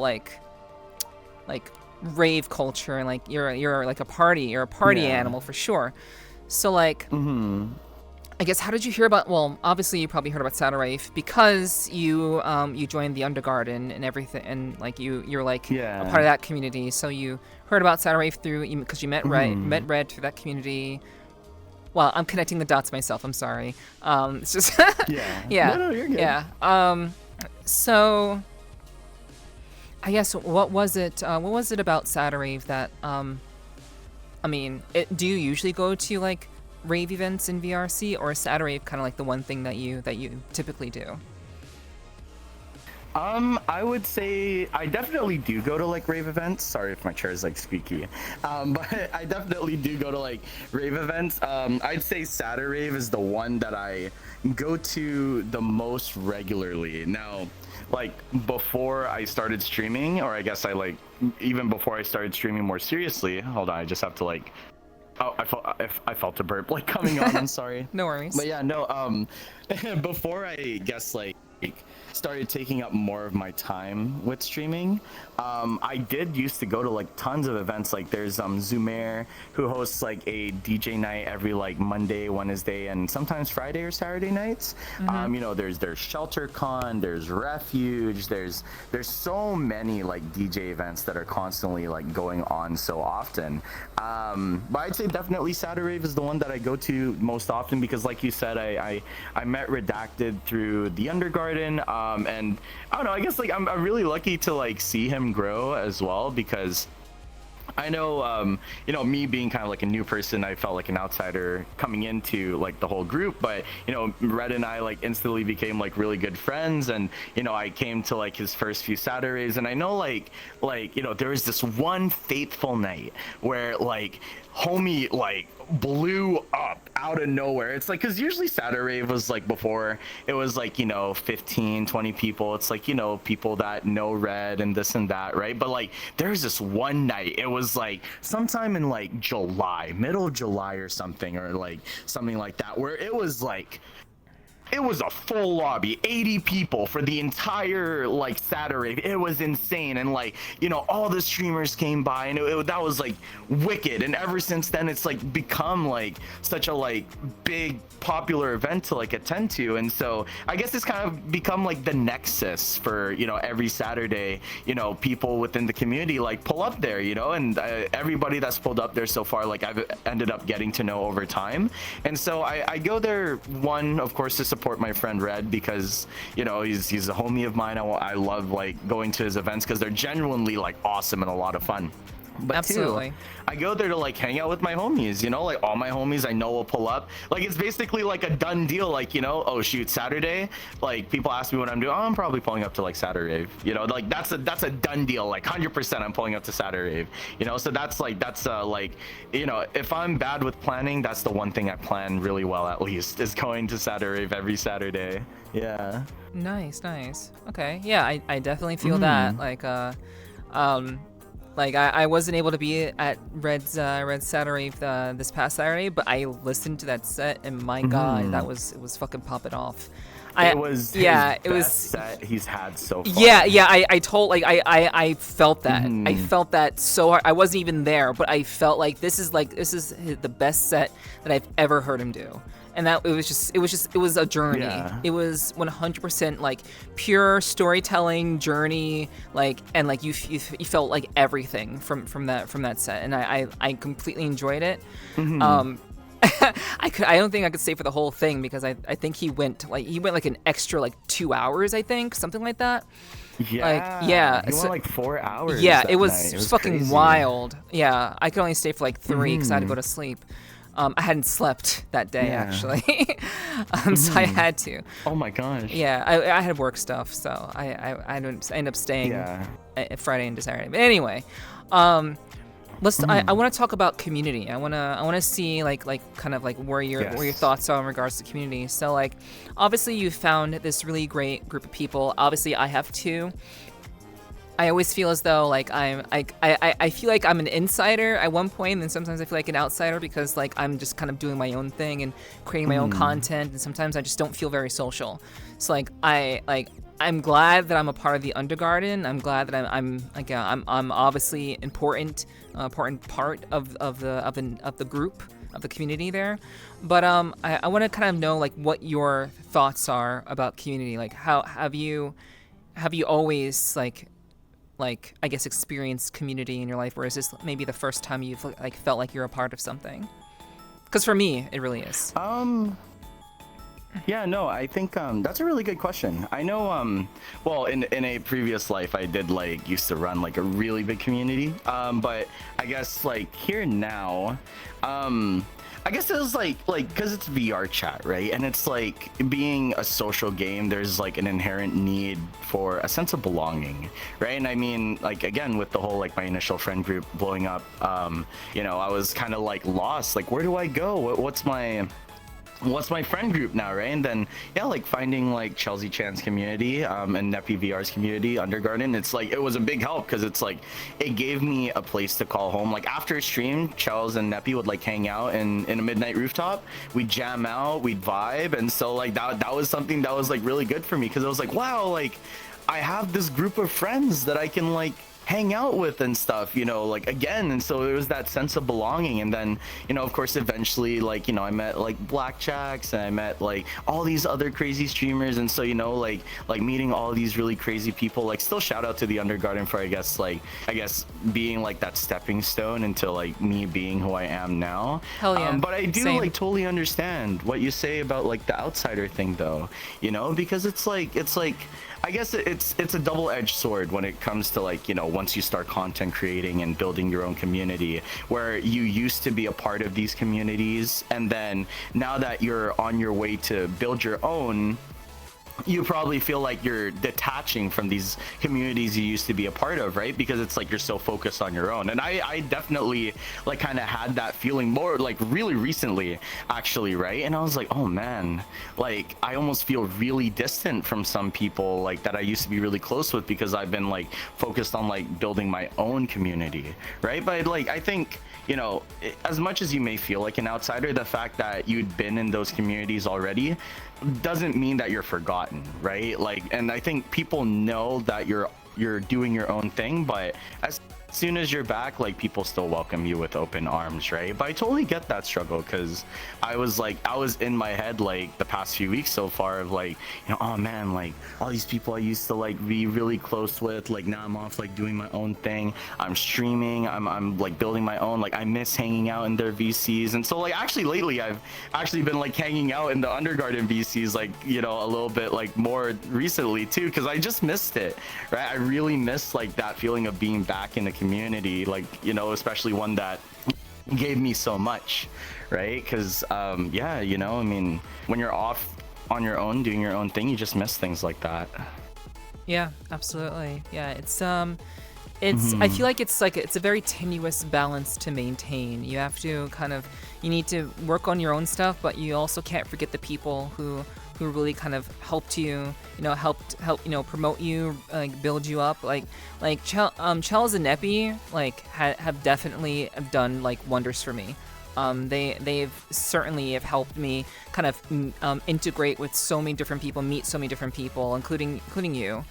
like rave culture, and like you're like a party animal for sure. So like I guess how did you hear about, well, obviously you probably heard about Saturday because you joined the Undergarden and everything, and like you're like a part of that community, so you heard about Saturday through, because you met Red through that community. Well, I'm connecting the dots myself, I'm sorry. It's just No, you're good. So I guess what was it about Saturday that I mean, do you usually go to like rave events in VRC, or is Saturday kind of like the one thing that you typically do? I would say I definitely do go to like rave events. Sorry if my chair is like squeaky. But I definitely do go to like rave events. I'd say Saturday Rave is the one that I go to the most regularly. Now, like before I started streaming, or I guess I like even before I started streaming more seriously. Hold on, I just have to like. Oh, I felt a burp like coming on. I'm sorry. No worries. But yeah, no. Before I guess like started taking up more of my time with streaming, I did used to go to like tons of events. Like there's Zumair, who hosts like a DJ night every like Monday, Wednesday, and sometimes Friday or Saturday nights. You know, there's ShelterCon, there's Refuge, there's so many like DJ events that are constantly like going on so often. But I'd say definitely Saturday Rave is the one that I go to most often because, like you said, I met Redacted through the Undergarden, and I don't know. I guess like I'm really lucky to like see him grow as well because I know, you know, me being kind of like a new person, I felt like an outsider coming into like the whole group, but you know, Red and I like instantly became like really good friends, and you know, I came to like his first few Saturdays, and I know like you know, there was this one fateful night where like homie like blew up out of nowhere. It's like, because usually Saturday Rave was like, before it was like, you know, 15-20 people. It's like, you know, people that know Red and this and that, right? But like there's this one night, it was like sometime in like July, middle of July or something, or like something like that, where it was like, it was a full lobby, 80 people for the entire like Saturday. It was insane, and like, you know, all the streamers came by, and that was like wicked. And ever since then, it's like become like such a like big popular event to like attend to. And so I guess it's kind of become like the nexus for, you know, every Saturday, you know, people within the community like pull up there, you know, and everybody that's pulled up there so far, like I've ended up getting to know over time. And so I go there, one, of course, to support my friend Red, because you know he's a homie of mine. I love like going to his events because they're genuinely like awesome and a lot of fun. But Absolutely. two, I go there to like hang out with my homies, you know, like all my homies I know will pull up. Like it's basically like a done deal. Like, you know, oh shoot, Saturday, like people ask me what I'm doing. Oh, I'm probably pulling up to like Saturday, you know, like that's a done deal. Like 100% I'm pulling up to Saturday, you know. So that's like you know, if I'm bad with planning, that's the one thing I plan really well, at least, is going to Saturday every Saturday. Yeah. Nice. Okay. Yeah, I definitely feel that. Like I wasn't able to be at Red's Saturday this past Saturday, but I listened to that set, and my God, it was fucking popping off. It was his best set he's had so far. I felt that. I felt that so hard. I wasn't even there, but I felt like this is the best set that I've ever heard him do. And that it was a journey. Yeah. It was 100% like pure storytelling journey, like, and like you felt like everything from that set, and I completely enjoyed it. I don't think I could say for the whole thing, because I think he went like an extra like 2 hours, I think, something like that. Yeah, he went like 4 hours. Yeah, it was fucking crazy. Wild. Yeah, I could only stay for like 3 because I had to go to sleep. I hadn't slept that day, actually, so I had to. Oh my gosh. Yeah, I had work stuff, so I ended up staying Friday into Saturday. But anyway, I want to talk about community. I want to see like kind of like where your thoughts are in regards to community. So like, obviously you found this really great group of people. Obviously I have too. I always feel as though like I feel like I'm an insider at one point, and then sometimes I feel like an outsider, because like I'm just kind of doing my own thing and creating my own content, and sometimes I just don't feel very social. So like I'm glad that I'm a part of the Undergarden. I'm glad that I'm obviously important part of the group, of the community there. But I want to kind of know like what your thoughts are about community. Like, how have you always like I guess experienced community in your life, or is this maybe the first time you've like felt like you're a part of something? Because for me, it really is. Yeah, no, I think that's a really good question. I know, well, in a previous life, I did like used to run like a really big community. But I guess like here now, I guess it was like because it's VRChat, right? And it's like being a social game, there's like an inherent need for a sense of belonging, right? And I mean, like again, with the whole like my initial friend group blowing up, you know, I was kind of like lost. Like, where do I go? What's my friend group now, right? And then yeah, like finding like Chelsea Chan's community and Neppy VR's community, Undergarden, it's like it was a big help because it's like it gave me a place to call home. Like after a stream, Chels and Neppy would like hang out in a midnight rooftop. We'd jam out, we'd vibe, and so like that was something that was like really good for me because it was like, wow, like I have this group of friends that I can like hang out with and stuff, you know, like again. And so there was that sense of belonging. And then, you know, of course, eventually, like, you know, I met like Blackjacks and I met like all these other crazy streamers. And so, you know, like meeting all these really crazy people, like still shout out to the Undergarden for, I guess being like that stepping stone into like me being who I am now. Hell yeah. But I do Same. like totally understand what you say about like the outsider thing though, you know, because it's like I guess it's a double-edged sword when it comes to like, you know, once you start content creating and building your own community, where you used to be a part of these communities, and then now that you're on your way to build your own, you probably feel like you're detaching from these communities you used to be a part of, right? Because it's like you're so focused on your own. And I definitely like kind of had that feeling more like really recently actually, right? And I was like, oh man, like I almost feel really distant from some people like that I used to be really close with because I've been like focused on like building my own community, right? But like I think, you know, as much as you may feel like an outsider, the fact that you'd been in those communities already doesn't mean that you're forgotten, right? Like, and I think people know that you're doing your own thing, but as soon as you're back, like people still welcome you with open arms, right? But I totally get that struggle because I was in my head like the past few weeks so far of like, you know, oh man, like all these people I used to like be really close with, like now I'm off like doing my own thing. I'm streaming, I'm like building my own, like I miss hanging out in their VCs. And so like actually lately I've actually been like hanging out in the Undergarden VCs, like, you know, a little bit like more recently too, because I just missed it, right? I really missed like that feeling of being back in the community, like, you know, especially one that gave me so much, right? Because yeah, you know, I mean, when you're off on your own doing your own thing, you just miss things like that. Yeah, absolutely. Yeah, it's I feel like it's a very tenuous balance to maintain. You have to you need to work on your own stuff, but you also can't forget the people who really kind of helped you, you know, helped you know, promote you, like build you up, like Chels and Neppy like have definitely done like wonders for me. They've certainly have helped me kind of integrate with so many different people, meet so many different people, including you.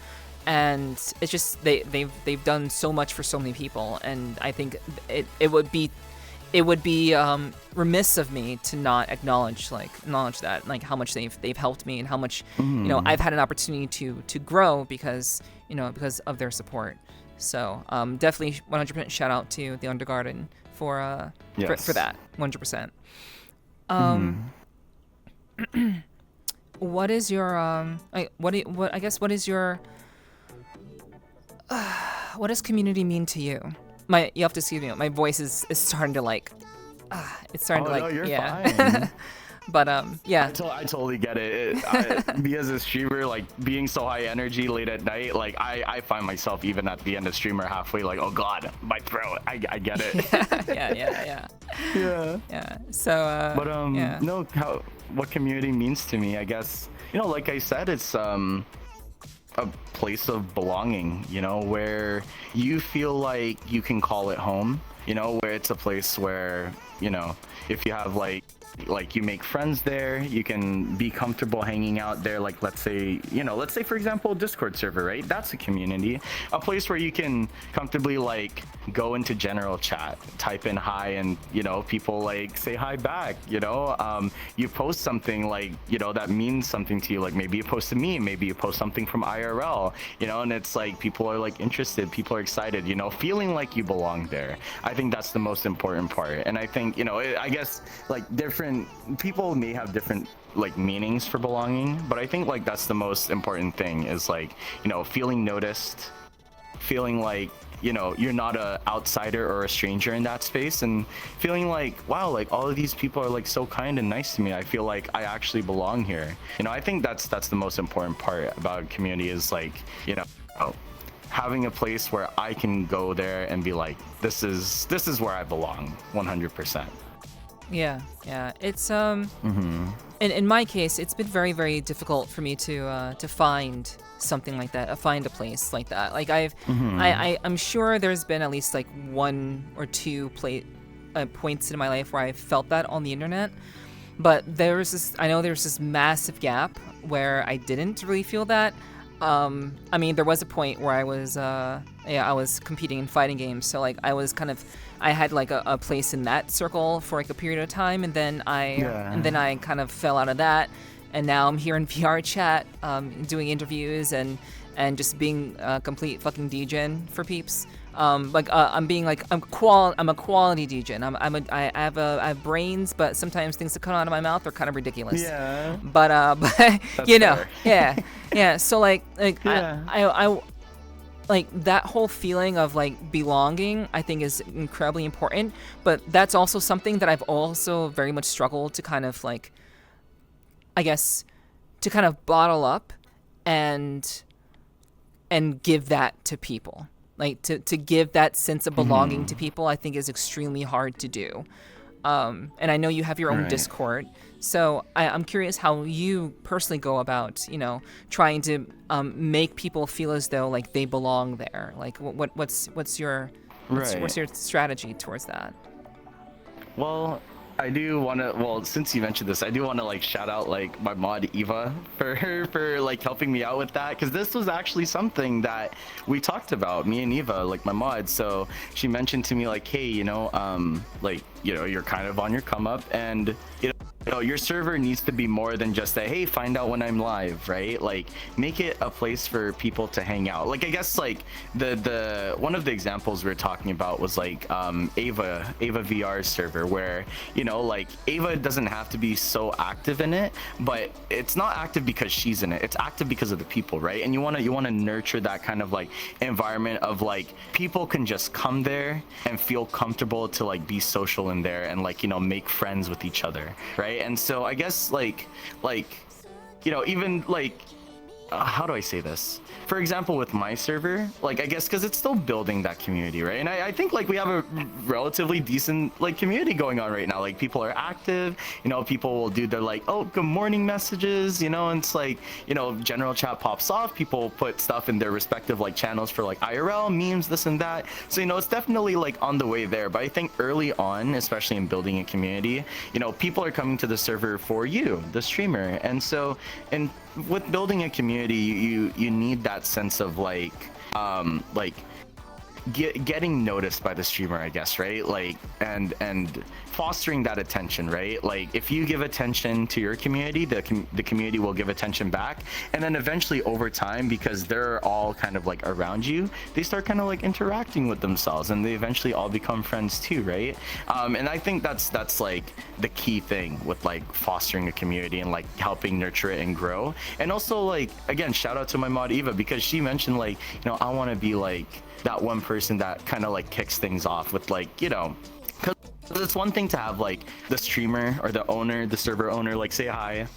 And it's just they've done so much for so many people, and I think it would be remiss of me to not acknowledge that, like how much they've helped me and how much you know I've had an opportunity to grow because of their support. So definitely 100% shout out to the Undergarden for that 100%. What is your what does community mean to you? You have to excuse me. My voice is starting to like, it's starting to like, no, you're yeah. fine. But yeah. I totally get it. Me as a streamer, like being so high energy late at night, like I find myself even at the end of streamer halfway, like, oh god, my throat. I get it. yeah. Yeah. So. Yeah. No, what community means to me, I guess, you know, like I said, it's a place of belonging, you know, where you feel like you can call it home, you know, where it's a place where, you know, if you have like you make friends there, you can be comfortable hanging out there. Like let's say for example Discord server, right? That's a community, a place where you can comfortably like go into general chat, type in hi, and you know, people like say hi back, you know. You post something like, you know, that means something to you, like maybe you post a meme, maybe you post something from IRL, you know, and it's like people are like interested, people are excited, you know, feeling like you belong there. I think that's the most important part. And I think, you know, I guess like different people may have different like meanings for belonging, but I think like that's the most important thing, is like, you know, feeling noticed, feeling like, you're not a outsider or a stranger in that space, and feeling like, wow, like all of these people are like so kind and nice to me. I feel like I actually belong here. I think that's the most important part about community, is like, having a place where I can go there and be like, this is where I belong 100%. Yeah, it's in my case, it's been very, very difficult for me to find something like that, find a place like that. Like I'm sure there's been at least like one or two points in my life where I felt that on the internet, but I know there's this massive gap where I didn't really feel that. I mean, there was a point where I was competing in fighting games, so like I had like a place in that circle for like a period of time, and then I kind of fell out of that, and now I'm here in VRChat, doing interviews and just being a complete fucking degen for peeps. I'm a quality degen. I have brains, but sometimes things that come out of my mouth are kind of ridiculous. Yeah. But That's fair. yeah. So like Yeah. I like that whole feeling of like belonging, I think is incredibly important. But that's also something that I've also very much struggled to kind of like, I guess, to kind of bottle up and give that to people. Like to give that sense of belonging to people, I think is extremely hard to do. And I know you have your own Right. Discord, so I'm curious how you personally go about, trying to make people feel as though like they belong there. Like what's your strategy towards that? Well, I do want to, since you mentioned this, I do want to like shout out like my mod Eva for like helping me out with that, because this was actually something that we talked about, me and Eva, like my mod. So she mentioned to me like, hey, like, you're kind of on your come up, and your server needs to be more than just a, hey, find out when I'm live, right? Like, make it a place for people to hang out. Like, I guess like the one of the examples we were talking about was like Ava VR's server, where like Ava doesn't have to be so active in it, but it's not active because she's in it. It's active because of the people, right? And you want to nurture that kind of like environment of like people can just come there and feel comfortable to like be social in there and like make friends with each other, right? And so I guess like even like how do I say this? For example, with my server, like I guess because it's still building that community, right? And I think like we have a relatively decent like community going on right now. Like people are active, people will do their like, oh, good morning messages, and it's like, general chat pops off, people put stuff in their respective like channels for like IRL memes, this and that. So it's definitely like on the way there. But I think early on, especially in building a community, people are coming to the server for you, the streamer. And so, and with building a community, you need that sense of like getting noticed by the streamer, I guess, right? Like and fostering that attention, right? Like if you give attention to your community, the community will give attention back, and then eventually over time, because they're all kind of like around you, they start kind of like interacting with themselves, and they eventually all become friends too, right? And I think that's like the key thing with like fostering a community and like helping nurture it and grow. And also like, again, shout out to my mod Eva, because she mentioned like, I want to be like that one person that kind of like kicks things off with like, because it's one thing to have like the streamer or the server owner like say hi,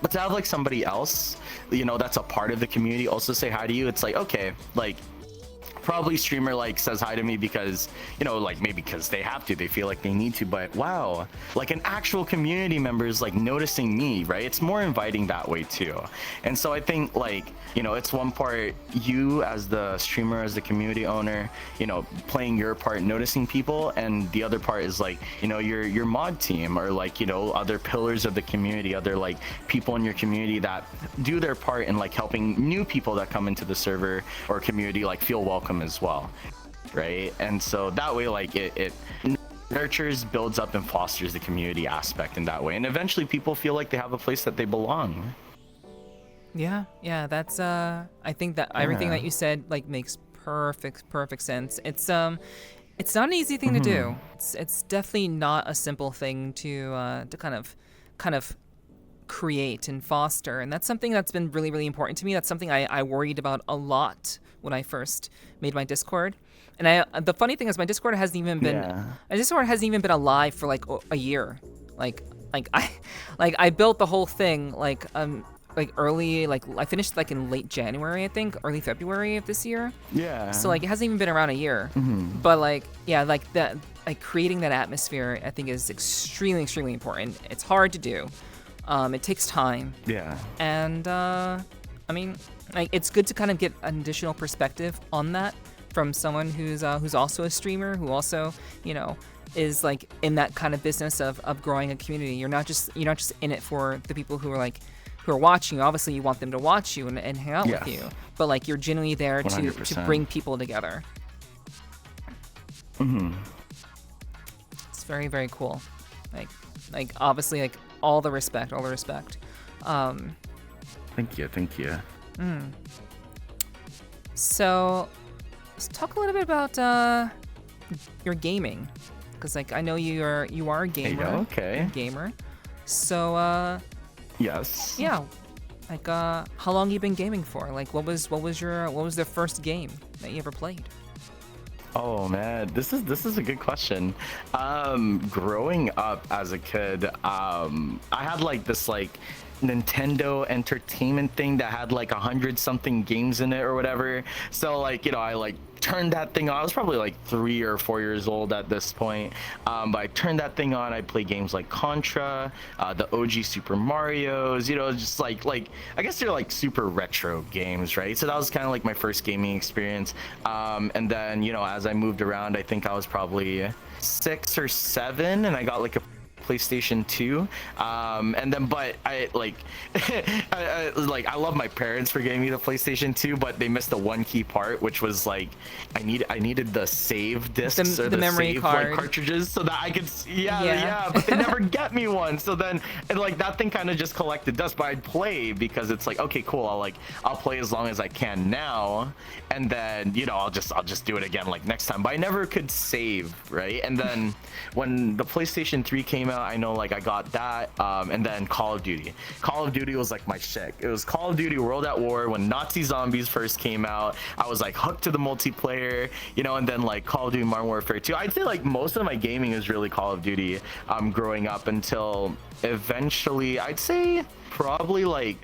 but to have like somebody else that's a part of the community also say hi to you, it's like, okay, like probably streamer like says hi to me because like maybe because they have to, they feel like they need to, but wow, like an actual community member is like noticing me, right? It's more inviting that way too. And so I think like it's one part you as the streamer, as the community owner, playing your part, noticing people, and the other part is like your mod team or like other pillars of the community, other like people in your community that do their part in like helping new people that come into the server or community like feel welcome as well, right? And so that way like it nurtures, builds up, and fosters the community aspect in that way, and eventually people feel like they have a place that they belong. Yeah, that's I think that everything that you said like makes perfect sense. It's not an easy thing to do. It's definitely not a simple thing to kind of create and foster, and that's something that's been really, really important to me. That's something I worried about a lot when I first made my Discord. And the funny thing is, my Discord hasn't even been alive for like a year. I built the whole thing like early, like I finished like in late January, I think, early February of this year. Yeah. So like it hasn't even been around a year. But like, yeah, like that, like creating that atmosphere, I think is extremely, extremely important. It's hard to do. It takes time. Yeah. And I mean, like it's good to kind of get an additional perspective on that from someone who's also a streamer, who also, you know, is like in that kind of business of growing a community. You're not just in it for the people who are watching you. Obviously you want them to watch you and hang out with you, but like you're genuinely there to bring people together. It's very, very cool. Like obviously, like all the respect. Thank you. So let's talk a little bit about your gaming, because like I know you are a gamer. Okay. You're a gamer. So yes. Yeah. Like how long you been gaming for? Like what was the first game that you ever played? Oh man, this is a good question. Growing up as a kid, I had like this like Nintendo Entertainment thing that had like 100-something games in it or whatever. So like, you know, I like turned that thing on. I was probably like 3 or 4 years old at this point. But I turned that thing on. I played games like Contra, the OG Super Mario's, you know, just like I guess they're like super retro games, right? So that was kind of like my first gaming experience. And then, you know, as I moved around, I think I was probably 6 or 7, and I got like a PlayStation 2, and then but I like I love my parents for getting me the PlayStation 2, but they missed the one key part, which was like I needed the save discs or the memory save like cartridges so that I could but they never get me one. So then and like that thing kind of just collected dust, but I'd play because it's like, okay, cool, I'll play as long as I can now, and then, you know, I'll just do it again like next time. But I never could save, right? And then when the PlayStation 3 came out, I know like I got that, and then Call of Duty was like my shit. It was Call of Duty World at War when Nazi Zombies first came out. I was like hooked to the multiplayer, you know, and then like Call of Duty Modern Warfare 2. I'd say like most of my gaming is really Call of Duty growing up until eventually I'd say probably like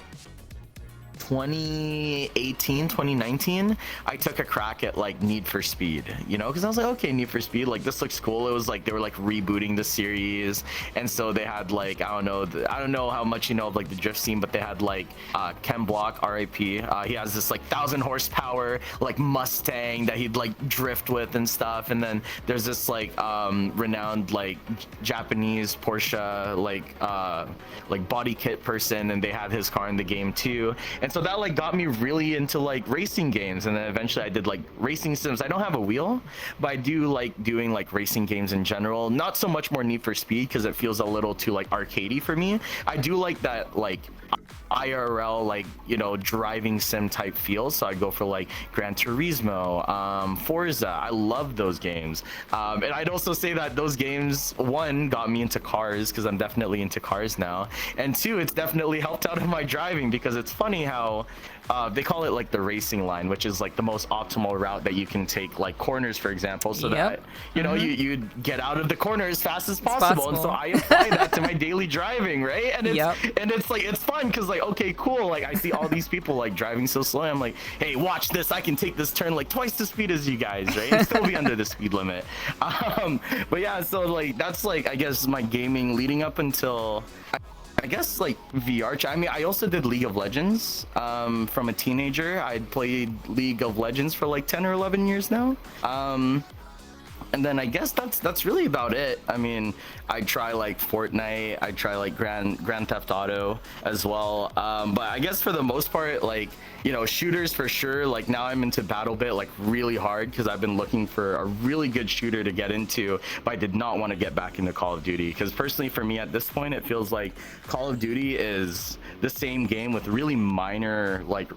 2018, 2019, I took a crack at like Need for Speed, you know, because I was like, okay, Need for Speed, like this looks cool. It was like they were like rebooting the series, and so they had like I don't know how much you know of like the drift scene, but they had like Ken Block, R.I.P. He has this like 1,000 horsepower like Mustang that he'd like drift with and stuff, and then there's this like renowned like Japanese Porsche like body kit person, and they had his car in the game too. And so that like got me really into like racing games, and then eventually I did like racing sims. I don't have a wheel, but I do like doing like racing games in general. Not so much more Need for Speed because it feels a little too like arcadey for me. I do like that like IRL, like, you know, driving sim type feel. So I go for like Gran Turismo, Forza. I love those games, and I'd also say that those games, one, got me into cars because I'm definitely into cars now, and two, it's definitely helped out in my driving because it's funny how they call it like the racing line, which is like the most optimal route that you can take, like corners, for example, so that you know you get out of the corner as fast as possible. And so I apply that to my daily driving, right? And it's like it's fun because like, okay, cool, like I see all these people like driving so slow, I'm like, hey, watch this, I can take this turn like twice the speed as you guys, right, and still be under the speed limit. But yeah, so like that's like I guess my gaming leading up until I guess like VRChat. I mean, I also did League of Legends from a teenager. I'd played League of Legends for like 10 or 11 years now. And then I guess that's really about it. I mean, I try like Fortnite, I try like Grand Theft Auto as well. But I guess for the most part, like, you know, shooters for sure. Like now I'm into BattleBit like really hard because I've been looking for a really good shooter to get into, but I did not want to get back into Call of Duty because personally for me at this point, it feels like Call of Duty is the same game with really minor like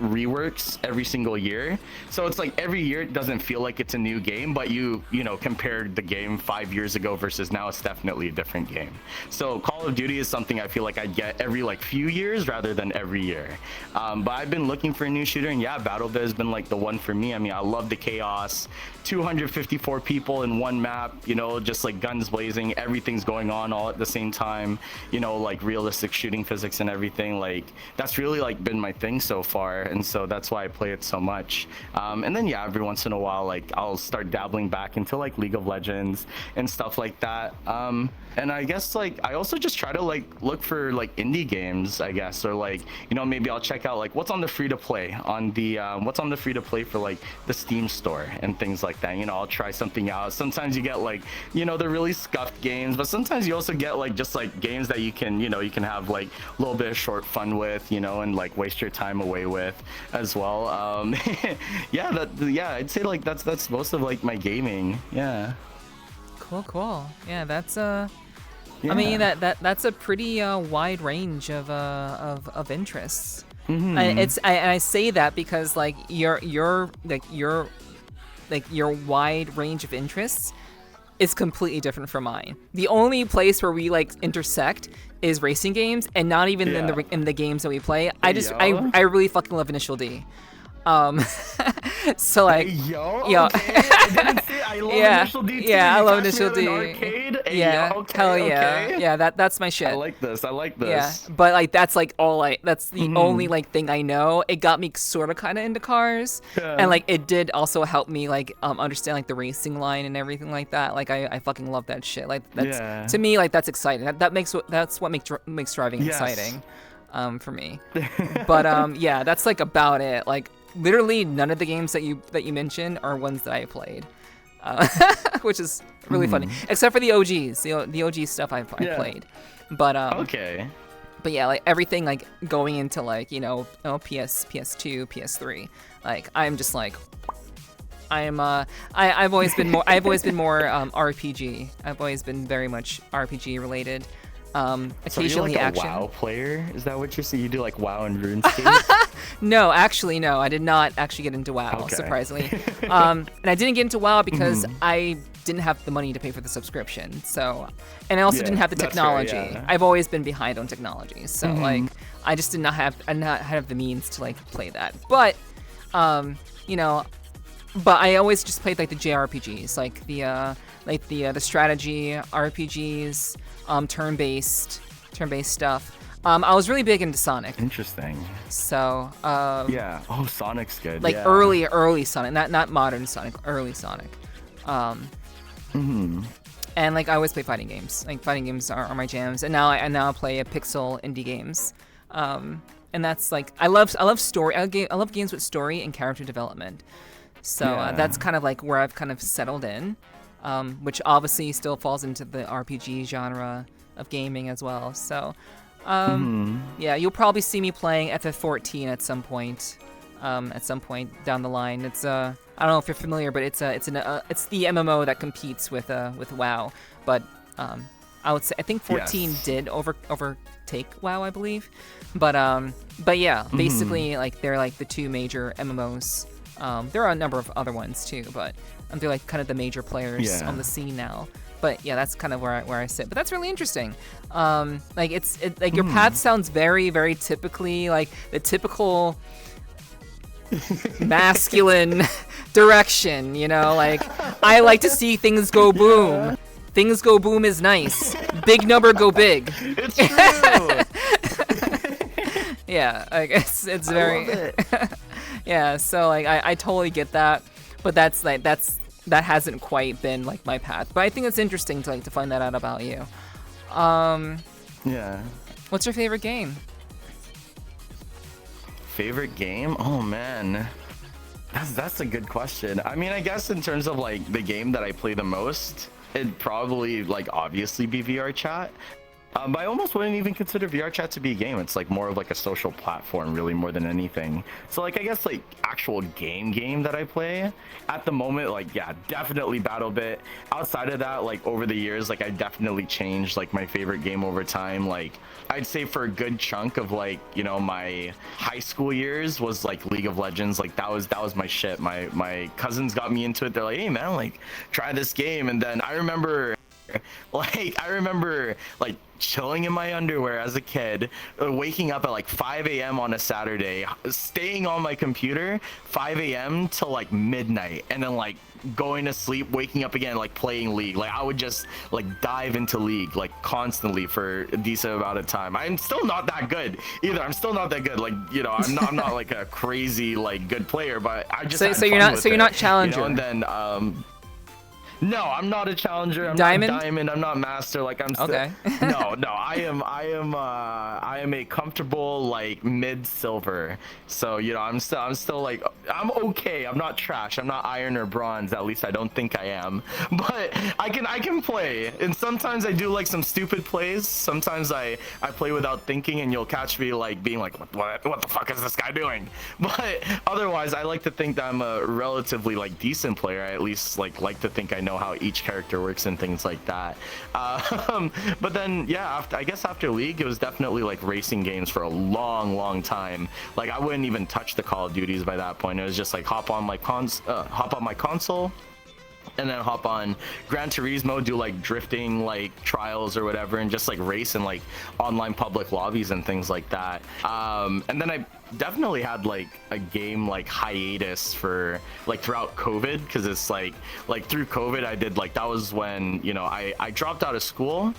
reworks every single year. So it's like every year it doesn't feel like it's a new game, but you know, compared the game 5 years ago versus now, it's definitely a different game. So Call of Duty is something I feel like I get every like few years rather than every year. But I've been looking for a new shooter, and yeah, Battlefield has been like the one for me. I mean, I love the chaos, 254 people in one map, you know, just like guns blazing, everything's going on all at the same time, you know, like realistic shooting physics and everything. Like that's really like been my thing so far, and so that's why I play it so much. And then yeah, every once in a while, like I'll start dabbling back into like League of Legends and stuff like that. And I guess like I also just try to like look for like indie games, I guess, or like, you know, maybe I'll check out like what's on the free to play on the for like the Steam store and things like that. You know, I'll try something out. Sometimes you get like, you know, the really scuffed games, but sometimes you also get like just like games that you can, you know, you can have like a little bit of short fun with, you know, and like waste your time away with as well. Yeah, I'd say like that's most of like my gaming. Yeah. Cool. Yeah, that's I Yeah. mean that's a pretty wide range of interests. Mhm. I say that because like your wide range of interests is completely different from mine. The only place where we like intersect is racing games, and not even in the games that we play. I really fucking love Initial D. So like, Okay. I didn't see. I love Initial D too. Yeah, I You love catch me Initial at an D. arcade? Hey, Yeah, okay, hell yeah, okay. yeah. That's my shit. I like this. Yeah, but like that's like that's the only like thing I know. It got me sort of kind of into cars, Yeah. and like it did also help me like understand like the racing line and everything like that. Like I fucking love that shit. Like that's to me like that's exciting. That's what makes driving Yes. exciting, for me. But yeah, that's like about it. Like literally none of the games that you mentioned are ones that I played. Which is really funny, except for the OGs. The OG stuff I played, but Okay. but yeah, like everything like going into like, you know, PS2, PS3, like I'm just like I've always been more RPG. I've always been very much RPG related. Occasionally so you're like action. a WoW player? Is that what you're saying? You do like WoW and RuneScape? No, actually, no. I did not actually get into WoW, Okay. surprisingly. And I didn't get into WoW because I didn't have the money to pay for the subscription. So, and I also didn't have the that's fair, technology. yeah. I've always been behind on technology. So, like, I just did not have the means to like play that. But, you know, but I always just played like the JRPGs, like the strategy RPGs, turn-based stuff. I was really big into Sonic. Interesting. So, Yeah. Oh, Sonic's good. like yeah. early Sonic, not modern Sonic, early Sonic. And like I always play fighting games. Like fighting games are my jams. And now I play a pixel indie games. And that's like I love story. I love games with story and character development. So that's kind of like where I've kind of settled in, which obviously still falls into the RPG genre of gaming as well. So yeah, you'll probably see me playing FF14 at some point down the line. It's I don't know if you're familiar, but it's the MMO that competes with WoW. But I would say I think 14 did overtake WoW, I believe. But yeah, basically like they're like the two major MMOs. There are a number of other ones too, but they're like kind of the major players on the scene now. But yeah, that's kind of where I sit. But that's really interesting. Like it's like your path sounds very, very typically like the typical masculine direction, you know, like I like to see things go boom. Yeah. Things go boom is nice. Big number go big. It's true. Yeah, I guess it's very I love it. yeah, so like I totally get that, but that hasn't quite been like my path. But I think it's interesting to like to find that out about you. Yeah. What's your favorite game? Favorite game? Oh man, that's a good question. I mean, I guess in terms of like the game that I play the most, it'd probably like obviously be VRChat. But I almost wouldn't even consider VRChat to be a game. It's like more of like a social platform, really, more than anything. So like I guess like actual game that I play at the moment, like yeah, definitely BattleBit. Outside of that, like over the years, like I definitely changed like my favorite game over time. Like I'd say for a good chunk of like, you know, my high school years was like League of Legends. Like that was my shit. My cousins got me into it. They're like, hey man, like try this game. And then I remember like chilling in my underwear as a kid, waking up at like 5 a.m. on a Saturday, staying on my computer 5 a.m. till like midnight, and then like going to sleep, waking up again, like playing League. Like I would just like dive into League like constantly for a decent amount of time. I'm still not that good either. I'm still not that good. Like, you know, I'm not like a crazy like good player, but I just So you're not challenger. You know, and then no, I'm not a challenger. I'm Diamond? not diamond. I'm not master. Like I'm still, Okay. no. I am a comfortable like mid silver. So you know, I'm still like I'm okay. I'm not trash. I'm not iron or bronze. At least I don't think I am. But I can play. And sometimes I do like some stupid plays. Sometimes I play without thinking, and you'll catch me like being like, what the fuck is this guy doing? But otherwise, I like to think that I'm a relatively like decent player. I at least like to think I know how each character works and things like that. But then yeah, I guess after League, it was definitely like racing games for a long time. Like I wouldn't even touch the Call of Duties by that point. It was just like hop on my console, and then hop on Gran Turismo, do like drifting like trials or whatever, and just like race in like online public lobbies and things like that. And then I definitely had like a game like hiatus for like throughout COVID, because it's like through COVID I did like, that was when, you know, I dropped out of school,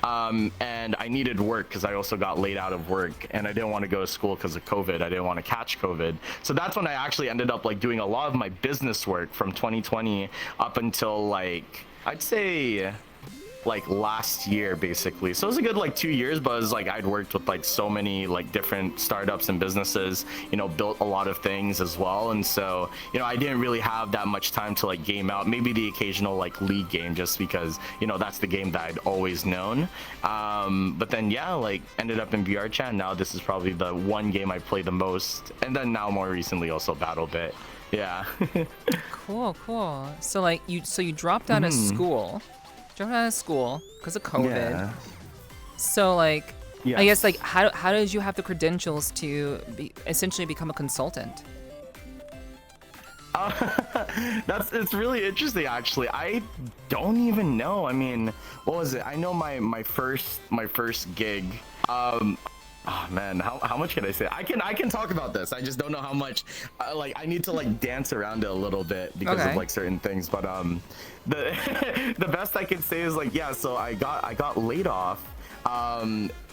and I needed work because I also got laid out of work, and I didn't want to go to school because of COVID. I didn't want to catch COVID. So that's when I actually ended up like doing a lot of my business work from 2020 up until like, I'd say like last year basically. So it was a good like 2 years, but it was like I'd worked with like so many like different startups and businesses, you know, built a lot of things as well. And so, you know, I didn't really have that much time to like game out, maybe the occasional like League game, just because, you know, that's the game that I'd always known. But then yeah, like ended up in VRChat. Now this is probably the one game I play the most, and then now more recently also BattleBit. Yeah. Cool. So like you dropped out of school. Dropped out of school because of COVID. Yeah. So like, Yes. I guess like how did you have the credentials to essentially become a consultant? It's really interesting actually. I don't even know. I mean, what was it? I know my first gig. Oh man, how much can I say? I can talk about this. I just don't know how much. Like I need to like dance around it a little bit because Okay. of like certain things. But the the best I can say is like, yeah. So I got laid off,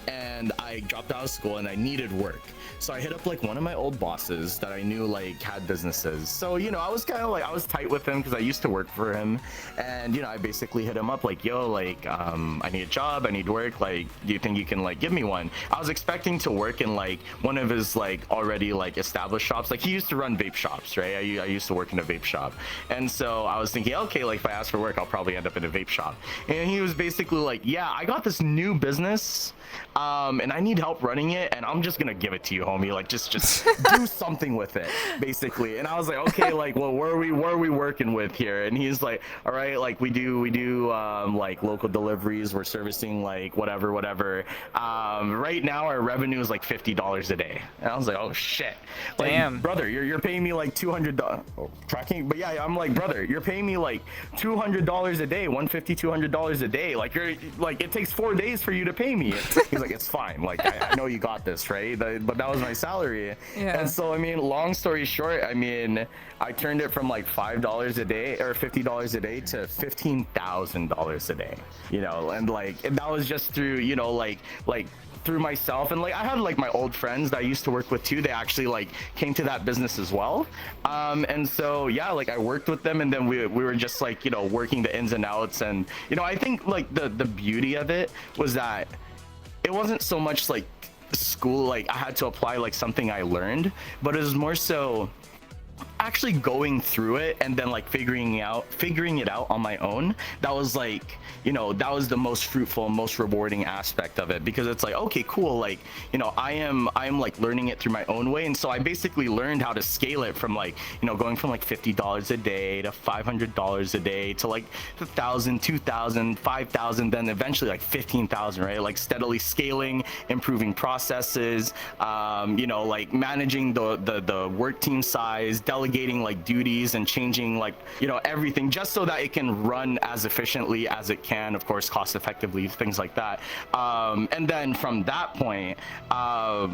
and I dropped out of school and I needed work. So I hit up like one of my old bosses that I knew like had businesses. So, you know, I was kind of like, I was tight with him because I used to work for him. And, you know, I basically hit him up like, yo, like, I need a job, I need work. Like, do you think you can like give me one? I was expecting to work in like one of his like already like established shops. Like he used to run vape shops, right? I used to work in a vape shop. And so I was thinking, okay, like if I ask for work, I'll probably end up in a vape shop. And he was basically like, yeah, I got this new business, and I need help running it, and I'm just gonna give it to you, homie. Like just do something with it, basically. And I was like, okay, like, well, where are we working with here? And he's like, all right, like we do like local deliveries. We're servicing like whatever. Right now our revenue is like $50 a day. And I was like, oh shit, like, Damn. brother, you're paying me like $200. Oh, tracking, but yeah, I'm like, brother, you're paying me like $200 a day, $150, $200 a day. Like you're like, it takes 4 days for you to pay me. He's like, it's fine. Like I know you got this, right? But that was my salary. Yeah. And so I mean, long story short, I mean, I turned it from like $5 a day or $50 a day to $15,000 a day. You know, and that was just through, you know, like through myself. And like I had like my old friends that I used to work with too. They actually like came to that business as well. And so yeah, like I worked with them, and then we were just like, you know, working the ins and outs. And you know, I think like the beauty of it was that it wasn't so much like school, like I had to apply like something I learned, but it was more so actually going through it and then like figuring it out on my own, that was like, that was the most fruitful, most rewarding aspect of it, because it's like, okay, cool, like, I am like learning it through my own way. And so I basically learned how to scale it from like, going from like $50 a day to $500 a day to like 1,000, 2,000, 5,000, then eventually like 15,000, right? Like steadily scaling, improving processes, like managing the work team size, delegating like duties and changing like, everything, just so that it can run as efficiently as it can, of course, cost effectively, things like that. And then from that point, oh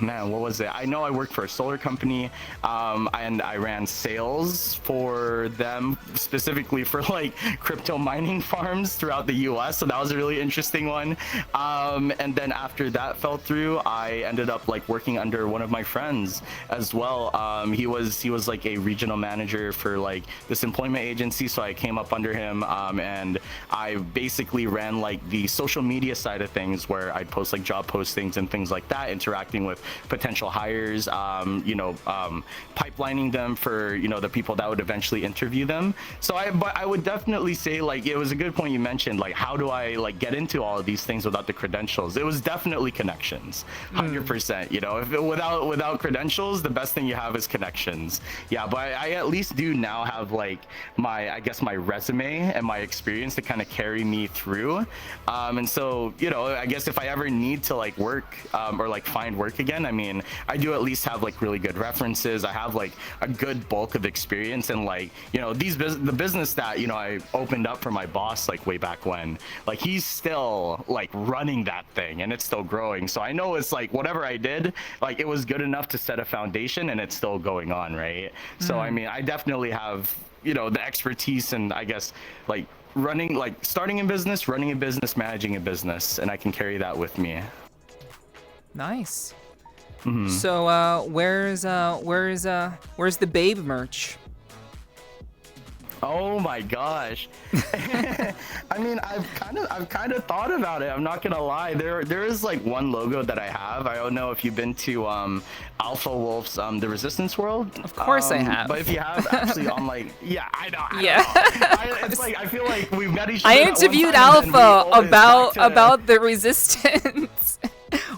man, what was it? I know I worked for a solar company, and I ran sales for them, specifically for like crypto mining farms throughout the US. So that was a really interesting one. And then after that fell through, I ended up like working under one of my friends as well. He was like a regional manager for like this employment agency, so I came up under him, and I basically ran like the social media side of things, where I'd post like job postings and things like that, interacting with potential hires, pipelining them for the people that would eventually interview them. So but I would definitely say, like, it was a good point you mentioned, like, how do I like get into all of these things without the credentials? It was definitely connections, 100%. Without credentials, the best thing you have is connections. Yeah, but I at least do now have like my resume and my experience to kind of carry me through. And so, I guess if I ever need to like work, or like find work again, I mean, I do at least have like really good references. I have like a good bulk of experience, and like, the business that, I opened up for my boss like way back when, like, he's still like running that thing and it's still growing. So I know it's like whatever I did, like, it was good enough to set a foundation, and it's still going on, right? So I mean, I definitely have, the expertise, and I guess like starting a business, running a business, managing a business, and I can carry that with me. Nice. So where's the Babe merch? Oh my gosh. I mean, I've kind of thought about it. I'm not gonna lie. There is like one logo that I have. I don't know if you've been to Alpha Wolf's The Resistance World. Of course I have. But if you have, actually on like, yeah, I know. It's like, I feel like we've met each other. I interviewed Alpha about the Resistance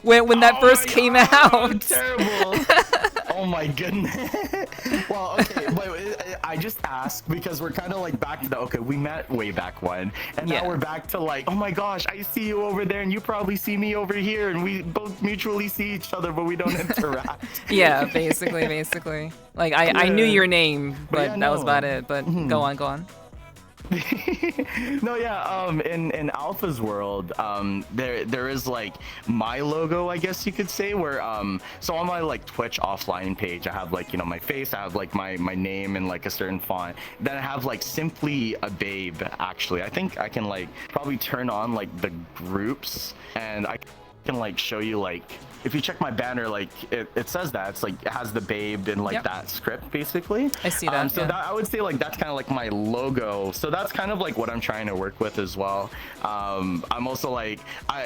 when that first came out. Terrible. Oh my goodness. Well, okay, but I just asked because we're kind of like back to we met way back when, and now we're back to like, oh my gosh, I see you over there, and you probably see me over here, and we both mutually see each other, but we don't interact. Yeah, basically. Like, I knew your name, but that was about it. But go on. No, yeah, in Alpha's world, there is like my logo, I guess you could say, where so on my like Twitch offline page, I have like, my face, I have like my name in like a certain font. Then I have like simply a babe. Actually, I think I can like probably turn on like the groups, and I can like show you, like, if you check my banner, like it says that it's like, it has the babe in like that script, basically. I see that. So that, I would say like that's kind of like my logo. So that's kind of like what I'm trying to work with as well. I'm also like,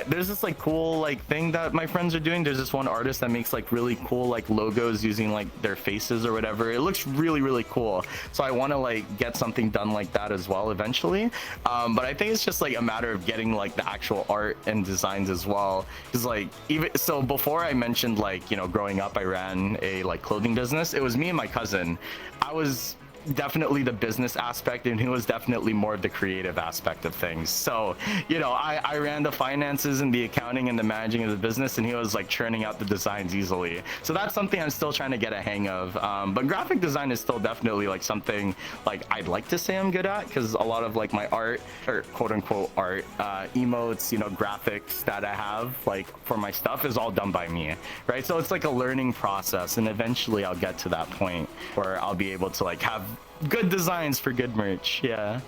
there's this like cool like thing that my friends are doing. There's this one artist that makes like really cool like logos using like their faces or whatever. It looks really, really cool. So I want to like get something done like that as well eventually. But I think it's just like a matter of getting like the actual art and designs as well. Because like, even so, before I mentioned like, growing up, I ran a like clothing business. It was me and my cousin. I was definitely the business aspect, and he was definitely more of the creative aspect of things. So, I ran the finances and the accounting and the managing of the business, and he was like churning out the designs easily. So that's something I'm still trying to get a hang of. But graphic design is still definitely like something like I'd like to say I'm good at, because a lot of like my art, or quote unquote art, emotes, graphics that I have like for my stuff is all done by me, right? So it's like a learning process, and eventually I'll get to that point where I'll be able to like have good designs for good merch. Yeah.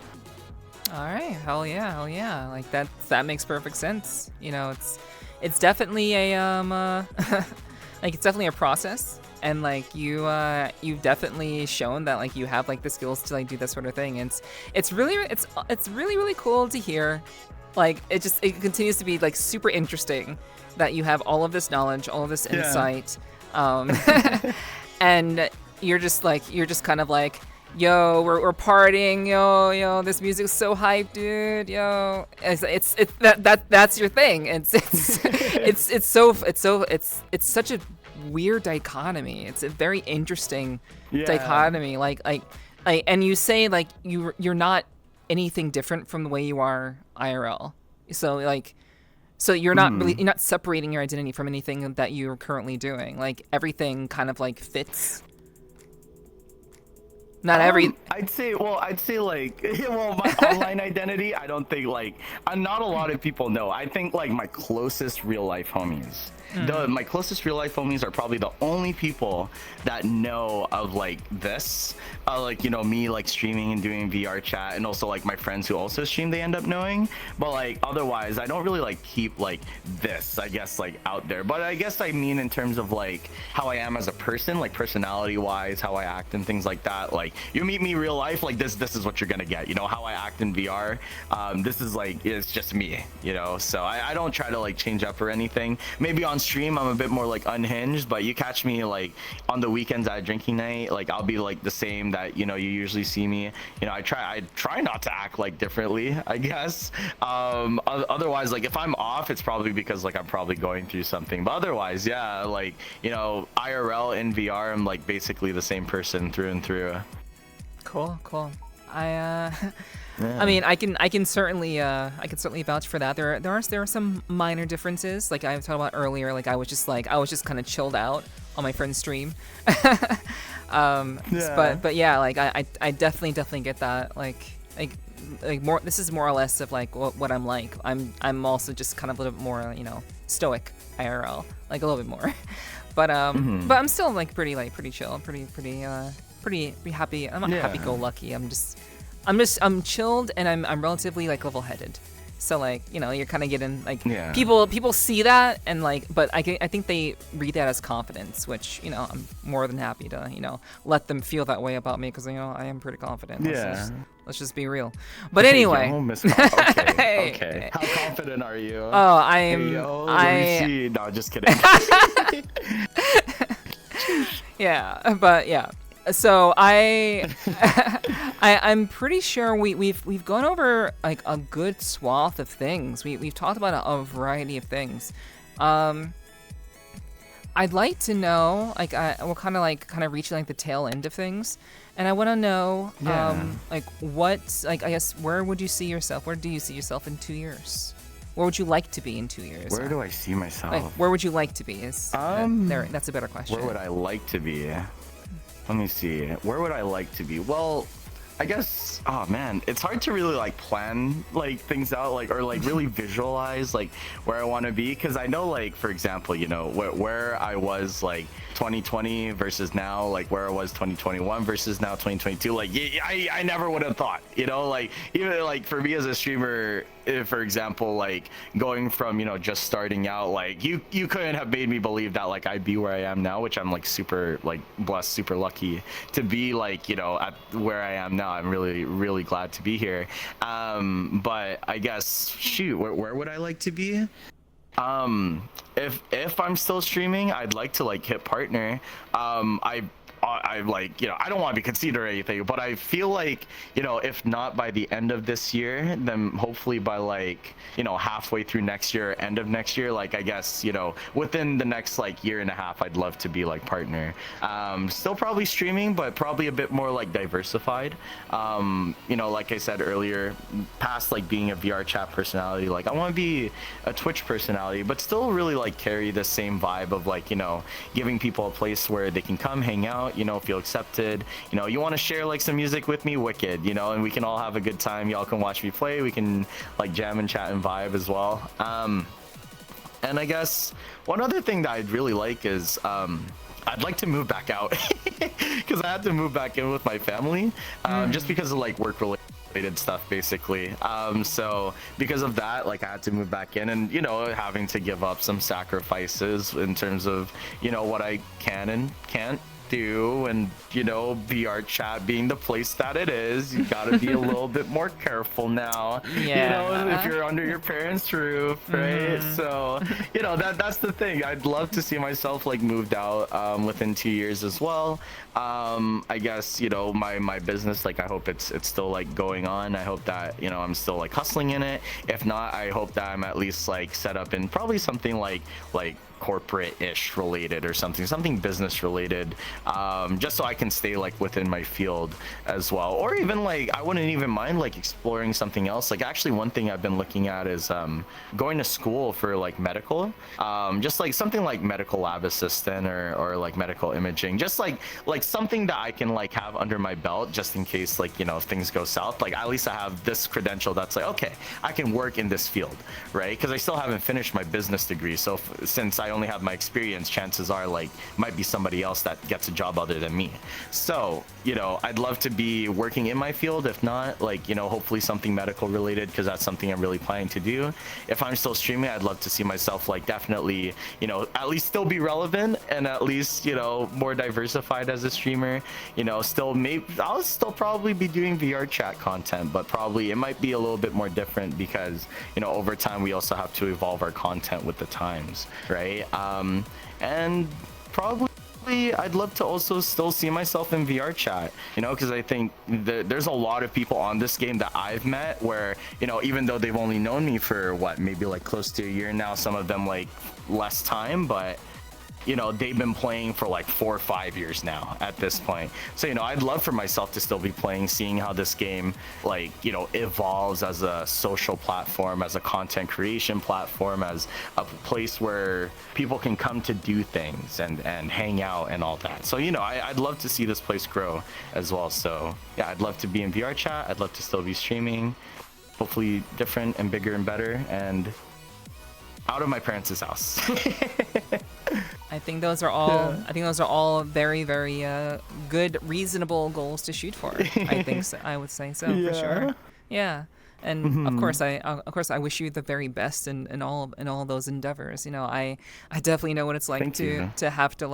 All right. Hell yeah. Like that makes perfect sense. It's definitely a like, it's definitely a process, and like you've definitely shown that like you have like the skills to like do this sort of thing. And it's really cool to hear. Like, it continues to be like super interesting that you have all of this knowledge, all of this insight, and you're just kind of like, yo, we're partying, yo, this music's so hype, dude, yo. That's your thing. It's such a weird dichotomy. It's a very interesting dichotomy. And you say like you're not anything different from the way you are IRL. So you're not really, you're not separating your identity from anything that you're currently doing. Like everything kind of like fits. Not every. I'd say like, well, my online identity, I don't think like, not a lot of people know. I think like my closest real life homies. My closest real life homies are probably the only people that know of like this, like, you know, me like streaming and doing VRChat, and also like my friends who also stream, they end up knowing. But like otherwise, I don't really like keep like this, I guess, like out there. But I guess I mean in terms of like how I am as a person, like personality wise, how I act and things like that. Like you meet me real life, like this is what you're gonna get. You know, how I act in VR. This is like, it's just me, you know. So I don't try to like change up or anything. Maybe on stream I'm a bit more like unhinged, but you catch me like on the weekends at drinking night, like I'll be like the same that, you know, you usually see me. You know, I try not to act like differently, I guess. Otherwise, like if I'm off, it's probably because like I'm probably going through something. But otherwise, yeah, like, you know, IRL in VR, I'm like basically the same person through and through. Cool. I mean, I can certainly vouch for that. There are some minor differences, like I was talking about earlier. Like I was just kind of chilled out on my friend's stream. But yeah, like I definitely get that. Like more. This is more or less of like what I'm like. I'm also just kind of a little bit more, you know, stoic IRL, like a little bit more. But I'm still like pretty chill, pretty happy. I'm not happy-go-lucky. I'm chilled, and I'm relatively like level-headed. So like, you know, you're kind of getting like people see that, and like, but I think they read that as confidence, which, you know, I'm more than happy to, you know, let them feel that way about me, because, you know, I am pretty confident. Let's just be real. But anyway. Okay. How confident are you? Oh, I'm. Let me see. No, just kidding. Yeah, but yeah. So I'm pretty sure we've gone over like a good swath of things. We've talked about a variety of things. I'd like to know, like, we're kind of reaching like the tail end of things, and I want to know, like, what, like, I guess, where would you see yourself? Where do you see yourself in 2 years? Where would you like to be in 2 years? Where do I see myself? Like, where would you like to be? That's a better question. Where would I like to be? Let me see. Where would I like to be? Well, I guess, oh man, it's hard to really like plan like things out, like, or like really visualize like where I want to be, because I know, like, for example, you know, where I was like 2020 versus now, like where I was 2021 versus now 2022, like I never would have thought, you know, like even like for me as a streamer, if, for example, like going from, you know, just starting out, like you couldn't have made me believe that like I'd be where I am now, which I'm like super like blessed, super lucky to be, like, you know, at where I am now. I'm really glad to be here. But I guess, shoot, where would I like to be? If I'm still streaming, I'd like to like hit partner. I like, you know, I don't want to be conceited or anything, but I feel like, you know, if not by the end of this year, then hopefully by like, you know, halfway through next year, end of next year, like, I guess, you know, within the next like year and a half, I'd love to be like partner. Still probably streaming, but probably a bit more like diversified. You know, like I said earlier, past like being a VRChat personality, like I want to be a Twitch personality, but still really like carry the same vibe of like, you know, giving people a place where they can come hang out, you know, feel accepted. You know, you want to share like some music with me, wicked, you know, and we can all have a good time. Y'all can watch me play, we can like jam and chat and vibe as well. And I guess one other thing that I'd really like is I'd like to move back out, because I had to move back in with my family, just because of like work related stuff, basically. So because of that, like I had to move back in, and, you know, having to give up some sacrifices in terms of, you know, what I can and can't do, and VRChat being the place that it is, you gotta be a little bit more careful now. Yeah. If you're under your parents' roof, right? So, that's the thing. I'd love to see myself like moved out within 2 years as well. I guess my business, like I hope it's still like going on. I hope that I'm still like hustling in it. If not, I hope that I'm at least like set up in probably something like corporate-ish related or something business related, just so I can stay like within my field as well. Or even like I wouldn't even mind like exploring something else. Like actually one thing I've been looking at is going to school for like medical, just like something like medical lab assistant or like medical imaging, just like something that I can like have under my belt just in case like things go south. Like at least I have this credential that's like, okay, I can work in this field, right? Because I still haven't finished my business degree, so since I only have my experience, chances are like might be somebody else that gets a job other than me. So I'd love to be working in my field. If not, like hopefully something medical related, because that's something I'm really planning to do. If I'm still streaming, I'd love to see myself like definitely at least still be relevant, and at least more diversified as a streamer. Still maybe I'll still probably be doing VRChat content, but probably it might be a little bit more different because over time we also have to evolve our content with the times, right? And probably I'd love to also still see myself in VRChat, because I think there's a lot of people on this game that I've met where, even though they've only known me for maybe like close to a year now, some of them like less time, but they've been playing for like 4 or 5 years now at this point. So I'd love for myself to still be playing, seeing how this game like evolves as a social platform, as a content creation platform, as a place where people can come to do things and hang out and all that. So I'd love to see this place grow as well. So yeah, I'd love to be in VRChat. I'd love to still be streaming, hopefully different and bigger and better, and out of my parents' house. I think those are all. I think those are all very, very good, reasonable goals to shoot for. I think so. I would say so for sure. Yeah, and of course, I wish you the very best in all those endeavors. I definitely know what it's like to have to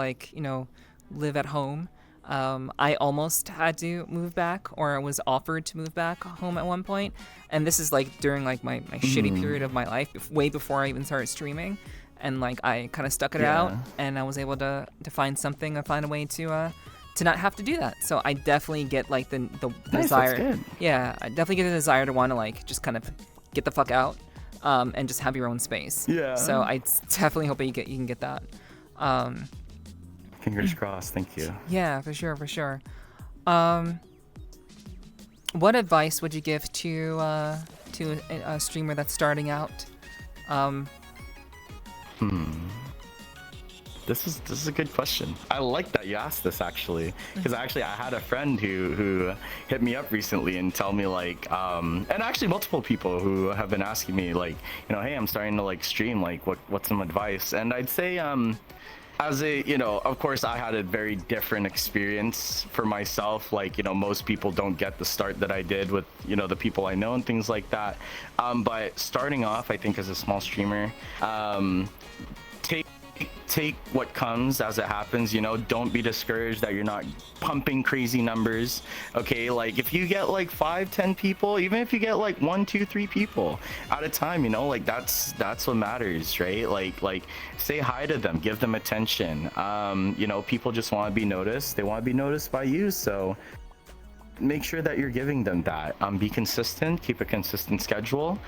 live at home. I almost had to move back, or was offered to move back home at one point, and this is like during like my shitty period of my life, way before I even started streaming. And like I kind of stuck it out, and I was able to find a way to not have to do that. So I definitely get like the nice, desire. That's good. Yeah, I definitely get the desire to want to like just kind of get the fuck out, and just have your own space. Yeah. So I definitely hope that you can get that. Fingers crossed. Thank you. Yeah, for sure. What advice would you give to a streamer that's starting out? This is a good question. I like that you asked this actually, because I had a friend who hit me up recently and tell me like, and actually multiple people who have been asking me like, hey, I'm starting to like stream, like what's some advice? And I'd say as a of course I had a very different experience for myself. Like most people don't get the start that I did with the people I know and things like that. But starting off, I think as a small streamer, take what comes as it happens. Don't be discouraged that you're not pumping crazy numbers. Okay, like if you get like 5-10 people, even if you get like 1-2-3 people at a time, like that's what matters, right? Like say hi to them, give them attention. People just want to be noticed. They want to be noticed by you, so make sure that you're giving them that. Be consistent, keep a consistent schedule.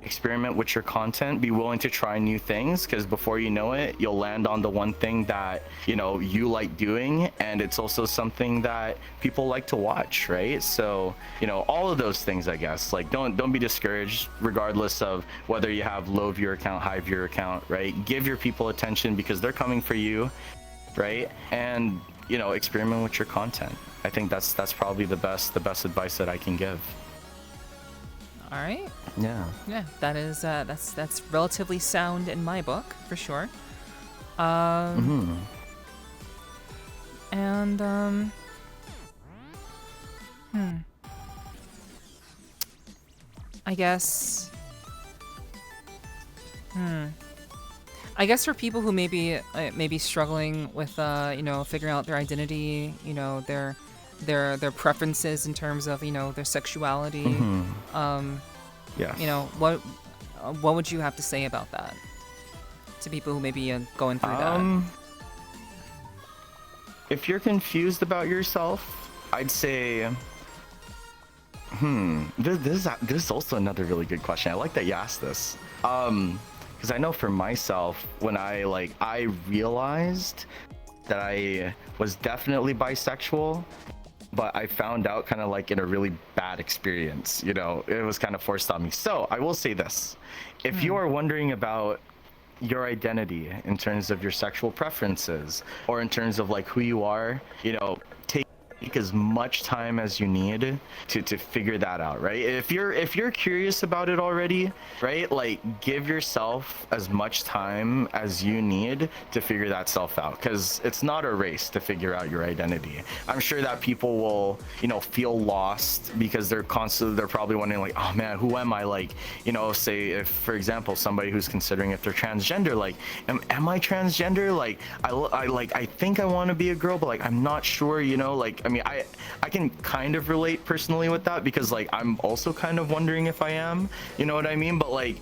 Experiment with your content, be willing to try new things, because before you know it, you'll land on the one thing that you like doing, and it's also something that people like to watch, right? So all of those things, I guess, like don't be discouraged regardless of whether you have low viewer count, high viewer count, right? Give your people attention because they're coming for you, right? And experiment with your content. I think that's probably the best advice that I can give. All right. Yeah. Yeah, that is that's relatively sound in my book for sure. And I guess I guess for people who maybe struggling with figuring out their identity, their preferences in terms of their sexuality, Yes. what would you have to say about that to people who may be going through that? If you're confused about yourself, I'd say, this is also another really good question. I like that you asked this. Because I know for myself, when I realized that I was definitely bisexual, but I found out kind of like in a really bad experience, it was kind of forced on me. So I will say this: if you are wondering about your identity in terms of your sexual preferences or in terms of like who you are, take as much time as you need to figure that out, right? If you're curious about it already, right, like give yourself as much time as you need to figure that self out, because it's not a race to figure out your identity. I'm sure that people will feel lost because they're probably wondering like, oh man, who am I? Like, say if for example somebody who's considering if they're transgender, like am I transgender? Like I think I want to be a girl, but like I'm not sure, like I mean, I can kind of relate personally with that, because like I'm also kind of wondering if I am, you know what I mean? But like,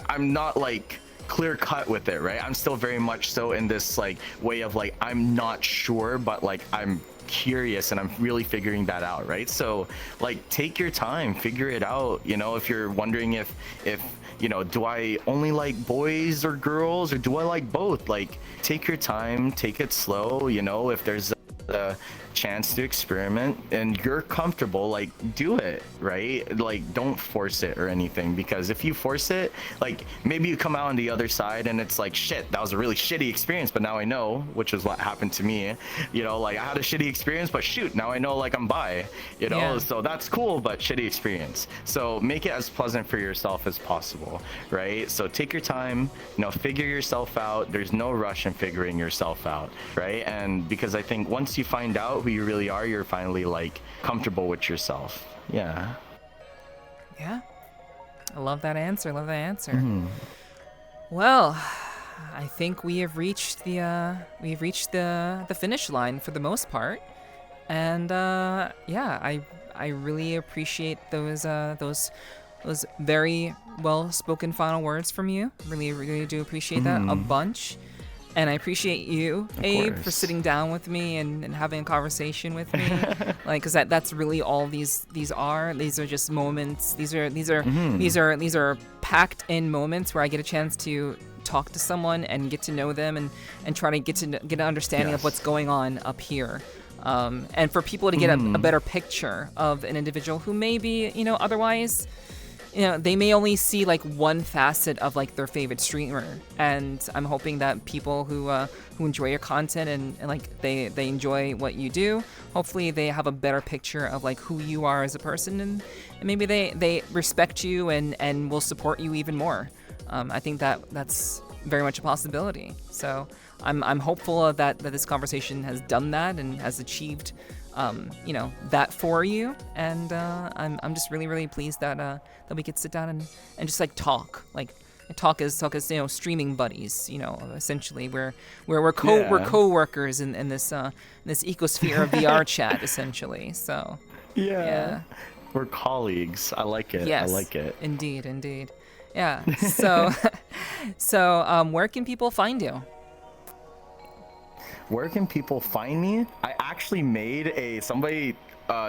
I'm not like clear cut with it, right? I'm still very much so in this like way of like I'm not sure, but like I'm curious and I'm really figuring that out, right? So like take your time, figure it out. If you're wondering if do I only like boys or girls, or do I like both? Like take your time, take it slow. If there's a chance to experiment and you're comfortable, like do it, right? Like don't force it or anything, because if you force it, like maybe you come out on the other side and it's like, shit, that was a really shitty experience, but now I know, which is what happened to me. Like I had a shitty experience, but shoot, now I know like I'm bi, Yeah. so that's cool, but shitty experience. So make it as pleasant for yourself as possible, right? So take your time, figure yourself out. There's no rush in figuring yourself out, right? And because I think once you find out who you really are, you're finally like comfortable with yourself. Yeah. I love that answer. Well, I think we have reached the finish line for the most part, and I really appreciate those very well spoken final words from you. Really do appreciate that a bunch. And I appreciate you, Abe, for sitting down with me and having a conversation with me, like, because that's really all these are. These are just moments. These are packed in moments where I get a chance to talk to someone and get to know them and try to get an understanding of what's going on up here. And for people to get a better picture of an individual who may be, otherwise, they may only see like one facet of like their favorite streamer, and I'm hoping that people who enjoy your content and like they enjoy what you do, hopefully they have a better picture of like who you are as a person, and maybe they respect you and will support you even more. I think that's very much a possibility. So I'm hopeful that this conversation has done that and has achieved that for you, and I'm just really pleased that we could sit down and just like talk as streaming buddies, essentially we're co-workers in this ecosphere of VRChat essentially. So yeah, we're colleagues. I like it. Yes, I like it. Indeed. Yeah. So where can people find you? Where can people find me? I actually made somebody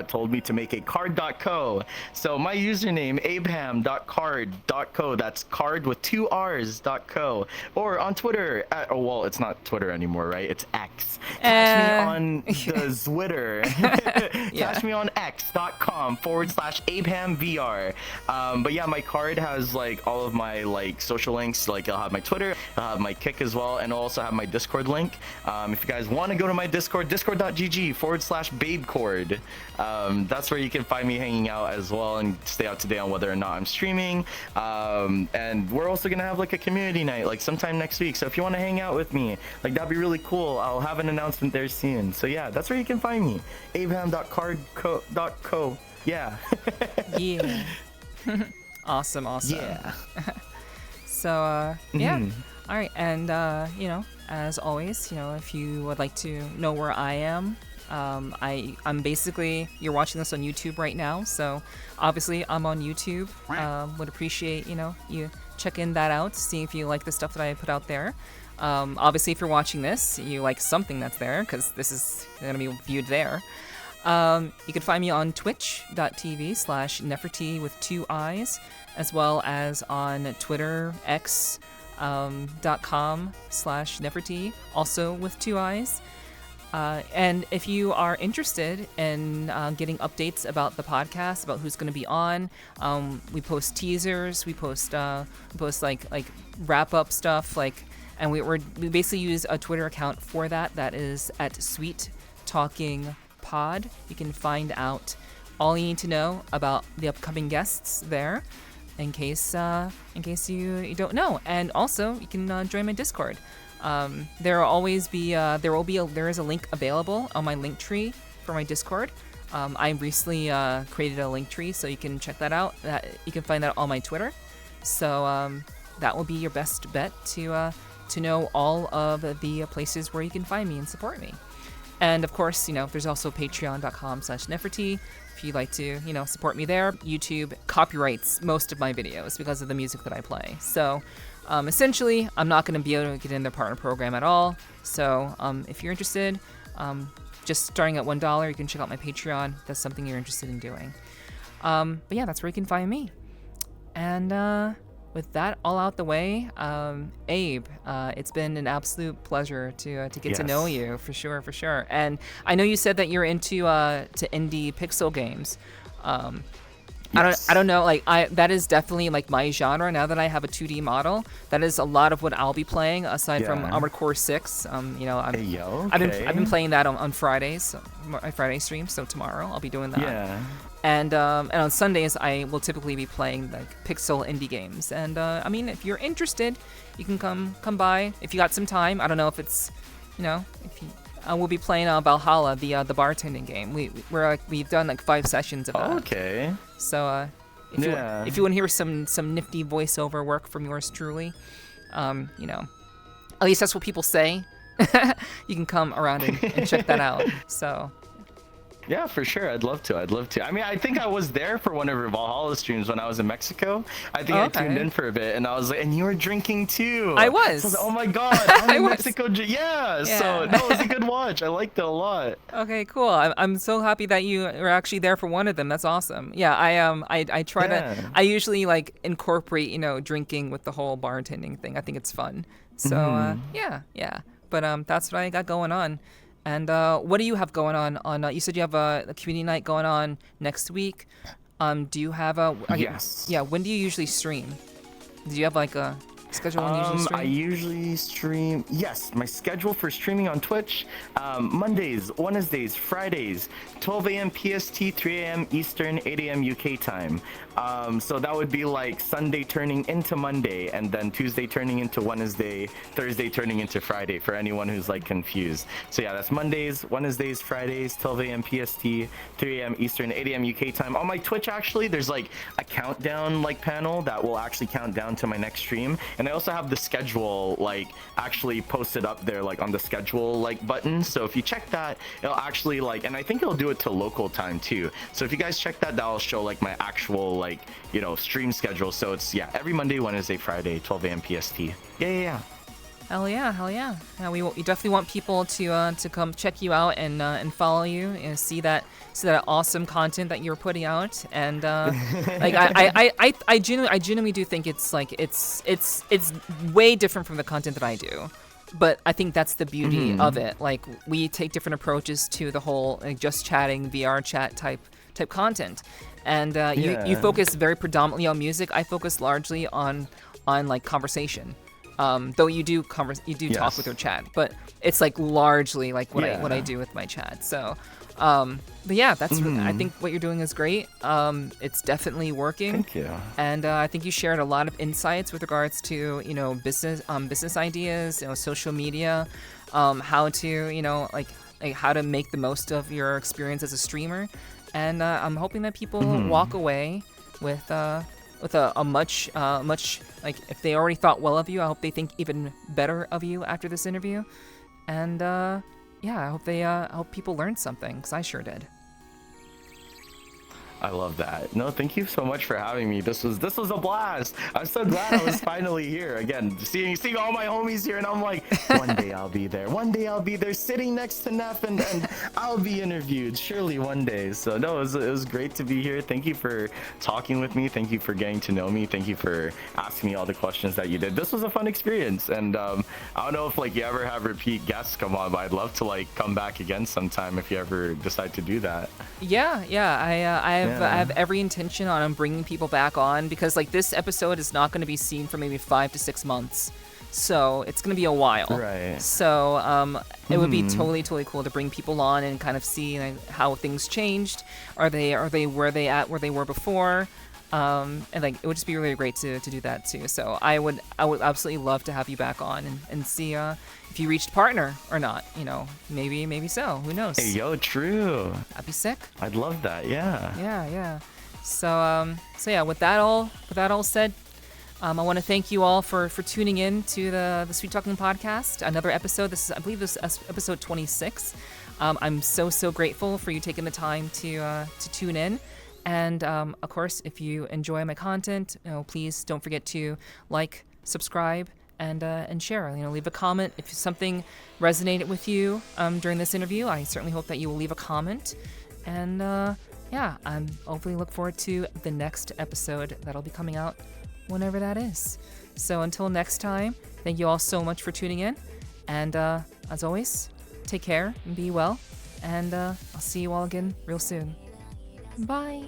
told me to make a card.co. So my username, abehamm.card.co. That's card with 2 R's.co. Or on Twitter, well, it's not Twitter anymore, right? It's X. Catch me on the Zwitter. Catch me on x.com/AbehammVR. But yeah, my card has like all of my like social links. Like I'll have my Twitter, I'll have my Kick as well, and I'll also have my Discord link. If you guys want to go to my Discord, discord.gg/babecord. That's where you can find me hanging out as well and stay up to date on whether or not I'm streaming. And we're also gonna have like a community night like sometime next week. So if you want to hang out with me, like that'd be really cool. I'll have an announcement there soon. So yeah, that's where you can find me. Abehamm.card.co. Yeah. Yeah. Awesome. Yeah. So yeah. All right, and as always, if you would like to know where I am, I'm basically, you're watching this on YouTube right now, so obviously I'm on YouTube. Would appreciate you checking that out, see if you like the stuff that I put out there. Obviously, if you're watching this, you like something that's there, because this is going to be viewed there. You can find me on twitch.tv/Nepherti with 2 eyes, as well as on Twitter, x.com/Nepherti, also with 2 eyes. And if you are interested in getting updates about the podcast, about who's going to be on, we post teasers, we post like wrap up stuff, and we basically use a Twitter account for that. That is at Sweet Talking Pod. You can find out all you need to know about the upcoming guests there, in case you don't know. And also, you can join my Discord. There is a link available on my link tree for my Discord. I recently created a link tree, so you can check that out. You can find that on my Twitter. So that will be your best bet to know all of the places where you can find me and support me. And of course, there's also patreon.com/Nepherti if you'd like to, support me there. YouTube copyrights most of my videos because of the music that I play. So essentially, I'm not going to be able to get in their partner program at all. So if you're interested, just starting at $1, you can check out my Patreon if that's something you're interested in doing. But yeah, that's where you can find me. And with that all out the way, Abe, it's been an absolute pleasure to get to know you, for sure. And I know you said that you're into to indie pixel games. Yes. I don't know, that is definitely my genre. Now that I have a 2D model, that is a lot of what I'll be playing aside from Armored Core 6. I've been playing that on Fridays, my Friday stream, so tomorrow I'll be doing that. Yeah. And on Sundays I will typically be playing pixel indie games. And if you're interested, you can come by if you got some time. I don't know if it's, we'll be playing Valhalla, the bartending game. We've done 5 sessions of that. Okay. So if you want to hear some nifty voiceover work from yours truly, at least that's what people say. You can come around and check that out. So. Yeah, for sure. I'd love to. I think I was there for one of your Valhalla streams when I was in Mexico. I think I tuned in for a bit, and I was like, and you were drinking too. I was. So I was like, oh my god, I'm in Mexico. Yeah. So that was a good watch. I liked it a lot. Okay, cool. I'm so happy that you were actually there for one of them. That's awesome. Yeah, I try to. I usually incorporate drinking with the whole bartending thing. I think it's fun. So yeah. But that's what I got going on. And what do you have going on? You said you have a community night going on next week. Do you have Yes. Yeah. When do you usually stream? Do you have a schedule when you usually stream? I usually stream. Yes, my schedule for streaming on Twitch: Mondays, Wednesdays, Fridays, 12 a.m. PST, 3 a.m. Eastern, 8 a.m. UK time. So that would be Sunday turning into Monday, and then Tuesday turning into Wednesday, Thursday turning into Friday, for anyone who's confused. So yeah, that's Mondays, Wednesdays, Fridays, 12 a.m. PST, 3 a.m. Eastern, 8 a.m. UK time. On my Twitch, actually, there's a countdown panel that will actually count down to my next stream. And I also have the schedule actually posted up there on the schedule button. So if you check that, it'll actually and I think it'll do it to local time too. So if you guys check that, that'll show my actual stream schedule. So it's every Monday, Wednesday, Friday, 12 a.m. PST. Yeah. Hell yeah. Yeah, we definitely want people to come check you out and follow you and see that awesome content that you're putting out. And I genuinely do think it's way different from the content that I do. But I think that's the beauty of it. We take different approaches to the whole just chatting, VRChat type content. And you focus very predominantly on music. I focus largely on conversation. Though you do talk with your chat, but it's largely what I do with my chat. So, but yeah, that's I think what you're doing is great. It's definitely working. Thank you. And I think you shared a lot of insights with regards to business ideas, social media, how to how to make the most of your experience as a streamer. And I'm hoping that people walk away with with a much like if they already thought well of you, I hope they think even better of you after this interview. And yeah, I hope people learned something, because I sure did. I love that. No, thank you so much for having me. This was a blast. I'm so glad I was finally here again. Seeing all my homies here, and I'm like, one day I'll be there. One day I'll be there, sitting next to Neff, and I'll be interviewed. Surely one day. So no, it was great to be here. Thank you for talking with me. Thank you for getting to know me. Thank you for asking me all the questions that you did. This was a fun experience, and I don't know if like you ever have repeat guests come on, but I'd love to like come back again sometime if you ever decide to do that. Yeah, I have every intention on bringing people back on, because like this episode is not going to be seen for maybe 5 to 6 months, so it's going to be a while. Right. So it would be totally cool to bring people on and kind of see like, how things changed. Are they where they were before? And like it would just be really great to do that too. So I would absolutely love to have you back on and see if you reached partner or not. You know, maybe so. Who knows? Hey, yo, true. That'd be sick. I'd love that. Yeah. Yeah. So yeah, with that all said, I want to thank you all for tuning in to the Sweet Talking podcast. Another episode. I believe this is episode 26. I'm so grateful for you taking the time to tune in. And of course, if you enjoy my content, please don't forget to like, subscribe, and share. Leave a comment if something resonated with you during this interview. I certainly hope that you will leave a comment. And yeah, I'm hopefully look forward to the next episode that'll be coming out whenever that is. So until next time, thank you all so much for tuning in. And as always, take care and be well. And I'll see you all again real soon. Bye.